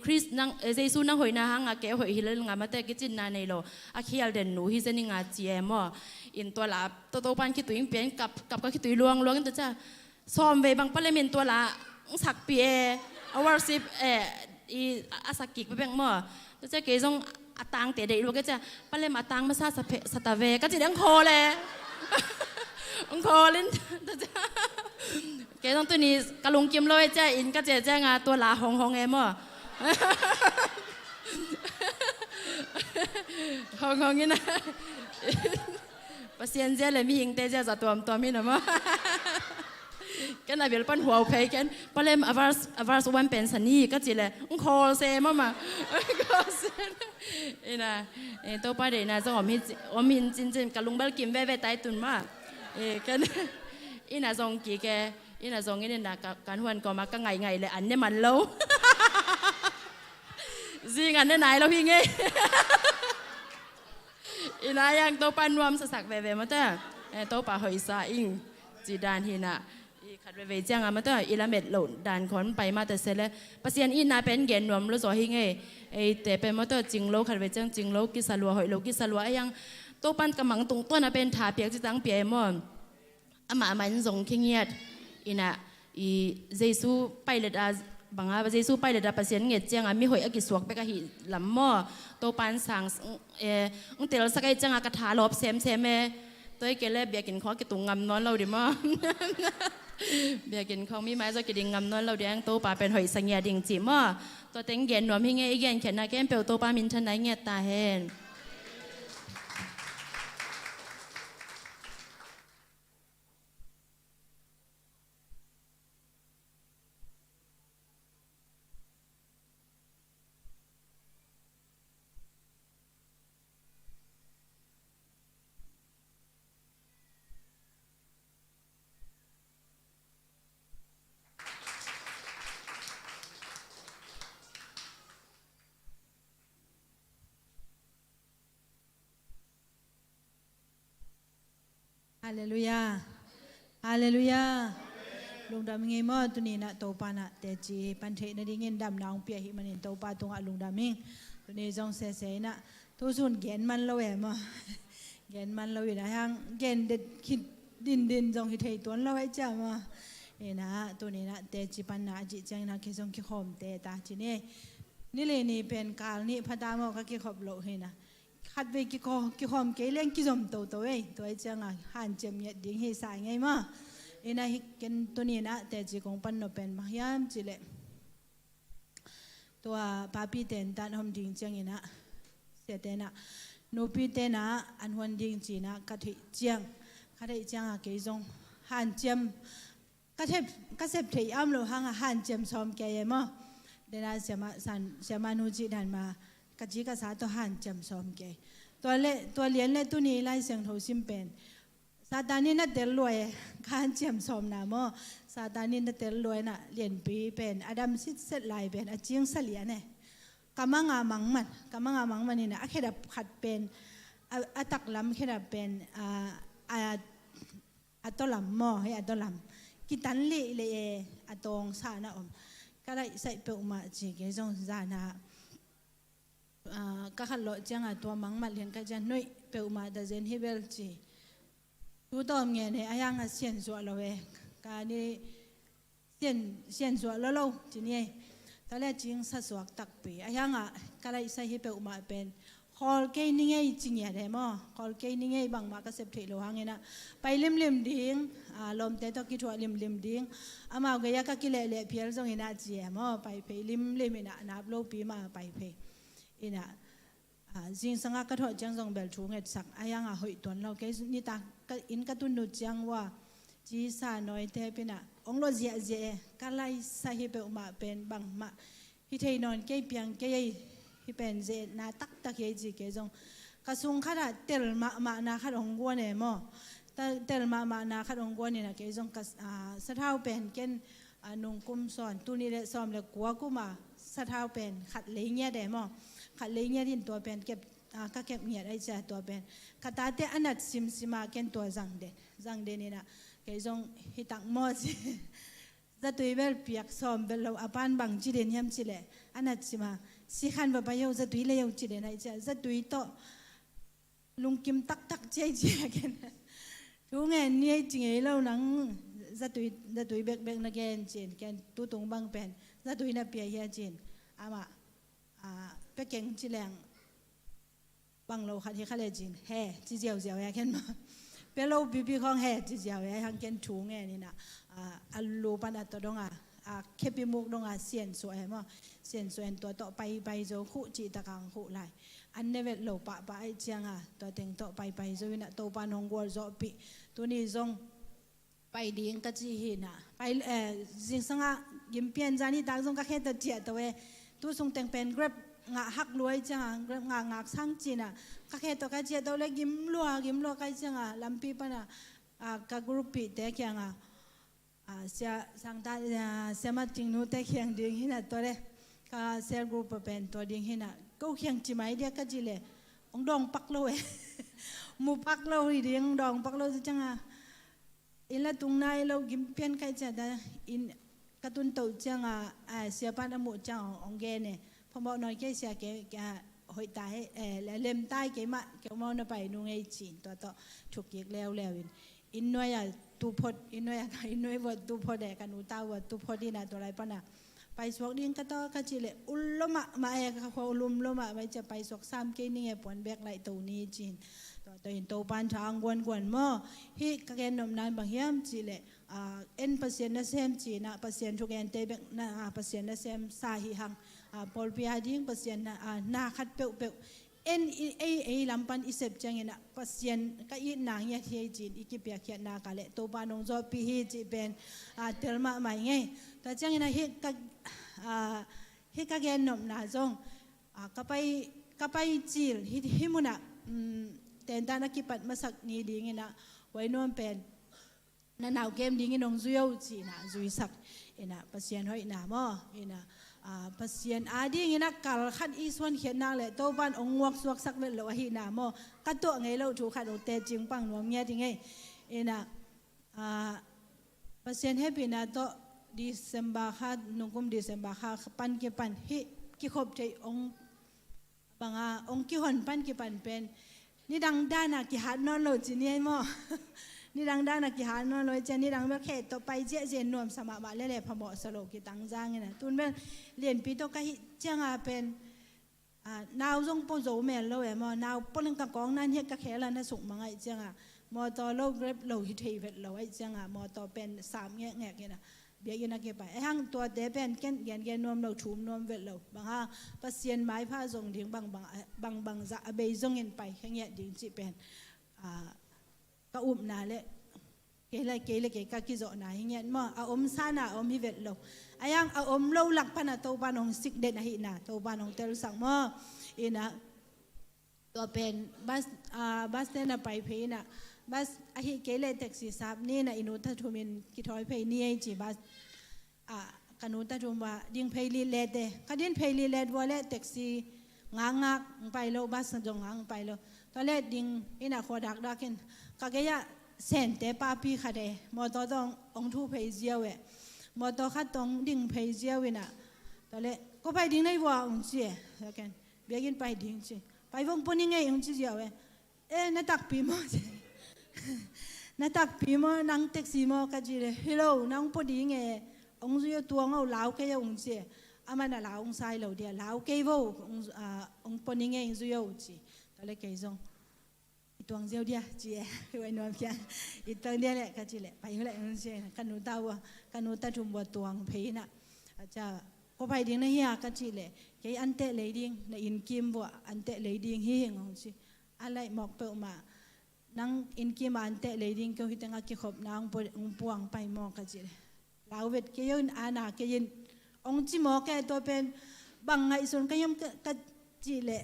คริสนั่งเยซูนั่งหอยนาหังอาเกหอยฮิเลงามาแต่กิจินนาในโลอาเคียลเดนหนูฮิเซนิงอาเจมอินตัวละตัวปันคิดตัวยิงเปลี่ยนกับก็คิดตัวลวงกันตัวจ้าซ้อมไปบางปะเลยมันตัวละสักเปียเอาวาร์ซิปอาศักกิกไปแบ่งหม้อตัวจ้าเกยต้องตังเตะเด็กลูกก็จะปะเลยมาตังมาซาสตาเวก็จะดังโคเลยองโคลินตัวจ้าเกยต้องตัวนี้กระลุงกิมเลยจ้าอินก็จะงาตัวละหงเอมหงนี่นะPaciencia le mi inteja za tuam mi nama. Kan abil pan huau pay kan palem avars wan pensani ka chile call se mama. Ina to pa de na zong omin chin kalung bal kim ve tai tun ma. Kan ina zong ki ke ina zong ini na kan huan ko ma ka ngai le an ne man lo. Zing an ne nai lo hi nge. Inayang to panwam sa sak veve mata to pa hoi sa ing ji dan hina i khat veve chang mata ilamet lo dan khon pai ma ta sele pasien in na pen gen nom lo so hi nge e te pe mata jing lo khat ve chang jing lo ki salwa hoi lo ki salwa ayang to pan kamang tung to na pen tha piak chi tang pie mo ama man zong khingiat ina i jesu pai le daบางอาเจซูไปเลยดับเปอร์เซ็นต์เงี้ยจังมีหอยอกิสวกไปกะหิลำหม้อตัวปานสังเตลสักไอจังกระถาลบเซมตัวเกล้เบียกินข้อกิตุงงำนอนเราดิมั้งเบียกินข้อมีไม้จะกินงำนอนเราเดียงตัวปาเป็นหอยสังเงียดิ่งจีมั้งตัวเต็งเย็นหนวมหิ้งเงี้ยอีกเงี้ยเขียนนาแก้มเปลวตัวปามินชันไหนเงี้ยตาเห็น ฮาเลลูยาฮาเลลูยาลุงดำเงี้ยมอตุนีนะโตปานะแต่จีปันเทนดิ่งเงินดำนองเปียหิมันโตปาตรงลุงดำมิงตุนีจงเสเสนะทุสุนเกณฑ์มันละแวมอเกณฑ์มันละวินะฮังเกณฑ์เด็ดคิดดินจงหิเทยตัวละไว้จ้ามอนะตัวนี้นะแต่จีปันนะจิจังนะคิดจงคิดขมแต่ตาจีนี่เลยนี่เป็นการนี่พัฒนามอก็คิดขบโลเฮนะขัดไปกี่ข้อมเกลี้ยงกี่จมตัวเองตัวจังอ่ะหันเจมเนี่ยดิ้งให้สายไงมาเอ็นะฮิกันตัวนี้นะแต่จีคงปันโนเป็นมายามจีเล่ตัวป้าพี่เต็นตันหอมดิ้งจังนะเสียเต็นะนูพี่เต็นะอันวันดิ้งจีนะกัดหิจังอ่ะเกยจงหันเจมกัดเสพที่อ้ำโลหังหันเจมซ้อมแกยังมาเดี๋ยวนะเสียมานูจีดันมากะจีกะสาตัวหันจำซ้อมเกตัวเลี้ยนเล่ตัวนี้ไล่เสียงโทซิมเป็นซาตานี่น่ะเตลรวยการจำซ้อมนะโมซาตานี่น่ะเตลรวยน่ะเลี้ยนปีเป็นอดัมซิดเซตไลเป็นอาจิงเสลียเนี่ยกำมังอามังมันนี่นะแค่ดับขัดเป็นอาตักลำแค่ดับเป็นอาตลำโมให้อาตลำกิตันเลยอาตงสานะอมก็ได้ใส่เปลือกมาจีเกจงซานะก็ขัดโลจังตัวมังมาเรียนก็จะนุ่ยเปลมาแต่เจนฮิเบลจีตัวตอมเงี้ยเนี่ยยังเสียนสวดเราเองการนี้เสียนสวดแล้วเราจีนี่ตอนแรกจริงสัสวกตักปียังก็ได้ใส่ฮิเปลมาเป็นคอลเกยนี่ไงจริงเนี่ยเดมอคอลเกยนี่ไงบางมาก็เสพติดโลหังเงี้ยนะไปลิมดิ้งลมเตะตอกิทัวลิมดิ้งอามาเกยก็กิเลเล่เพียรจงเห็นอาเจียมอไปเพลิมนะนับโลปีมาไปเพอินะจิงสังกัดหัวจังจงเบลทูเงสักอายังหอยตัวเราแค่นี่ตาอินกัตุนุจังว่าจีสาน้อยเทปินะองโลเจียก็ไล่ใส่ฮิเปอมาเป็นบางมาฮิเทนอนแค่เพียงแค่ฮิเป็นเจนาตักเฮจีแค่จงกระสุงขนาดเตลมานาขัดองกวนเนี่ยมั้งเตลมานาขัดองกวนเนี่ยนะแค่จงสะเท้าเป็นแค่นุ่งกุมสอนตุนี่เลยซ้อมเลยกัวกุมาสะเท้าเป็นขัดเลยเงี้ยเดมอขัดเลยเงี้ยที่ตัวเป็นเก็บก็เก็บเงี้ยได้จ้ะตัวเป็นกระตาเตอันนั้นซิมาเก็นตัวจังเดนี่นะแกจงฮิตังมอสิจะตัวเบลเปียกซ้อมเบลเราอภันบังจีเดนยามจีเล่อันนั้นซิมาสิขันแบบไปเอาจะตัวเลยเอาจีเดนได้จ้ะจะตัวโตลุงกิมตักเจ๊กันทุกเงี้ยนี่จริงๆเราหนังจะตัวเบกนักเรียนจีนแกนตัวตรงบังเป็นจะตัวน่ะเปียเฮียจีนอามาไปเก่งจีแรงบังเราขัดที่เขาเลยจีนแห่จีเจียวแย่ขึ้นมาเป็นเราบีของแห่จีเจียวแย่ทางเก่งถูงไงนี่นะอัลลูปันอัตตรงเคปิมุกตรงเสียนสวยมั้งเสียนสวยตัวต่อไปโจคู่จีตะกังคู่ไหลอันนี้เวทเราปะไอเจียงตัวเต็งต่อไปโจวินะตัวปานงกัวโจปีตัวนี้จงไปดิ้งก็จีหินะไปจิงสังยิมเปียนจานี่ตาจงก็แค่ตัวเจียตัวตัวทรงแต่งเป็นกระงาหักรวยจังงาช่างจีน่ะก็แค่ตัวก็เจียตัวเล็กยิ้มลัวก็จังลำปีปนะก็กรุ๊ปปีเตะยังเสียสังตาเสียมาจิงนู้เตะยังดิ้งหินะตัวเล็กก็เสียกรุ๊ปเป็นตัวดิ้งหินะก็ยังจีไม่เดียก็จีเลยองดองปักโลมูปักโลดิ้งดองปักโลจังอินละตุงนายเรายิ้มเพียนใครจะได้อินกระตุ้นตัวจังเสียปานอมุจังองเกเนี่ยพอบอกน้อยแค่เสียแกหอยตายเล่มใต้แกมาแกมองไปนุ่งไอจีนตัวต่อถูกเยกแล้วอินน้อยตูพดอินน้อยวัดตูพดแดกันอุตาวัดตูพดดีนะตัวไรปะนะไปสวกดิ้งก็ต่อก็จีเลยอุลมาเขาลุมลมาไปจะไปสวกซ้ำแค่นี้ปวนแบกไหลตัวนี้จีนตัวเห็นตัวปานทางกวนหม้อฮิกแกนนมนานบางยามจีเลยเอ็นเปอร์เซ็นต์นะเซมจีนะเปอร์เซ็นต์ทุกแอนเตเบกนะเปอร์เซ็นต์นะเซมสาหิหังพอลพิอาดิ้งเปอร์เซ็นต์นะนาคัดเปลเอ็นเอลำปันอิเซปจังเงินะเปอร์เซ็นต์ก็อีนางยาเทียจีนอีกิเปียเขียนนากาเลตัวปานงจอปีฮีจีเป็นเทลมาใหม่ไงแต่จังเงินะฮิกแกนนมนาจงก็ไปจีลฮิมุนะแต่ตานักกิปัดมาสักนี้ดีงี้นะไว้นวมเป็นนั่นเอาเกมดีงี้น้องจุยจีนะจุยสักนะปัสยานหอยนะมั้งนะปัสยานดีงี้นะการขัดอีส่วนเขียนนางเลยตัวบ้านองค์วักสวกสักเวลาหินะมั้งกัดตัวไงเราถูกขัดโอเตจิงปังนวมเงี้ยจริงไง ina pasien happy na to December ha nungkum December ha pan ki pan hi ki khop thei ong banga ong ki hon pan ki pan pen ni dang dana ki hat non lo chi ni mo ni dang dana ki hat non lo che ni dang ba khe to pai je je nom sama ma le le phamo salo ki tang jang ina tun ben lien pi to ka hi changa pen nào giống po dấu mẹ lâu em mà nào po lên cả con nan hết cả khé là nó sụng mà ngay chăng mà to lâu grab lâu hít thì vẹt lâu ấy chăng mà to pen sám nghe nghe kia nè bây giờ nó kia phải hang to để pen cái nom lâu chùm nom vẹt lâu bằng ha pasien máy pha dùng tiếng bằng dạ bây dùng hiện phải khang nhẹ tiếng chị pen cả nà lệ cái cái cái dọ này nghe mà sa na hi vẹt lâu ayang lâu lạc pan to ban hong sik den hi na to ban hong tel sang mo ina to pen bas na pai phe na bas hi kele taxi sap ni na inu tha thumin ki thoi phe ni ai chi bas kanu ta thum wa ding phe li le de kadin phe li le wale taxi ngak pai lo bas jong ngang pai lo to le ding ina khodak dakin ka ge ya sen te pa pi khade mo to dong ong thu phe jiao we mo to kha tong ding phe jiao we na to le ko pai ding nei wa ong chi kan begin pai ding chi pai vong poni ngai ong chi jiao we na tak pi mo na tak pi mo nang taxi mo ka ji le hello nang po ding e ong ju tuang au lao ke ong chi ama na lao ong sai lo dia lao ke vo ong poni ngai ju yo chi to le ke zong tuang jiao dia chi e wai nom kya itang dia le ka chi le pai le ong chi kanu ta wa kanu ta thum wa tuang phe na acha ko pai ding na hiya ka chi le ke ante le ding na in kim bo ante le ding hi heng ong chi alai mok pe ma nang in kim ante le ding ko hitanga ki khop nang po ong puang pai mo ka chi le lau vet ke yon ana ke yin ong chi mo ke to pen bang ngai sun ka yam ka chi le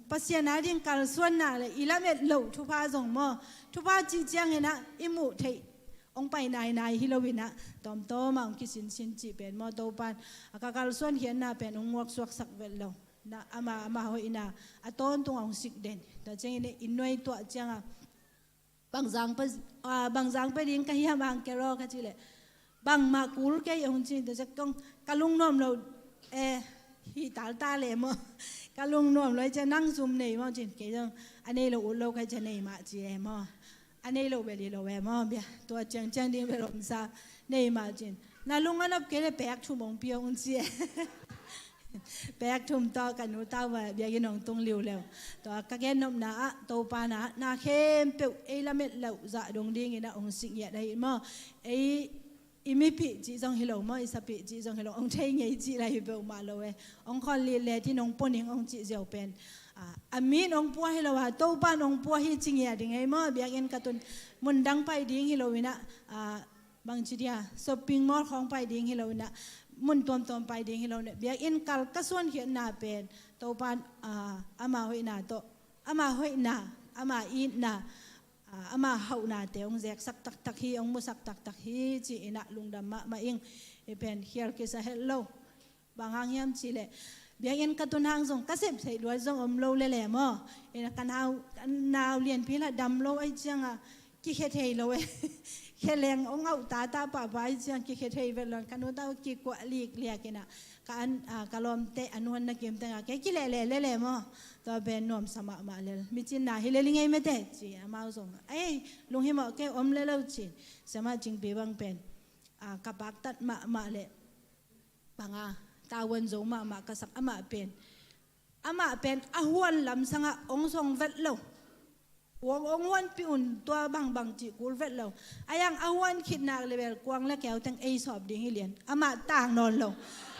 pasien a ding kal suan na le ilamet lo thu pa zong mo thu pa chi chiang ina imu thei ong pai nai hilowina tom to ma ong kisin sin chi pen mo to pan akakal suan hian na pen ong wak suak sak vel lo na ama ho ina aton tung ong sik den ta cheng ine inoi to changa bang jang pe ding ka hi bang ke ro ka chi le bang ma kul ke ong chi ta kong kalung nom lo hi tal ta le mo kalung nom lo cha nang zum nei mo chin ke jong ane lo u lo ka cha nei ma chi e mo ane lo be li lo we mo bia to chang ding be rom sa nei ma chin na lung anap ke le pek thu mong pi ong chi pek thum to kan nu ta wa bia gi nong tung liu lew to ka gen nom na to pa na khem pe e la met lo za dong ding ina ong sing ya dai mo e imi pi ji jong hilo mo isa pi ji jong hilo ong thei ngei ji lai be ma lo we ong khol li le ti nong poning ong ji jeo pen amin ong po hilo wa to pa nong po hi ching ya ding ai mo bia gen katun mun dang pai ding hilo wina bang chi dia shopping mall khong pai ding hilo wina mun tom pai ding hilo ne bia in kal ka suan hi na pen to pan ama hoi na to ama hoi na ama i na ama hau na te ong zek sak tak hi ong mu sak tak hi chi ina lungdam ma ing e pen here ke sa hello bangang yam chi le bia in katun hang zong kasep sei loi zong om lo le mo ina kan naw lien pi la dam lo ai changa ki khe thei lo e kheleng ong au ta pa bai chang ki khe thei velon kanu ta ki ko lik liak ina kan kalom te anuan na kem ta ke ki le mo to ben nom sama ma le mi chin na hi le lingai me te chi ma zong ai lung hi mo ke om le lo chi sama jing be bang pen ka bak tat ma le banga tawan zo ma ka sak ama pen ahwan lam sanga ong song vet lo ong wan pi un to bang chi kul vet lo ayang ahwan khit na level kwang la keu tang ei sop ding hi lian ama tang non lo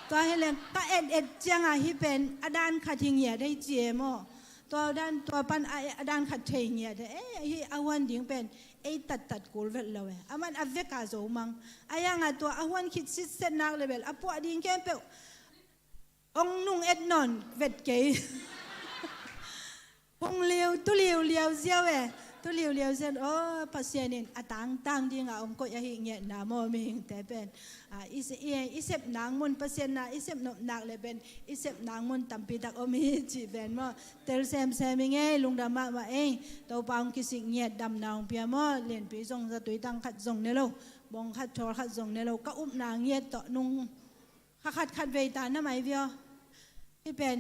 to helen ka et changa hi pen adan khathing ya dai che mo to dan to pan adan khathing ya de hi awan ding pen ei tat kul vet lo aman aveka zo mang ayang a to ahwan khit sit set na level apo ding kem pe ong nung et non vet ke ong liu tu liu ziao to ตัวเลียวเส้นโอ้ภาษาเนี่ยตั้งดิ้งองค์ก็ยังเงี้ยนะโมมีหิงแต่เป็นอิเซบนางมุนภาษานะอิเซบนนักเลยเป็นอิเซบนางมุนตั้มปีตักอมีจีเป็นโมเตลเซมยังไงลุงดำมาเองตัวปางกิสิเงี้ยดำนางเปียโมเลียนปีทรงจะตุยตั้งขัดทรงเนี่ยเราบงขัดโชขัดทรงเนี่ยเราก็อุ้มนางเงี้ยต่อนุ่งขัดเวตานะไม่เบียวที่เป็น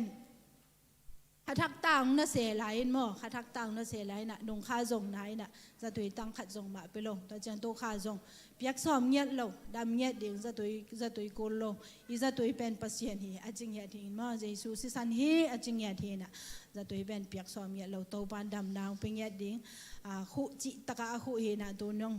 ขัดทักตังน่ะเสียไหลมั้งขัดทักตังน่ะเสียไหลน่ะดงข้าทรงไหนน่ะจะตุยตั้งขัดทรงมาไปลงตัวเจนตัวข้าทรงเปียกซ้อมเงี้ยเราดำเงี้ยดิ่งจะตุยโกลงอีจะตุยเป็นปัสยานฮีอาจิงเงี้ยทิ้งมั้งเจสุสิสันฮีอาจิงเงี้ยทิ้งน่ะจะตุยเป็นเปียกซ้อมเงี้ยเราตัวปานดำนางเป็นเงี้ยดิ่งคู่จิตกะคู่ฮีน่ะตัวนอง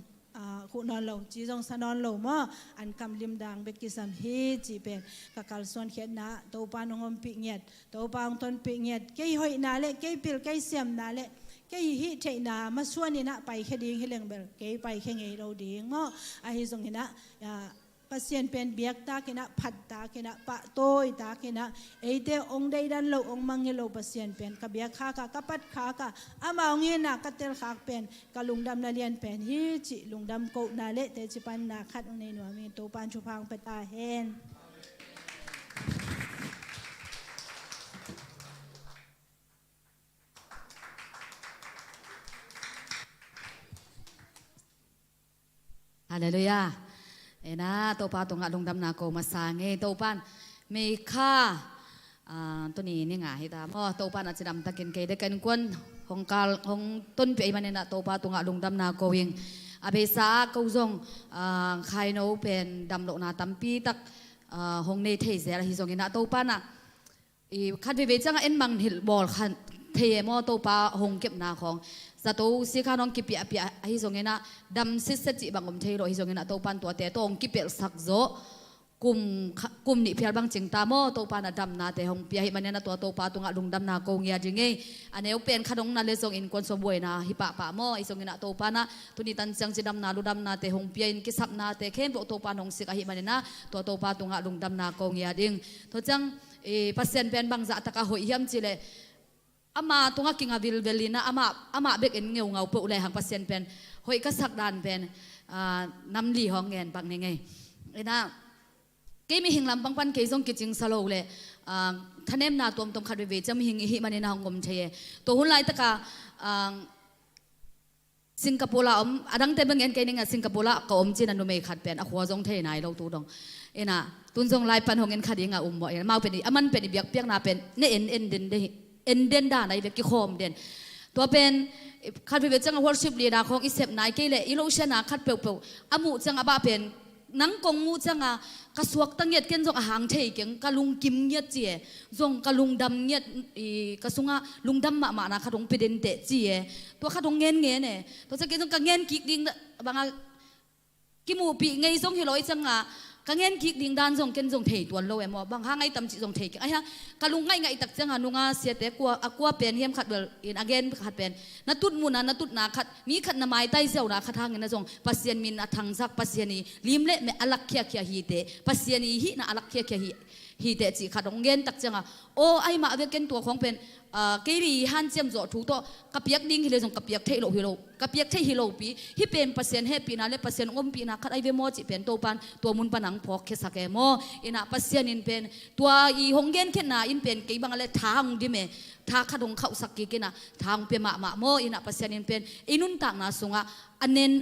คู่นอนเราจีจงสนอนเรามั้งอันคำลิมดังเบกิสัมฮีจีเป็นกะกัลส่วนเขียนนะตัวปานงมปีเงียดตัวปานต้นปีเงียดเกยหอยนาเล่เกยปิลเกยเสียมนาเล่เกยฮิเทนามาส่วนนี่นะไปแค่ดิ่งให้เลี้ยงเบลเกยไปแค่ไงเราดิ่งมั้งไอ้ตรงนี้นะปัสยานเป็นเบียกตากินะผัดตากินะปะโต้ยตากินะไอเดองได้ดันเราองมังเงเราปัสยานเป็นกับเบียกขากะกับปัดขากะอามาองเงินนะกัดเตลขากเป็นกับลุงดำนาเลียนเป็นฮิจิลุงดำโกนาเละแต่จิปันนาคัดองในหนัวมีตัวปานชุพังเปตาเฮนฮาเลลูยานะตัวปาตรงลงดำนาโกมาสางเงตัวปานมีค่าตัวนี้นี่ไงฮิตามตัวปานอาจจะดำตะกินเกยได้กันกวนของต้นปีมันเนี่ยนะตัวปาตรงลงดำนาโกยิงอาเบซ่ากูจงใครโนเป็นดำโลนาตัมปีตักหงเนเทเสอะไรฮิจงนะตัวปานะคันเวจังเอ็นบังหิลบอลคันเทมอตัวปาหงเก็บนาของสตูสิขาน้องกิเปียเปียฮิจงนะดำซิสจิบังอมเทโรฮิจงนะตัวปันตัวเตะตัวองกิเปียสักโซกุมนี่เพียรบังจิงตามอตัวปานะดำนาเตหงเปียฮิมันเนี่ยนะตัวปาตัวงะลุงดำนาโกงเงียจิงเงอันนี้เป็นขนมนาเลซงอินคนสมบูรณ์นะฮิปะปะมอฮิจงนะตัวปานะตัวนี้ตันจังจิดำนาลุดำนาเตหงเปียอินกิสับนาเตเข้มตัวปานงสิกฮิมันเนี่ยนะตัวปาตัวงะลุงดำนาโกงเงียดิงตัวจังปัสเซนเป็นบังจะตะกะหอยยำจิเลอามาตรงกิงอาวิลเวลินะอามาเบกเอ็นเงาเปอุเลยหังปัสเซนเป็นหอยกษักดานเป็นน้ำลีห้องเงินปังยังไงนะเกมีหิงลำปังปันเกยงกิจิงสโลเลยท่านเอ็มนาตัวตรงขัดเวจะมีหิงหิมันในนาห้องกลมเชยตัวหุ่นไล่ตะกาสิงคโปร์ละดังเต็มเงินเกนิงสิงคโปร์ละก็จีนันดูไม่ขัดเป็นขวาจงเทนายเราตัวดงนะตุนจงไล่ปันห้องเงินขัดยังบ่อยมาเป็นมันเป็นเบียกเปียกนาเป็นเนี่ยเอ็นเดนได้เอ็นเดนด้านในเวกิโคมเดนตัวเป็นขัดเวจังวอร์ชิปลีดาของอิเซปนายเกเลอิโลชนะขัดเปล่าอามูจังอาบาเป็นนังกงมูจังกระสวกตั้งเงียดเกินจงอาหางเทยเก่งกะลุงกิมเงียดเจียจงกะลุงดำเงียดกระสุงลุงดำมานะขัดงเป็นเตเจียตัวขัดงเงินเนี่ยตัวจะเกินจงกะเงินกิกดิ้งบางกิมูปีไงจงเฮโลยจังกังเงินกิกดิ่งดานส่งเกินส่งเทตัวโลเอมบางห้างไอ้ตำจิส่งเทไอ้ฮะกะลุงไงตักจังหานุงเสียแต่กลัวเป็นเฮียมขัดเบลอินอเกนขัดเป็นนัตุดมูนัตุดนาขัดมีขัดนามายไตเจ้านาขัดทางเงินส่งปัสเซียนมินทังซักปัสเซียนีลิมเละเมอลักเคียเคียฮีเตปัสเซียนีฮีน่าอลักเคียเคียฮีเตจีขัดงเงินตักจังโอ้ไอ้มาเวกินตัวของเป็นเกลีฮันเจียมจ่อถูกตัวกับเปียกดิ้งฮิเลส่งกับเปียกเทโลฮิโลกับเปียกเทฮิโลปีฮิเป็นปัสเซียนเฮปีนาเลปัสเซียนอมปีนาขัดไอเวโมจิเป็นตัวปันตัวมุนปันังพอกเคสักเอโมอินะปัสเซียนอินเป็นตัวอีหงเกนเข็นนาอินเป็นกี่บางอะไรทางดิเมทาขัดงเข้าสักกี่กินะทางเปียมาโมอินะปัสเซียนอินเป็นอินุนต่างนาสุงะอันเนน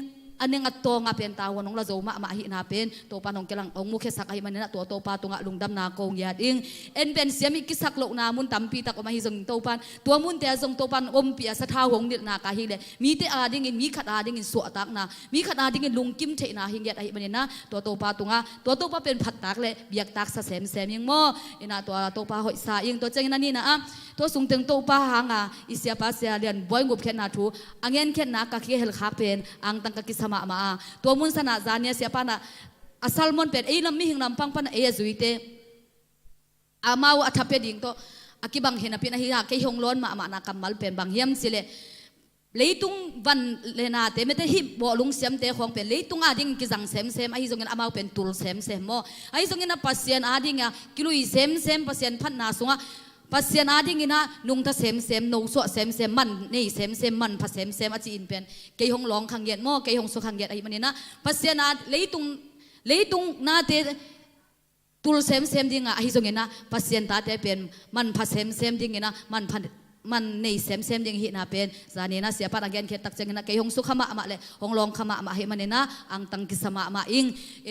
อัตโตงาเป็นตาวันงละโจมาหินาเป็นตัวปานงกำลังองมุขสักไอมันนะตัวปาตุงะลุงดำนาโกงยาดิงเอ็นเป็นเสียมิกิสักโลนามุนตัมปีตักมาหิจงตัวปานตัวมุนแต่จงตัวปานอมเปียสะท้าหงเดนากาฮิเลมีแต่อาดิงินมีขัดอาดิงินสวตักนามีขัดอาดิงินลุงกิมเทนาหิงยาไอมันนะตัวปาตุงะตัวปาเป็นผัดตักเลยเบียกตักสะเสมยังโมอินะตัวปาหอยสายิงตัวเจงนั่นนี่นะตัวสูงถึงตัวปาหางอิเสียปาเสียเรียนบ่อยงบแค่นาทูอังเงินแค่นากะเคียเฮลคาเป็นอังตังกะกิสมาตัวมุนสนาจานเนี่ยเสียปานะอัสลมอนเป็นลำมีหิงลำปังปานะจุยเตอามาวอัฐเปดิ่งตัวอากิบังเห็นเป็นอะไรฮะแค่หงล้นมานะกำมัลเป็นบางเยี่ยมสิเลเลยตุงวันเลนาเตไม่ได้ฮิบบ่ลุงเสียมเตของเป็นเลยตุงอาดิ่งกิจังเซมไอ้ส่งเงินอามาวเป็นตุลเซมโมไอ้ส่งเงินปัสเซียนอาดิ่งกิลุยเซมปัสเซียนพันนาสุงะ ปัสยานาดิ่งนะนุ่งทะเสมเสมนูสวเสมเสมมันนี่เสมเสมมันพัสเสมเสมอาจีอินเป็นเกยหงหลงขังเย็นหม้อเกยหงสุขังเย็นไอ้มันนี่นะปัสยานาเลยตุงนาเตตุลเสมเสมดิ่งอ่ะไอ้ทรงเงินนะปัสยานตาเตเป็นมันพัสเสมเสมดิ่งนะมันในเซมดิ่งหินาเป็นซานีนะเสียปัดอังเกนเขตักเจงนะเกยหงสุขมาเลยหงลองขมาให้มันนะอังตังกิสมาอิง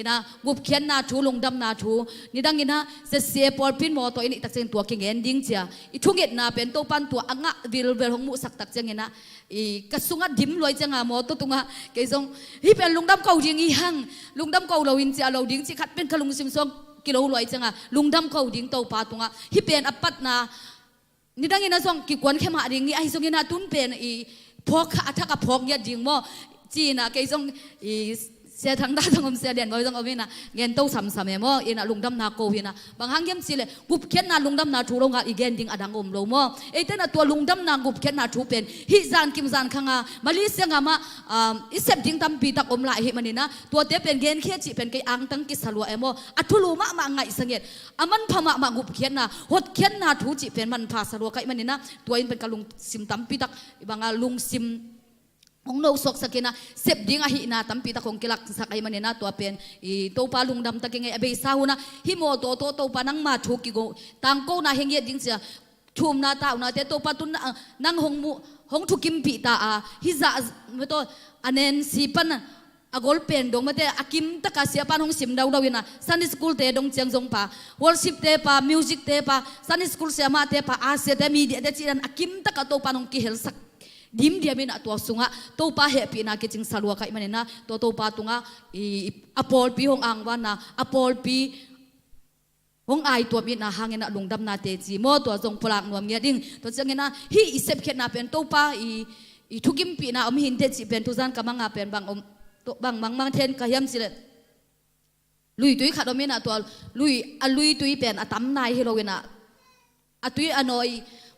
นะกุบเขียนนาทูลงดำนาทูนี่ดังนะเสียปอลพินมอตัวนี้ตักเจงตัวกิงเงินดิ่งเจ้าอีทุกเงินนาเป็นตัวปันตัวอังะวิลหงมุสักตักเจงนะอีกระสุงะดิมลอยจังมอตัวตุงะเกยซงฮิเป็นลุงดำเก่าดิ่งอีหังลุงดำเก่าเราอินเจ้าเราดิ่งจิขัดเป็นขลุงซิมซงกิโลลอยจังลุงดำเก่าดิ่งตัวปาตุงะฮิเป็นอปัตนานี่ดังนั้นส่งกี่คนเข้ามาดิ่งนี่ไอ้ส่งนี่นะตุนเป็นอีพอกอาทักกับพอกยัดดิ่งมั่วจีน่ะแกส่งอีเสียทั้งด้านทั้งอมเสียเดียนก็ส่งเอาไว้นะเงินโตซ้ำๆเนี่ยมั่วอีน่ะลุงดำนาโกวินะบางครั้งยังสิเลยกุบเขียนน่ะลุงดำนาทูลงอ่ะอีเงินดิ่งอดังอมโลมั่วไอ้แต่น่ะตัวลุงดำนากุบเขียนน่ะทูเป็นฮิจานกิมจานข้างอ่ะมาลิเสียงอ่ะมาอิเสพดิ่งตั้มปีตักอมละเฮมันนี่นะตัวเตเป็นเงินเขียนจีเป็นไก่อังตั้งกิสลัวเอมั่วอัทุลูมาไงสังเกตมันพมากุบเขียนน่ะหดเขียนน่ะทูจีเป็นมันพาสลัวไก่มันนี่นะตัวอินเป็นกะลุงซิมตั้มปีตักบางลุงซิมองโนสกสกินะเสพดิ่งหินาตั้มปีตะคงกิลักสักไอมันเนี่ยนะตัวเป็นตัวปลาลุงดำตะกิงไอเบสาวนะฮิโมตัวปลานังมาทุกิโกตังโกนะเฮงเยดิ่งเสียชุมนาตาวนะแต่ตัวปลาตุนนังหงทุกิมปีตาฮิซาไม่ตัวอันเนนสีปันอากอลเป็นดงมาแต่อากิมตะกาเสียปันหงสิมดาวนะซันนิสคูลเตดงเจียงจงปาวอลชิปเตปามิวสิกเตปาซันนิสคูลเสียมาเตปาอาเซียเตมีเดียเดจิรันอากิมตะกาตัวปันหงกิเฮลสักดิมเดียมินะตัวสุงะตัวปาเฮปีนาเกจิงสลัวไก่มันนะตัวปาตุงะอปอลปีหงอังวานะอปอลปีหงไอตัวมีนะหางเงินลุงดำนาเตจีโมตัวจงพลังนวมเงียดิ่งตัวจังเงินนะฮีอิเซปเขนาเป็นตัวปาทุกิมปีนะอมหินเตจีเป็นทุจันกำมังอาเป็นบางตัวบางเทนกะยำสิเลลุยตุยขัดอมินะตัวลุยตุยเป็นตั้มนายฮิโรเวนะตุยอนอย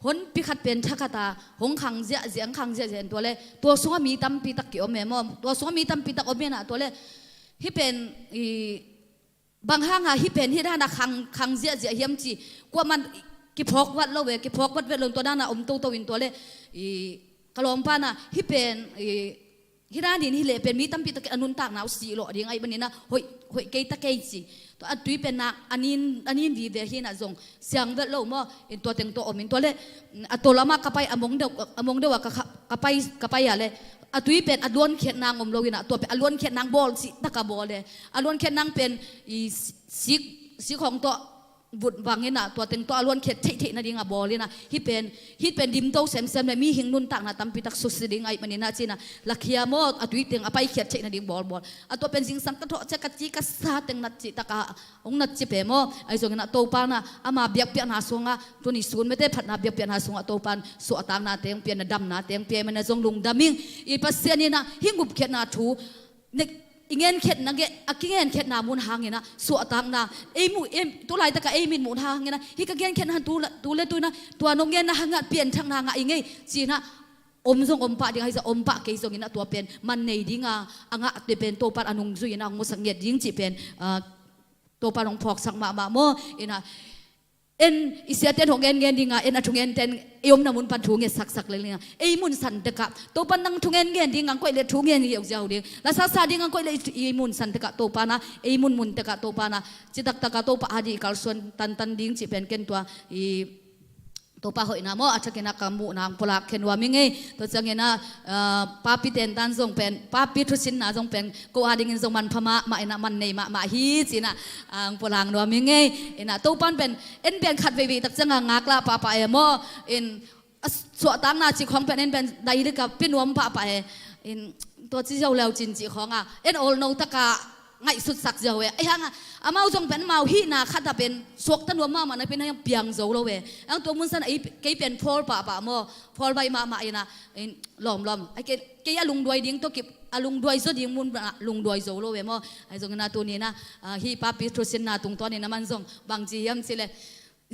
หนพิขัดเป็นชักตาหงขังเสียงขังเสียตัวเลยตัวสวมีตั้มปีตักกี่อมเมมตัวสวมีตั้มปีตักอมเมนะตัวเลยที่เป็นบางห้างที่เป็นที่ด้านขังเสียเยี่ยมจีกว่ามันกิพอกวัดเราเวกิพอกวัดเวลงตัวด้านอมตัววินตัวเลยกลอมปานะที่เป็นที่ด้านนี้เลยเป็นมีตั้มปีตักอนุนตากหนาวสีหล่อดีไงบันนี้นะหอยเกยตะเกยจีตัวอัตุยเป็นนักอันนี้ดีเวทีน่ะจงเสียงเวลเรามั่วอินตัวเต็งตัวอมินตัวเลยตัวละมากกะไปอมงเดว่ากะไปอะไรอัตุยเป็นอล้วนเขียนนางอมโลวินะตัวเป็นอล้วนเขียนนางบอลสิตะกะบอลเลยอล้วนเขียนนางเป็นสีของตัวบุตรบางเงี้ยนะตัวเต็งตัวอล้วนเขียนเทนะดิ้งบอลเลยนะฮิเป็นดิมโตเซมเลยมีหิงนุนตักนะตั้มปีตักสุดสิ่งไอ้มันนี่นะจีนะลักเฮียโมอัตุยเต็งอไปเขียนเทนะดิ้งบอลตัวเป็นสิ่งสังกัดเจกัดจีกัสซาเต็งนัดจีตะกะองนัดจีเปโมไอ้ส่วนนั้นตัวปานะอามาเบียบเปียนหาสวงตัวนี้ศูนย์ไม่ได้ผัดนาเบียบเปียนหาสวงตัวปานสวดตางนาเต็งเปียนดำนาเต็งเปียมันนะจงลุงดำมิงอีปัสเซียนี่นะหิงกุบเขียนนาทูเนอิงเงินเข็ดนังเกอกิเงินเข็ดนามุนหางเงินะสวดตังนาตัวไหลตะกะมินมุนหางเงินะฮิกะเงินเข็ดนาตัวเล่ตัวนะตัวนงเงินนะหางเปลี่ยนทางนางอิงเงจีนะอมทรงอมปะดิ้งให้จะอมปะเกยทรงเงินะตัวเป็นมันในดิ้งอ่ะเป็นตัวปัดอนุงซุยนะงุสังเกตดิ้งจีเป็นตัวปัดของพอกสังมาโมนะอิเสียเต็นของเงินดิ้งทุงเงินเต็นยมนามุนปันทุงเงินสักเลยเนี่ยมุนสันตะกะตัวปันนังทุงเงินดิ้งก็เลยทุงเงินเยอะเจ้าดิ้งแล้วซาดิ้งก็เลยมุนสันตะกะตัวปานะมุนตะกะตัวปานะจิตตะกะตัวปาดีกัลส่วนตันดิ้งจีเป็นเกินตัวปาหอยนะโมอาจจะกินกัมมุนางพลักเข็นว่ามิงเงตัวจังเงินป้าปิเตนตันทรงเป็นป้าปิทุสินนะทรงเป็นกูอาดิ้งทรงมันพม่ามาอินะมันในมาฮีจีนะพลังนัวมิงเงนะตัวปันเป็นเป็นขัดเวบีตักจังงักละป้าโมสวดตั้งนาจีของเป็นได้ลึกกับพี่นวมป้าตัวที่เจ้าแล้วจินจีของโอลโนตะกะไงสุดสักเจ้าเว้ไอ้ฮังอามาจงเป็นมาฮีนาขัดเป็นสวกตันวมามันเป็นยังเปียงโจโลเว้ตัวมุนสันไอ้เกยเป็นพอลป้าโมพอลใบมาอินะล้อมไอ้เกยลุงด้วยดิ้งตัวเก็บลุงด้วยสุดดิ้งมุนลุงด้วยโจโลเว้โมไอ้จงนาตัวนี้นะฮีป้าปิทุสินนาตรงตัวนี้นะมันจงบางจียมสิเลย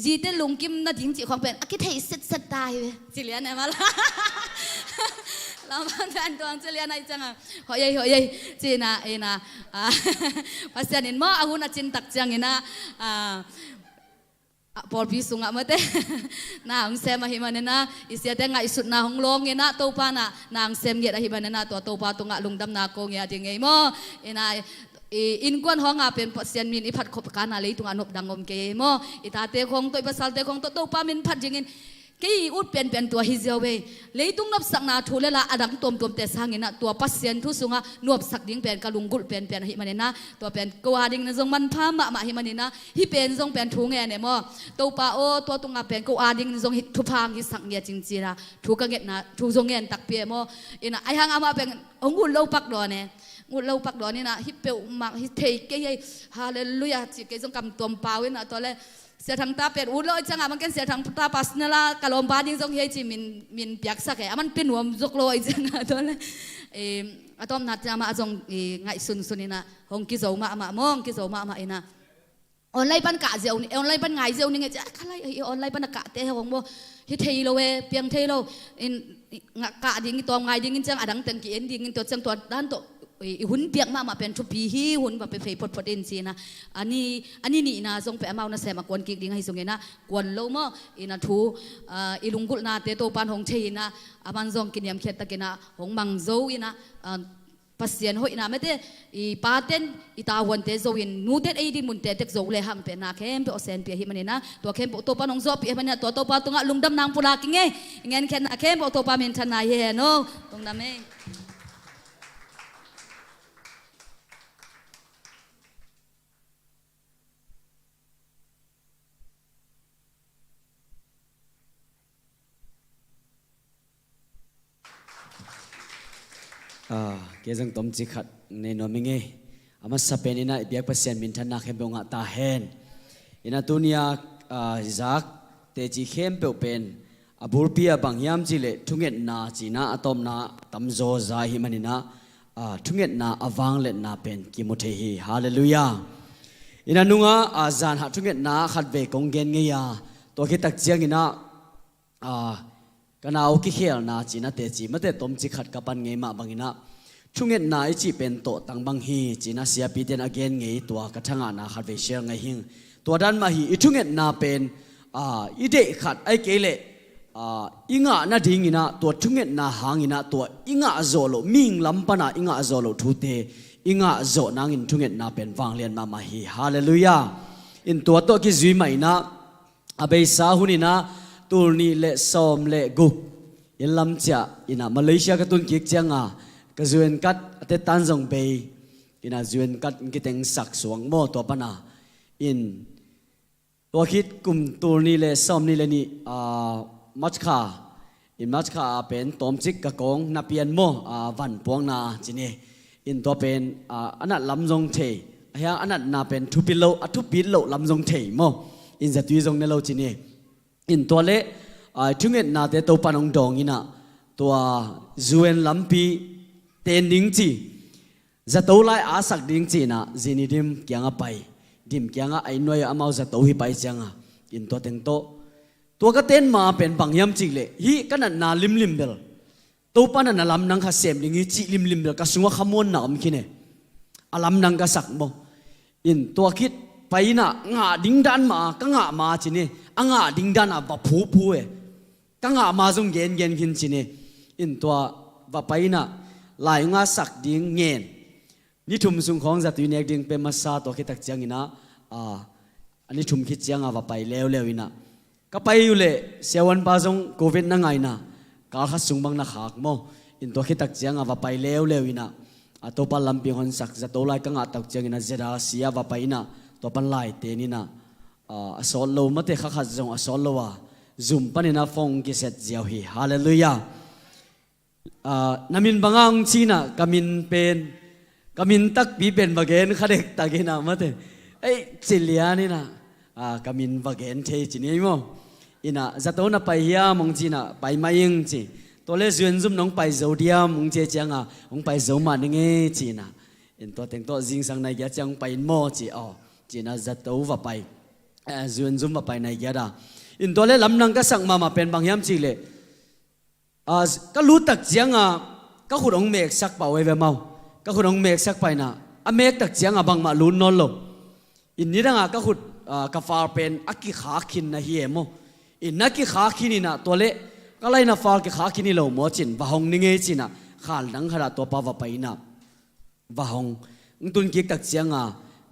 จีเตลุงกิมนาดิ้งจีของเป็นคิดให้เสร็จตายเว้จีเลียนเนี่ยมาละเราพันกันตัวเจเลียนไอ้จังหอยจีน่ะภาษาเนินมออาหุนจินตักจังนะ ปอลพิสุงะมาเตนางเซมหิมันนะอิเสียแต่ไงสุดนาหงลงเงนะตัวปานะนางเซมเยอะหิมันนะตัวปาตุงะลุงดำนาโกงเงยยังไงโมอินกวนห้องเป็นเสียนมินอิพัดขบการอะไรตุงอนุบดังอมเกโมอิตาเตคงตัวภาษาเตคงตัวปามินพัดยังไงกี่อุดเป็นตัวฮิเซเวเลยตุงนับสักนาทุเลละอดังตัวเตสางเงนะตัวพัสเซียนทุสุงะนวบสักดิ้งเป็นกะลุงกุลเป็นหิมันนะตัวเป็นกวาดิ้งนะจงมันพามะหิมันนะฮิเป็นจงเป็นทุงเงเนี่ยโมตัวปาโอตัวตุงะเป็นกวาดิ้งจงทุพางฮิสักเงจริงจีระทุกเงนะทุจงเงตักเปียโมอินะไอหังอามาเป็นองกุลโลปักดอเนี่ยงูเราปักดอนนี่นะฮิปเปลมักฮิเทกเกยฮาเลลูยาจิเกจงกำตัวปาวินะตัวเลยเสียทางตาเป็ดอุลอยจังอ่ะมันกันเสียทางตาปัสนั่นละกะลมบาดิ้งจงเฮจิมินเปียกสักแกมันเป็นหัวจกลอยจังอ่ะตัวเลยอะตอมนัดจะมาจงไงซุนนี่นะหงกิโซมามองกิโซมาเองนะออนไลน์ปันกะเจียวนี่ออนไลน์ปันไงเจียวนี่ไงจ้ะอะไรออนไลน์ปันกะเตะหงโมฮิเทโลเวเปียงเทโลกะดิ้งตัวไงดิ้งจังอะดังตังกี้ดิ้งตัวจังตัวด้านตัวหุ่นเปียกมาเป็นชุบพีฮีหุ่นแบบเป็นเฟย์พดอินซีนะอันนี้นี่นะทรงไปเอามาเสมากวนกิกดิ้งให้ทรงเงี้ยนะกวนโลมาอินาทูอิลุงกุลนาเตโตปานหงเชีนะอามันทรงกินยำเขียดตะกินะหงมังโซอินะปัสเซียนหอยนะไม่ได้ปาเต้นตาวันเตโซอินนูเตไอดิมุนเตเต็กโซเลยหังเป็นนาเข้มเป็นอเซนเปียหิมันนะตัวเข้มโตปานหงโซเปียมันเนี่ยตัวปาตุงะลุงดำนางปุรากิงเงี้ยแค่นาเข้มโตปามินทันนายเฮโนตรงนั้นเองเกี่ยงต้มจิขัดในนมิงเออามาสเปนินะเบียกเปอร์เซ็นต์มินทันนักเข้มเปงตาเฮนอินาตุนียจักเตจิเข้มเปเป็นอบูร์ปียบางยามจิเลทุงเงินนาจีน่าอะตอมนาตัมโซซาฮิมันนะทุงเงินนาอวังเลนาเป็นกิมุเทฮีฮาเลลูยาอินานุงอาจารย์หาทุงเงินนาขัดเวกงเกนเงียตัวคิดตักเจียงอินะกันเอาคิเขียลนาจีน่าเตจิมาเตต้มจิขัดกับปันเงยมาบางอินะช่วงเงินนาจีเป็นโตตังบางฮีจีน่าเสียปีเดนอเกนเงยตัวกระทั่งนาขัดเวเชียงไงหิงตัวด้านมาฮีช่วงเงินนาเป็นอีเดขัดไอเกเลอิงะนาดิ้งอินะตัวช่วงเงินนาหางอินะตัวอิงะโซโลมิงลำปนาอิงะโซโลทุเตอิงะโซนางอินช่วงเงินนาเป็นฟังเลียนมาฮีฮาเลลูยาอินตัวโตกิจุยไม่นะอาเบสาหุนินะตูนีเลซอมเลกุอิลำจ่าอินะมาเลเซียกตุนกิกจังกระจวนกัดเตตันซงเบย์อินะจวนกัดกิเตงสักสวงโมตัวปนาอินตัวคิดกลุ่มตัวนี้เลยซ้อมนี่เลยนี่มัชคาอินมัชคาเป็นตอมจิกกะกงนับเปียนโมวันปวงนาจีนี่อินตัวเป็นอันนั้นลำจงเทเฮียอันนั้นนาเป็นทุปิโลทุปิโลลำจงเทโมอินจะตุยจงในโลจีนี่อินตัวเล่ถึงเงินนาเตตัวปานองดองอินะตัวจวนลำปีเต็นดิ้งจีจะตัวไล่อาศักดิ้งจีนะจีนี่ดิมเกียงไปดิมเกียงไอ้หน่วยอามาจะตัวฮิไปจังอินตัวเต็งโตตัวก็เต้นมาเป็นบางยามจิเลยฮีกันนั่นนาลิมเบลตัวปานั่นลำนังข้าเสมดิ้งจีลิมเบลก็สังว่าขมวนหนามคิดเนี่ยอลำนังก็สักโมอินตัวคิดไปน่ะงาดิ้งดันมาก็งามาจีนี่งาดิ้งดันแบบผู้ก็งามาจงเย็นกินจีนี่อินตัวว่าไปน่ะหลายงาสักดิ้งเงินนี่ทุ่มสุงของจัตุยเนกดิ้งเป็นมาซาตัวคิดตักเจียงอินะอันนี้ทุ่มคิดเจียงว่าไปเร็วอินะก็ไปอยู่เลยเสียวันปาจงโควิดนั่งไงนะกาลขัดสุงบังนักหักโมอินตัวคิดตักเจียงว่าไปเร็วอินะตัวปัลลัมปีหอนสักจะตัวไล่ก็งาตักเจียงอินะเจดาเสียว่าไปอินะตัวปัลไล่เตนินะสอนโลมาเตะขัดจงสอนโลว่าซุ่มปันอินะฟงกิเสตเจียวฮีฮาเลลูยานามินบางอังชีนะกามินเป็นกามินตักปีเป็นบางเกนขัดเด็กตักกินะมาเตไอซิเลียนี่นะกามินบางเกนเทจินี่มั้งอินะจะตัวน่ะไปเฮียมงจีนะไปมายิงจีตัวเลส่วนซุ่มน้องไปโซเดียมมงเจจังมงไปโซมาหนึ่งจีนะอินตัวแต่งตัวจิงสังในแกจังไปโมจีจีนะจะตัวว่าไปส่วนซุ่มว่าไปในแกดาอินตัวเลลำนังก็สั่งมาเป็นบางยามจีเลยก็รู้ตักเจียงก็ขุดองเมกสักเป่าไว้เวมาก็ขุดองเมกสักไปนะเมกตักเจียงบางมาลุ้นนอนลงอินนี้ดังก็ขุด กาฟาร์เป็นอักกิขาขินนะเฮียโมอินนักกิขาขินีนะตัวเละก็เลยนะฟาร์กิขาขินีเราหมอจินบะฮงนิเงจินะขาลนังขนาดตัวปาวไปนะบะฮงตุนกิกตักเสียง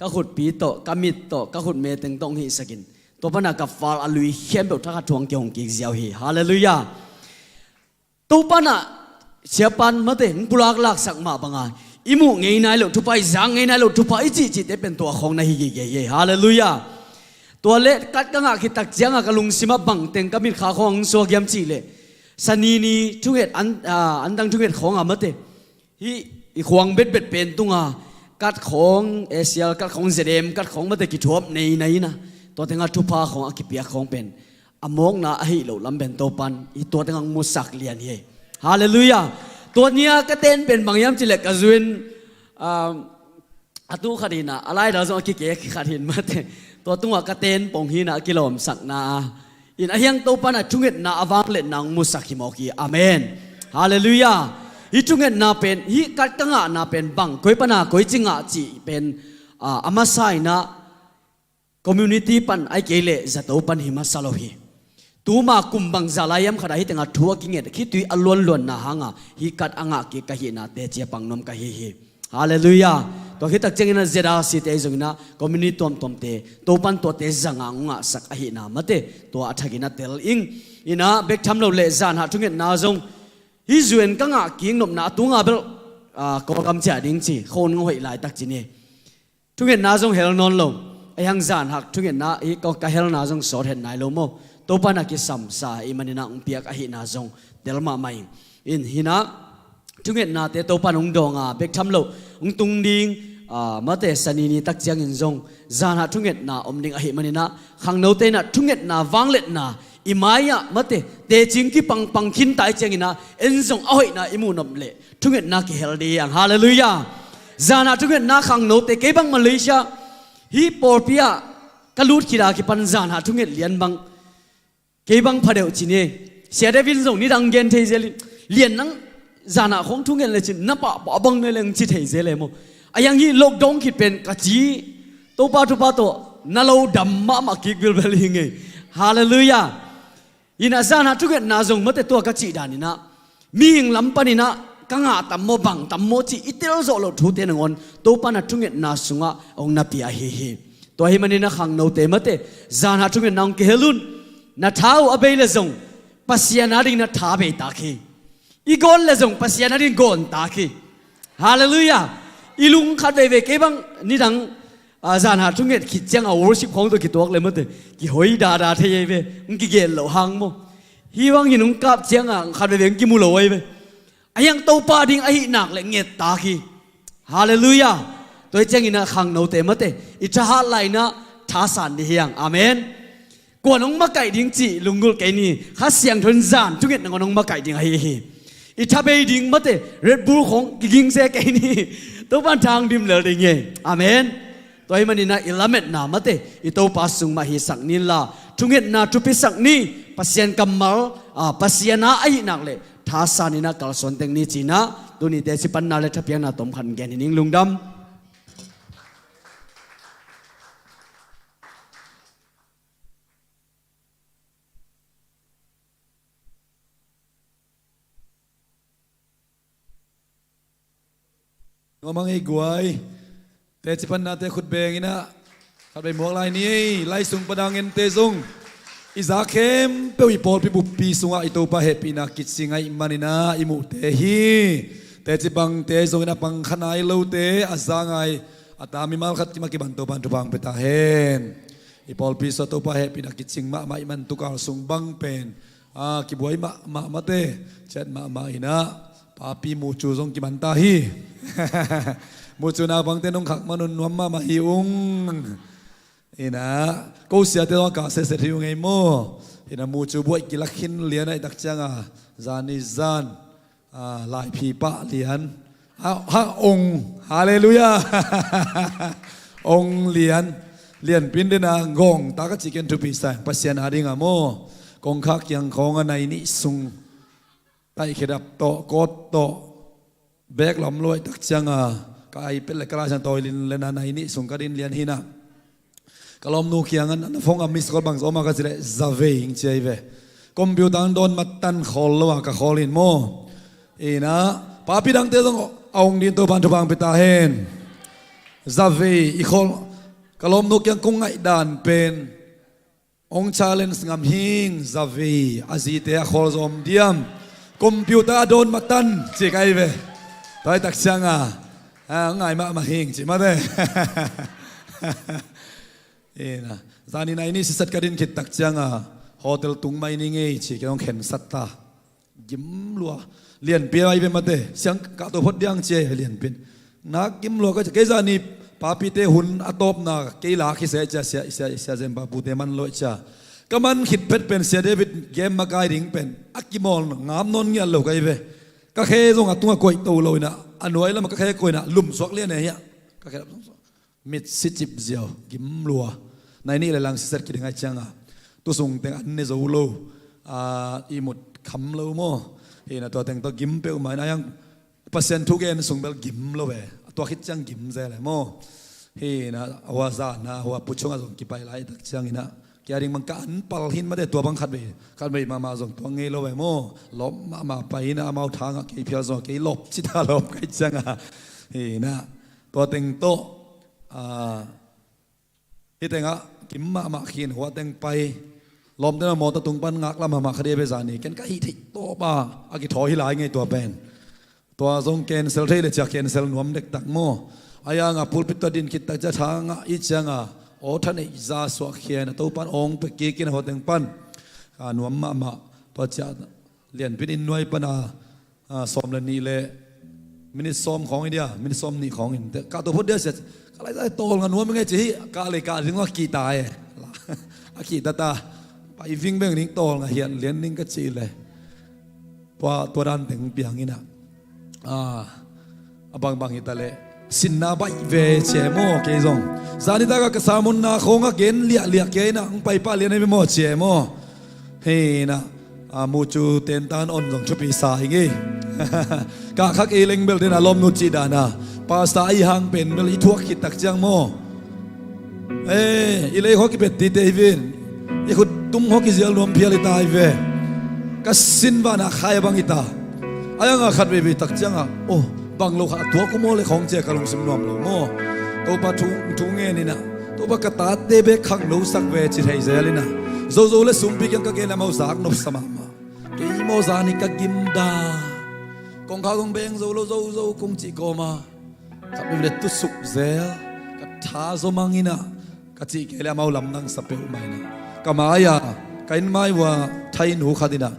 ก็ขุดปีโตก็มิดโตก็ขุดเมตึงตงหิสกินตัวปนักกับฟาร์อลุยเข้มแบบทักทวงเกี่ยวกับกิเซียวฮีฮาเลลูยาตัวปนักเชียปันมาเตงปุลากลักสักมาบังอาอิมุเงยนายโลทุพายจังเงยนายโลทุพายจิตเป็นตัวของนายเย่ฮาเลลูยาตัวเล็กกัดกังอาคิตักเจียงกะลุงสิมาบังเต็งก็มีขาของสวกยามจีเล่สันนีทุกเหตุอันดังทุกเหตุของมาเตฮีขวางเบ็ดเป็นตุงกัดของเอเชียกัดของเซเดมกัดของมาเตกิทวบในนะตัวเต็งทุพาของอากิเปียของเป็นอมองนะให้เราลำเป็นโตปันอีตัวเต็งมุสักเลียนเฮฮาเลลูยาตัวเนี้ยก็เต้นเป็นบางยามจีเล็กกระจุนอตุขดินะอะไรเราจะกิเกะขดินมาเตตัวตัวกระเต้นปงหินะกิโลมสักนาอินอายังโตปันจุงเอ็ดนาอวังเล็ดนางมุสักฮิมอกีอาเมนฮาเลลูยาฮิจุงเอ็ดนาเป็นฮิกัดกังนาเป็นบังก้อยปนาก้อยจิงจีเป็นอามาไซนะคอมมูนิตี้ปันไอเกเลจะโตปันหิมาซาโลฮีตัวมาคุมบังซาลายมขณะที่ตั้งทัวกิงเอ็ดคิดตุยอลวนนะฮังฮิกัดอ่างกิกะฮินาเตเจปังนมกะฮิฮาเลลูยาตัวคิดตักเจงนะเจดาสิเตจงนะคอมมูนิตี้ตอมเตตัวปันตัวเตจังงะสักฮินามาเตตัวอัฐกินะเตลอิงอินะเบกทำเราเลจานหาทุกเงินนาจงฮิจวนกังกิงนมนาตัวงาเบลกอกำจ่าดิ้งจีคนงวยหลายตักจีนี่ทุกเงินนาจงเฮลนอนลงไอฮังจานหักทุกเงินนาอีก็กะเฮลนาจงสอดเห็นนายลมโมตัวปันนักกิสัมสาอิมันนะเปียกฮินาจงเดลมาไม่อินฮินะทุกเงินนาเตตัวปันองดองเบกทำเราองตุงดิ้งมาเตสันนีตักเจียงอินจงจานหาทุกเงินนาอมดิ้งอหิมันนะขังโนเตนะทุกเงินนาวังเล็ดนาอิมายะมาเตเตจิงกิปังขินตายเจียงอินะเอ็นจงเอาหินะอิมูนอมเล่ทุกเงินนากิเฮลดียังฮาเลลูยาจานหาทุกเงินนาขังโนเตเก็บังมาเลเซียฮีปอร์พิยากลูดขีดากิปันจานหาทุกเงินเลียนบังเก็บังพระเดวจีนี่เสียได้วินจงนี่ดังเกนเทเซลเลียนนังจานหาของทุกเงินเลยจีนับปะบังในเรื่องจีเทเซเลยโมอายังยี่โลกดงคิดเป็นกัจจีตัวปาตุปาโตนั่นเราดำมากิกบิลเบลิงเงฮาเลลูยาอินาซานะทุกเงินนาจงมาแต่ตัวกัจจีดานินะมีหิงลำปานินะกังอาตัมโมบังตัมโมจีอิตเตอร์โซโลทูเตนงอนตัวปานะทุกเงินนาสุงะองนับยาเฮเฮตัวเฮมันนะขังโนเตมาแต่จานะทุกเงินนางเกฮลุนนาท้าวอเบลจงปัสยานาดินาท้าเบตาคีอีกอนเลจงปัสยานาดินกอนตาคีฮาเลลูยาอีลุงขัดเวเก็บังนี่ดังจานหาทุกเงินคิดจังเอาวอร์ชิปของตัวคิดตัวเลยมั้งเตกี่หอยดาเทียเวงกี่เกลเหล่าหังโมฮีวังยินุงกับจังขัดเวงกี่มูลอยเวไอยังโตปาดิ้งไอหนักเลยเงียตาคีฮาเลลูยาตัวจังอินะขังโนเตมั้งเตอิจฉาไหลนะท้าสันดียังอาเมนกวนองมาไก่ดิ้งจีลุงกุลไก่นี่ข้าเสียงทนจานทุกเงินงองมาไก่ดิ้งไออิทับเบดิ้งมั้งเตเรดบูลของกิงเซไก่นี่ตัวปันทางดิมเลยไงอาเมนตัวมันนี่นะอิลาเมตนามาเตอิตัวปัสสุงมาฮิสักนิลาทุกเงินนาทุพิสักนี่ปัสยันกัมมัลปัสยันนาไอนักเลยท้าสานินะกัลส่วนเต็งนี่จีนะตัวนี้เดชิปันนาเลทับยังนาตมขันแกนิงลุงดำงมังไอ้กวยแต่จิปันนาเตขุดเบงอินะขัดไปหมวกลายนี้ไล่สุงประดังเงินเตซุงอิซาเข้มเปียวอีปอลปีบุปปีสุงอิโตปะเฮปีนักกิจสิงไอมันนะอิมุเตฮีแต่จิบังเตซุงอินะปังขนายโลเตอาซางไออาตามิมาลขัดจิมากิบันโตบันตุบังเปตาเฮนอีปอลปีสโตปะเฮปีนักกิจสิงมาอิมันตุกาลสุงบังเป็นกิบวยมาเตเจ็ดมาอินะpapi mucu zong ki mantahi mucu na bang tenong khak manun nuam ma hiung ina ko sia te ka se se hiung ei mo ina mucu buai ki lakhin lian ai dak changa zani zan lai phi pa lian ha ong hallelujah ong lian pin de na ngong ta ka chicken to pi sa pasian adinga mo kong khak yang khong anai ni sungไต่เขดับโตโกดโตแบกหลอมลอยตักจังกายเป็นเลยกระชันโตลินเลนาในนี้ส่งกระดินเลียนหินะ kalau nukiangan phong amis kol bang zoma ka sile zave ing cheive computer don matan khol lo ka kholin mo ina papi dang te dong aung din to ban to bang pitahen zave i khol kalau nukiang kung ngai dan pen ong challenge ngam hing zave azite a khol zom diam computer don matan che kai ve toi tak changa ngai ma hing chi ma de ina zani na ini sisat kadin kit tak changa hotel tung mai ni nge chi ke ong khen satta gim lua lian pi ai be ma de siang ka to phot diang che lian pin na gim lua ka ke zani pa pi te hun atop na ke la khi se cha sia zem ba bu te man lo cha kaman khit pet pen sia david game ma kai ring pen akimol ngam non ngia lo kai ve ka khe zong atunga koi to lo na anoi la ma ka khe koi na lum sok le ne ya ka khe mit sitip ziao gim lua nai ni le lang sisat ki ngai changa tu sung teng an ne zo lo imut kham lo mo ina to teng to gim pe mai na yang pasien thu gen sung bel gim lo ve to khit chang gim ze le mo he na awa za na awa puchonga zong ki pai lai tak chang ina kyaring mang ka an pal hin ma de to bang khat be ma zong to nge lo ve mo lop ma pai na mau thang ke phya zo ke lop chi ta lop kai changa he na to teng to hi tenga kim ma khin huwa teng pai lom te mo ta tung pan ngak la ma khade be zani ken ka hi thik to ba a ki tho hi lai ngai to pen to zong cancel thei le cha cancel nuam dek tak mo aya nga pulpit din kit ta cha thanga i changa o thane za so khian to pan ong pe ki kin ho teng pan nuam ma to cha lian pin in noi pana som la ni le minit som khong idia minit som ni khong in ka to phot dia se kalai sai tol nga nuam ngai chi ka le ka ring wa ki tai a ki taไปวิ่งเบ่งนิ่งโตงเหียนเลี้ยนนิ่งก็จีเลยตัวดันถึงเปียงนี่นะบางอิตาเลสินนาใบเวเชโมเกยงซานิตากะสามุนนาคงเกนเลียเกยนะไปป้าเลี้ยนไม่โมเชโมเฮนะมูจูเตนตานอ่อนจงชุบปีสายงี้กะคักเอเลงเบลเดนอารมณ์นุจีดานะภาษาอีหังเป็นเบลอีทัวกิตักจังโมอีเลยเขากิเป็ดตีเตวินอีขุดตุ้มฮอกิเซลรวมเพียริตายเวกัสินบานาขายบังอิตาอายังขัดเบบีตักจังโอ้บังโลกตัวกุโมเลยของเจกะลงสิมนวมโลโมตัวปะทุงเงินนี่นะตัวปะกะตาเตเบขังโลสักเวจิเฮเซลินะโซเลสุมปิกันกะเกลมาอุซากนบสมามากีโมซานิกะกิมดากงข้าวกงเบงโซกงจิโกมาขับเบเลตุสุกเซลกะทาโซมังอินะกะจิเกลมาอุลำนังสเปลไมนะกามายาkain mai wa thai nu khadina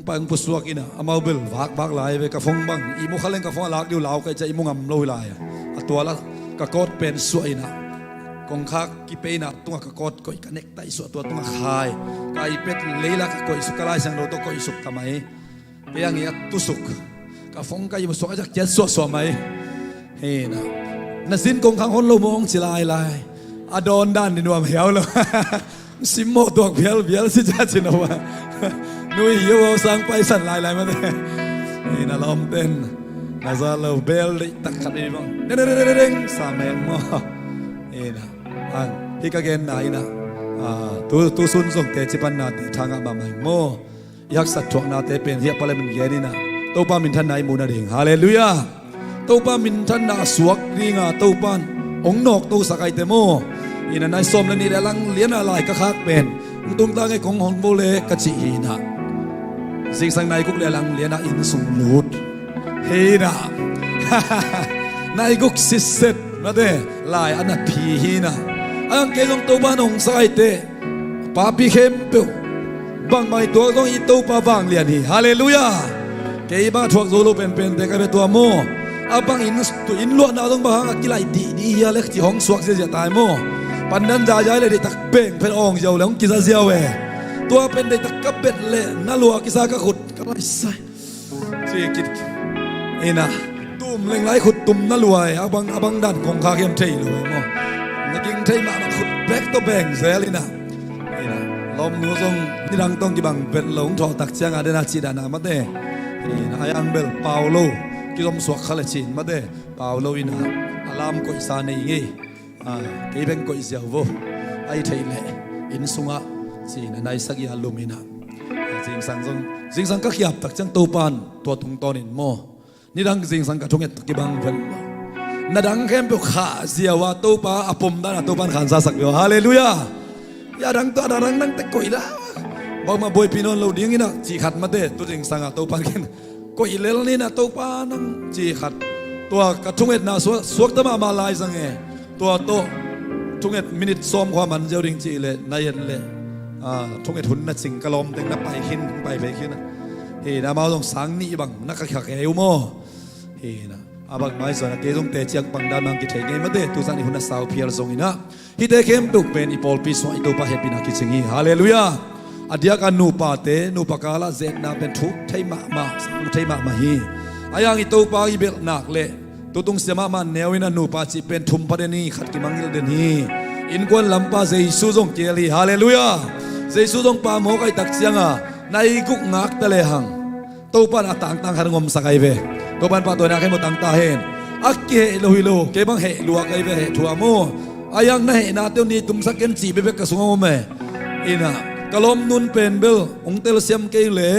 pang puswak ina amaubil wak lai ve ka phong bang imu khalen ka phong lak diu lau kai cha imu ngam loi lai atwala ka kot pen suaina kong khak ki peina tunga ka kot koi connect tai su atwa tunga khai kai pet leila ka koi sukalai sang ro to koi suk tamai yang ya tusuk ka phong kai mu suka jak jet so mai he na sin kong khang hon lo mong chilai lai adon dan ni nuam hiao loสิมโมตัวเพียลสิจ้าจินาวะนุยโยสังไปสั่นลายมาเลยนี่น่าล้อมเต้นน่าจะเราเบลเลยตักขัดนี่มั้งเด้งสามเองมั้งนี่นะที่กะเกนไหนนะตัวซุนส่งเตจิปันนาเตทางอาบามัยโมยักษ์สัตว์ทวงนาเตเป็นเฮียปะเลมันเยนี่นะตัวป้ามินทันไหนมูนาเด้งฮาเลลูยาตัวป้ามินทันนาสวกดีงาตัวป้านองนอกตัวสักไอเตโมอินันนายสมเลนี่ลังเลี้ยนอะไรก็คักเป็นตุ้งตาไงของหงโบเลกะจีนะสิ่งสังในกุกเลลังเลี้ยนอินสุงลูดเฮนะนายกุกสิเซตมาเดลายอันนั้นพีฮีนะอันเกยงตัวบ้านองสายเตปาปีเข้มเปียวบางไม่ตัวต้องอีตัวปาบางเลี้ยนฮีฮาเลลูยาเกยบ้าทวกโซโลเป็นเด็กกับตัวโมอาบังอินล้วนเอาต้องบางกิไลดีเล็กที่ห้องสวกเสียตายโมปันนั้นจ่ายเลยได้ตักเบ่งเป็นอ่องเยาแล้วกิซาเซียวเวตัวเป็นได้ตักกระเบ็ดเลยน่าลัวกิซากระขุดก็ไม่ใช่สิกิดเอ็นะตุ่มเล็งไหลขุดตุ่มน่าลัวอาบังดันของข้าเข้มเทยเลยมั้งนักยิงเทยมาขุดแบกตัวแบ่งเสียเลยนะเอ็นะลมนัวทรงที่ดังต้องกี่บังเป็นหลงทอตักเชียงอาเดนาจีดานามาเต้เอ็นะไออันเบลเปาโลกิลมสวกคาเลชินมาเต้เปาโลอินะอารามกุยซาเนงี้กีเป็นกุยเสียวโวอ ai thei le in sunga chi na nai sagia lumina jing sang ka khiap tak chang to pan to tung ton in mo ni dang jing sang ka thunget ki bang vel na dang khem pe kha zia wa to pa apom da na to pan khan sa sak yo hallelujah ya dang to da dang te koi la ba ma boy pinon lo ding ina chi khat ma te tu jing sang to pan ken koi lel ni na to pa nang chi khat to ka thunget na suak ta ma lai sang e to thunget minute som khwa man jau ding chi le na yen le thunget hun na ching kalom teng na pai khin na he na ma dong sang ni bang na ka khak eu mo he na abang mai so na te jong te chiang pang dan mang ki thei nge ma de tu sang ni hun na sau phial zong ina hi te kem tuk pen i pol pi so i to pa happy na ki chingi hallelujah adia ka nu pa te nu pa kala zet na pen thuk thei ma hi ayang i to pa i bel nak le tutung sema ma newina nu pa chi pen thum pa de ni khat ki mangil den hi in kon lampa jesu jong keli hallelujah jesu jong pa mo kai tak chianga nai guk ngak ta le hang to pa na tang har ngom sakai ve to ban pa to na kai mo tang ta hen akki he lo hi lo ke bang he lua kai ve he thua mo ayang na he na te ni tum sak ken chi be ka sungo me ina kalom nun pen bel ong tel siam ke le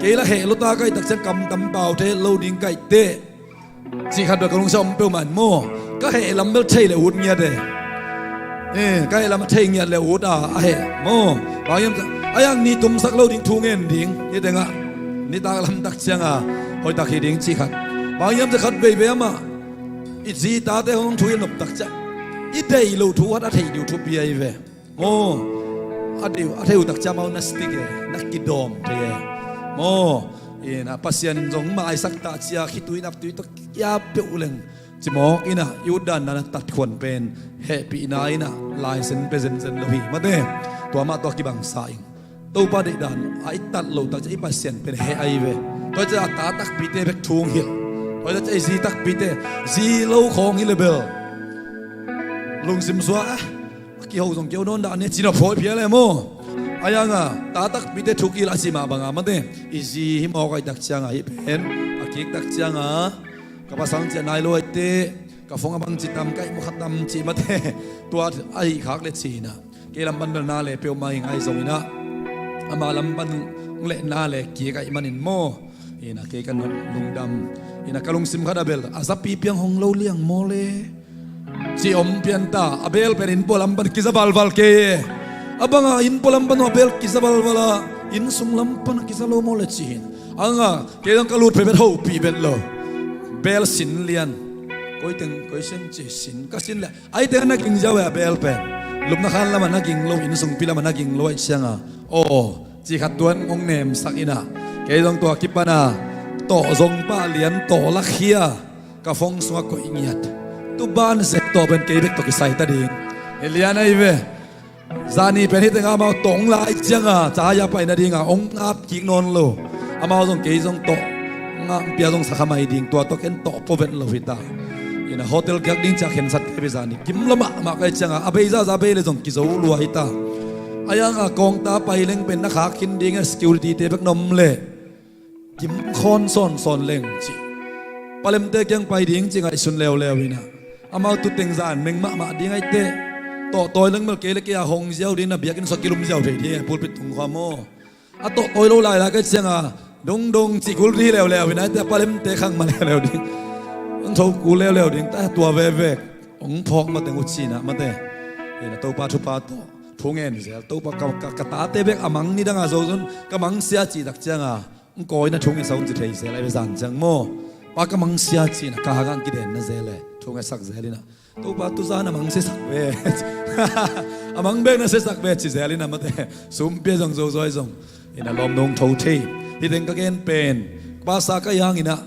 ke la he lo ta kai tak chen kam tam pau te lo ding kai te chỉ khát được công sống biểu mạn mô các hệ làm bel thầy là út nghe đấy các hệ làm thầy nghe là út hệ mô bao nhiêu anh ni tum sắc lâu đỉnh thu nghe đỉnh như thế ngạ ni ta làm đặc trưng hồi ta khi đỉnh chỉ khát bao nhiêuจะkhát về mà ít gì ta để không thu nhập đặc trưng ít đây lâu thu hết thầy điều thu bia về mô thầy đặc trưng mau nastic nắc kí đom thế mô ina pasien jong mai sak ta chia khitui nap tui to ya peuleng chimok ina yudan na tat khon pen happy ina ina license present zen lohi mate to ma to ki bang saing to pa de dan ai tat lo ta chai pasien pen he ai ve to cha ta tak pi te bek thung hi to cha chai zi tak pi te zi lo khong hi level lung sim swa ki ho jong keu non da ne china phoi phia le mo ayanga tatak bite thuki la sima banga mate izi him okai tak changa hi pen akik tak changa ka pasang che nai loi te ka fonga bang chitam kai mo khatam chi mate tua ai khak le china ke lam ban na le pe mai ngai zongina ama lam ban le na le ki kai manin mo ina ke kan lungdam ina kalung sim khada bel azapi piang hong lo liang mo le chi om pian ta abel perin polam ban kizabal val ke abanga in polam ban abel kizabal wala in sunglam pan kizalo mo le chin anga ke dang kalut pe bet ho pi bet lo bel sin lian koi teng koi sen chi sin ka sin la ai te na king jawa bel pen lup na khan lama na king lo in sung pila na king lo ai changa o chi khat tuan ong nem sakina ke dang to kipana to zong pa lian to la khia ka phong suwa ko ingiat tu ban se to ben ke bek to ki sai ta ding eliana ive zani pen hit nga ma tong lai changa cha ya pai na dinga ong ap ki non lo amao jong ke jong to nga pia jong sakha mai ding to ken to po vet lo vita ina hotel gak ding cha khen sat ke be zani kim lama ma kai changa abei za be le jong ki zo lu hita ayang a kong ta pai leng pen na kha kin ding security te bek nom le kim khon son leng chi palem te kyang pai ding chi ngai sun lew ina amao tu teng zan meng ma ding ai te to toy leng mal ke le kia hong jiao din na biakin so kilum jiao the thi pulpit tung kha mo a to toy lo lai la ka changa dong chi kul ri lew ina te palem te khang ma lew ding ang tho ku lew ding ta tua ve ong phok ma teng u chi na ma te ina to pa thu pa to thungen zel to pa ka ta te bek amang ni danga zo zon ka mang sia chi dak changa ong koi na thung saung chi thei se lai zan chang mo pa ka mang sia chi na ka gang ki den na zele thung sak zelina to pa tu za na mang se sak ve amang bek na se sak ve chi zelina ma te sum pe jong zo zoi jong ina lom nong tho thei hi deng ka gen pen pa sa ka yang ina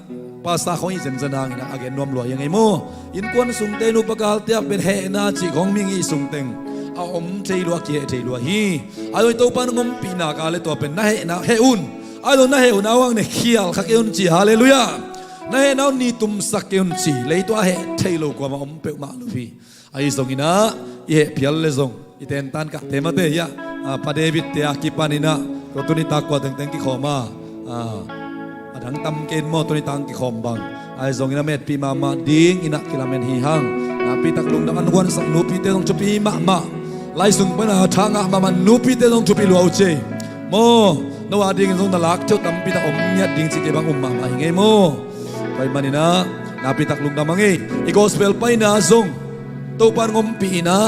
pa sa khoi zen zanang ina again nom lo yang ai mo in kon sung te nu pakal te ben he na chi khong ming i sung teng a om thei lo ki thei lo hi ai to pa ngom pi na ka le to pen na he un ai lo na he un awang ne khial kha ke un chi hallelujah na he na ni tum sak ke un chi le to he thei lo kwa ma om pe ma lu phi ai zong ina ye phial le zong i ten tan ka te ma te ya pa david te a ki panina ko tu ni ta kwa teng ki khoma adang tam ken mo tu ni tang ki khom bang ai zong ina met pi ma ding ina kilamen hi hang na pi tak lung dang an wan sak nu pi te dong chu pi ma ไล่สุงปนาทางมามันนูปีเตต้องทุบไปลัวเจโมนวาดิ่งทรงตลักเจ้าตำปีตาอมยัดดิ่งสิเก็บังอมมาไงโมไปมันนี่นะนาปีตักลุงดำมังไงอีกอสเปลไปนะทรงตัวปันงมปีนะ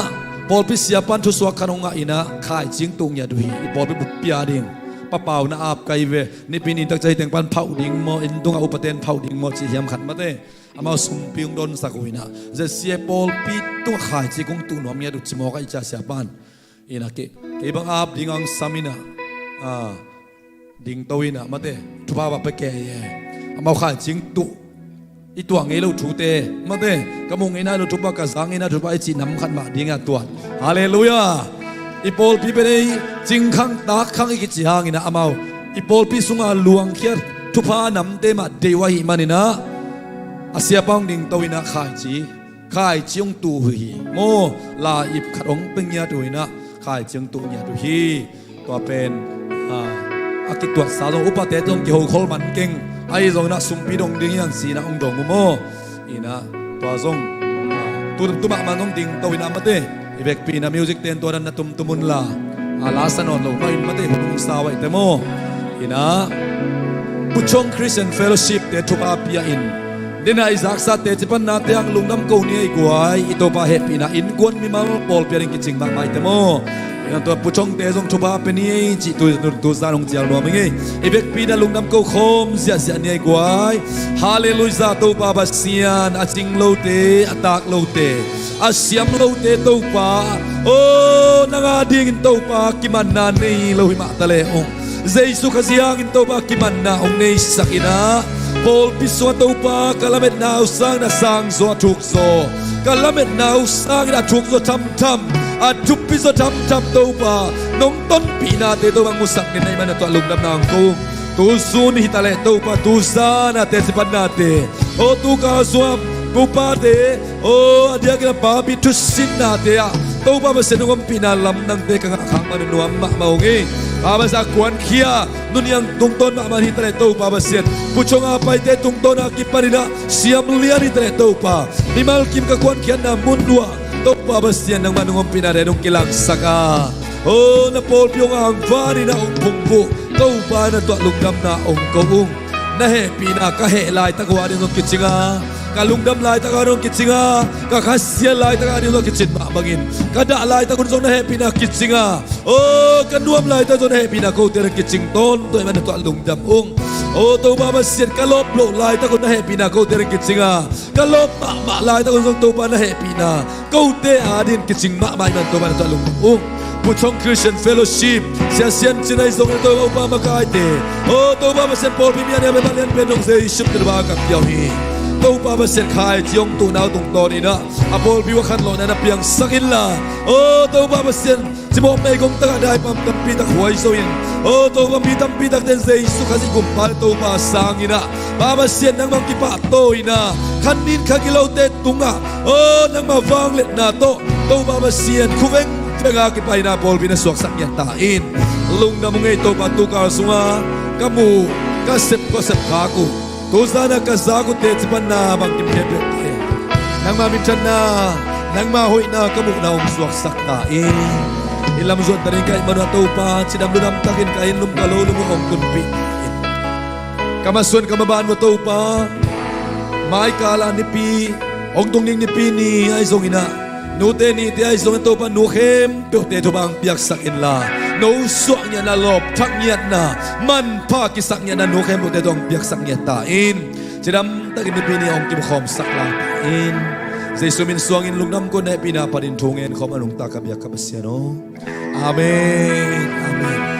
พอพิเศษปันทุสวกขนงอินะขายจิงตุงยาดุยพอไปบุปผาดิ่งป้าเป่านะอาบไกเวนี่ปีนี้ตั้งใจแต่งปันเผาดิ่งโมอินตุงอุปเทนเผาดิ่งโมจีเฮียมขันมาเต้อามาสุ่มพิงโดนสักวินะจะเสียพอปีตัวขายจิงตุงหนอมยาดุจิโมกอิจฉาเสียปันอินะเก็บังอาบดิ่งอังสามินะดิ่งตัวอินะมาเต้ทุบาไปแก่อามาขายจิงตุอีตัวงี้เราถูเตะมาเต้กระมุงงี้นะเราถูกปากกระสังงี้นะถูกปากไอจีน้ำขันมาดิ่งอ่ะตัวฮาเลลูยาอีโปลพี่เป็นไอจิงขังตาขังอีกจีหางงี้นะอามาอีโปลพี่สุงอาลวงเขียดทุพาน้ำเตมาเดวะหิมันนี่นะอาเซียปังดิ่งตัวนะขายจีองตูหีโมลาอิบขัดองเป็นยาตัวนะขายจีองตูยาตัวฮีตัวเป็นอากิตัวสาวอุปเตตงเกี่ยวขลมันเก่งไอ้ตรงนั้นสุมปีดงดิ่งยังสีนะองดงมุโมอีนะตัวทรงตัวมามันองดิ่งตัวนะมาเตอีเบกปีนะมิวสิกเต้นตัวนั้นนะตุมุนลาลาสนอนลงมาอินมาเตหุ่นสาวไอเตโมอีนะผู้ชงคริสเตียนเฟลโลชิพเตทุบอาปีอินเดน่าอิสักสัตเตจิปันนาเตียงลุงน้ำกูนี่ไอ้กวยอีตัวปาเฮปีนะอินกวนมีมาบอลเปียริงกิจงมากไอเตโมyang tua pucong te zong coba peni ci tu zanong jiang lo mengi ibek pina lung nam ko khom sia sia ni guai haleluya to pa basian aching lo te atak lo te asiam lo te to pa o nanga ding to pa kimanna nei lo hi ma tale ong jesu khaziang in to pa kimanna ong nei sakina pol piswa to pa kalamet na usang na sang zo thuk zo kalamet na usang na thuk zo thamจุบพิษทำตัวป่านงต้นปีนาเตตัวบางมุสักในมันตัวลุงดำนางตูซูนฮิตาเลตัวป่าตูซานาเตสิปันนาเตโอตูกาสวมกูปาเตโอเดียกินปาบิทุสินนาเตะตัวป่าเป็นเสนงปีนาลำนังเตกังขังมันนัวมะมาองงี้ป่าเป็นสักควันเขียนุนยังตุงต้นมาฮิตาเลตัวป่าเป็นเสียนผู้ชงอาไปเตตุงต้นอากิปารินะเสียมเลียนิตาเลตัวป่านิมัลกิมกับควันเขียนนามุนดัวตัวป่าเป็นเสียนนังมันงมปีนาเรนงกิลังสักาโอ้นาโปลพิองอังฟานี่นะองพุงบุตัวป่านะตัวลุงดำนาองกงนะเฮปีนากะเฮลายตะกวาดินงกิจิงากะลุงดำลายตะกวาดินงกิจิงากะขัสเสียลายตะกวาดินงกิจินมาบังอินกะดะลายตะกุนซงนะเฮปีนากิจิงาโอ้กะนวมลายตะซงนะเฮปีนาโกเตระกิจิงต้นตัวมันตัวลุงดำองโอ้ตัวป่าเป็นเสียนกะลบโลลายตะกุนนะเฮปีนาโกเตระกิจิงากะลบมาลายตะกุนซงตัวป่านะเฮปีนาโกเตอาดินกิจิงมาไม่มันตัวมันตัวลุงองผู้ชงคริสเตียนเฟลโลชิพเสียเสียนจินไอซงตัวอุปมาคายเตโอ้ตัวป่าเป็นเสียนพอลพิมีอันเบลเลียนเป็นองเซชิปตระบากับยาวฮีตัวป่าเป็นเสียนขายจียงตัวนาวตรงตอนนี้นะอพอลพิวขันโลนันเพียงสักินละโอ้ตัวป่าเป็นเสียนจิโมเมกงตะได้ปั๊มตัมปีตักหวยโซอินโอ้ตัวป่ามีตัมปีตักเดนเซสุขัสิกุมพาตัวป่าสางอินะป่าเป็นเสียนนังมังกิปะโตอินะขันนินขักิโลเตตุงะโอ้นังมาฟังเล็ดนาโตตัวป่าเป็นเสียนคุเวงTengah kita ina pol bina suak saknya tain, lung na mungai to patu ka sunga, kamu kasep kaku, tu sana kasaku te cipan na bang kim kebe te, nang ma mincan na, nang ma hoi na kamu na suak sak tain, ilam zuat taring kai manu to pa, cidam lunam takin kain lum kalau lum ong kunpi, kamasuan kamabaan mo to pa, mai kala nipi, ong tungning nipi ni ay zong ina. Nute ni tiay zong ito pa nukem Piote ito bang piyak sakin la No suak niya na lop Tak niya na Man pa kisak niya na nukem Piote ito ang piyak sak niya tain Sidam takin nipini ang kimkom sak la tain Zay sumin suangin lungnam ko na pinapadintungin Kom anong takabiyak kabasya no Amen Amen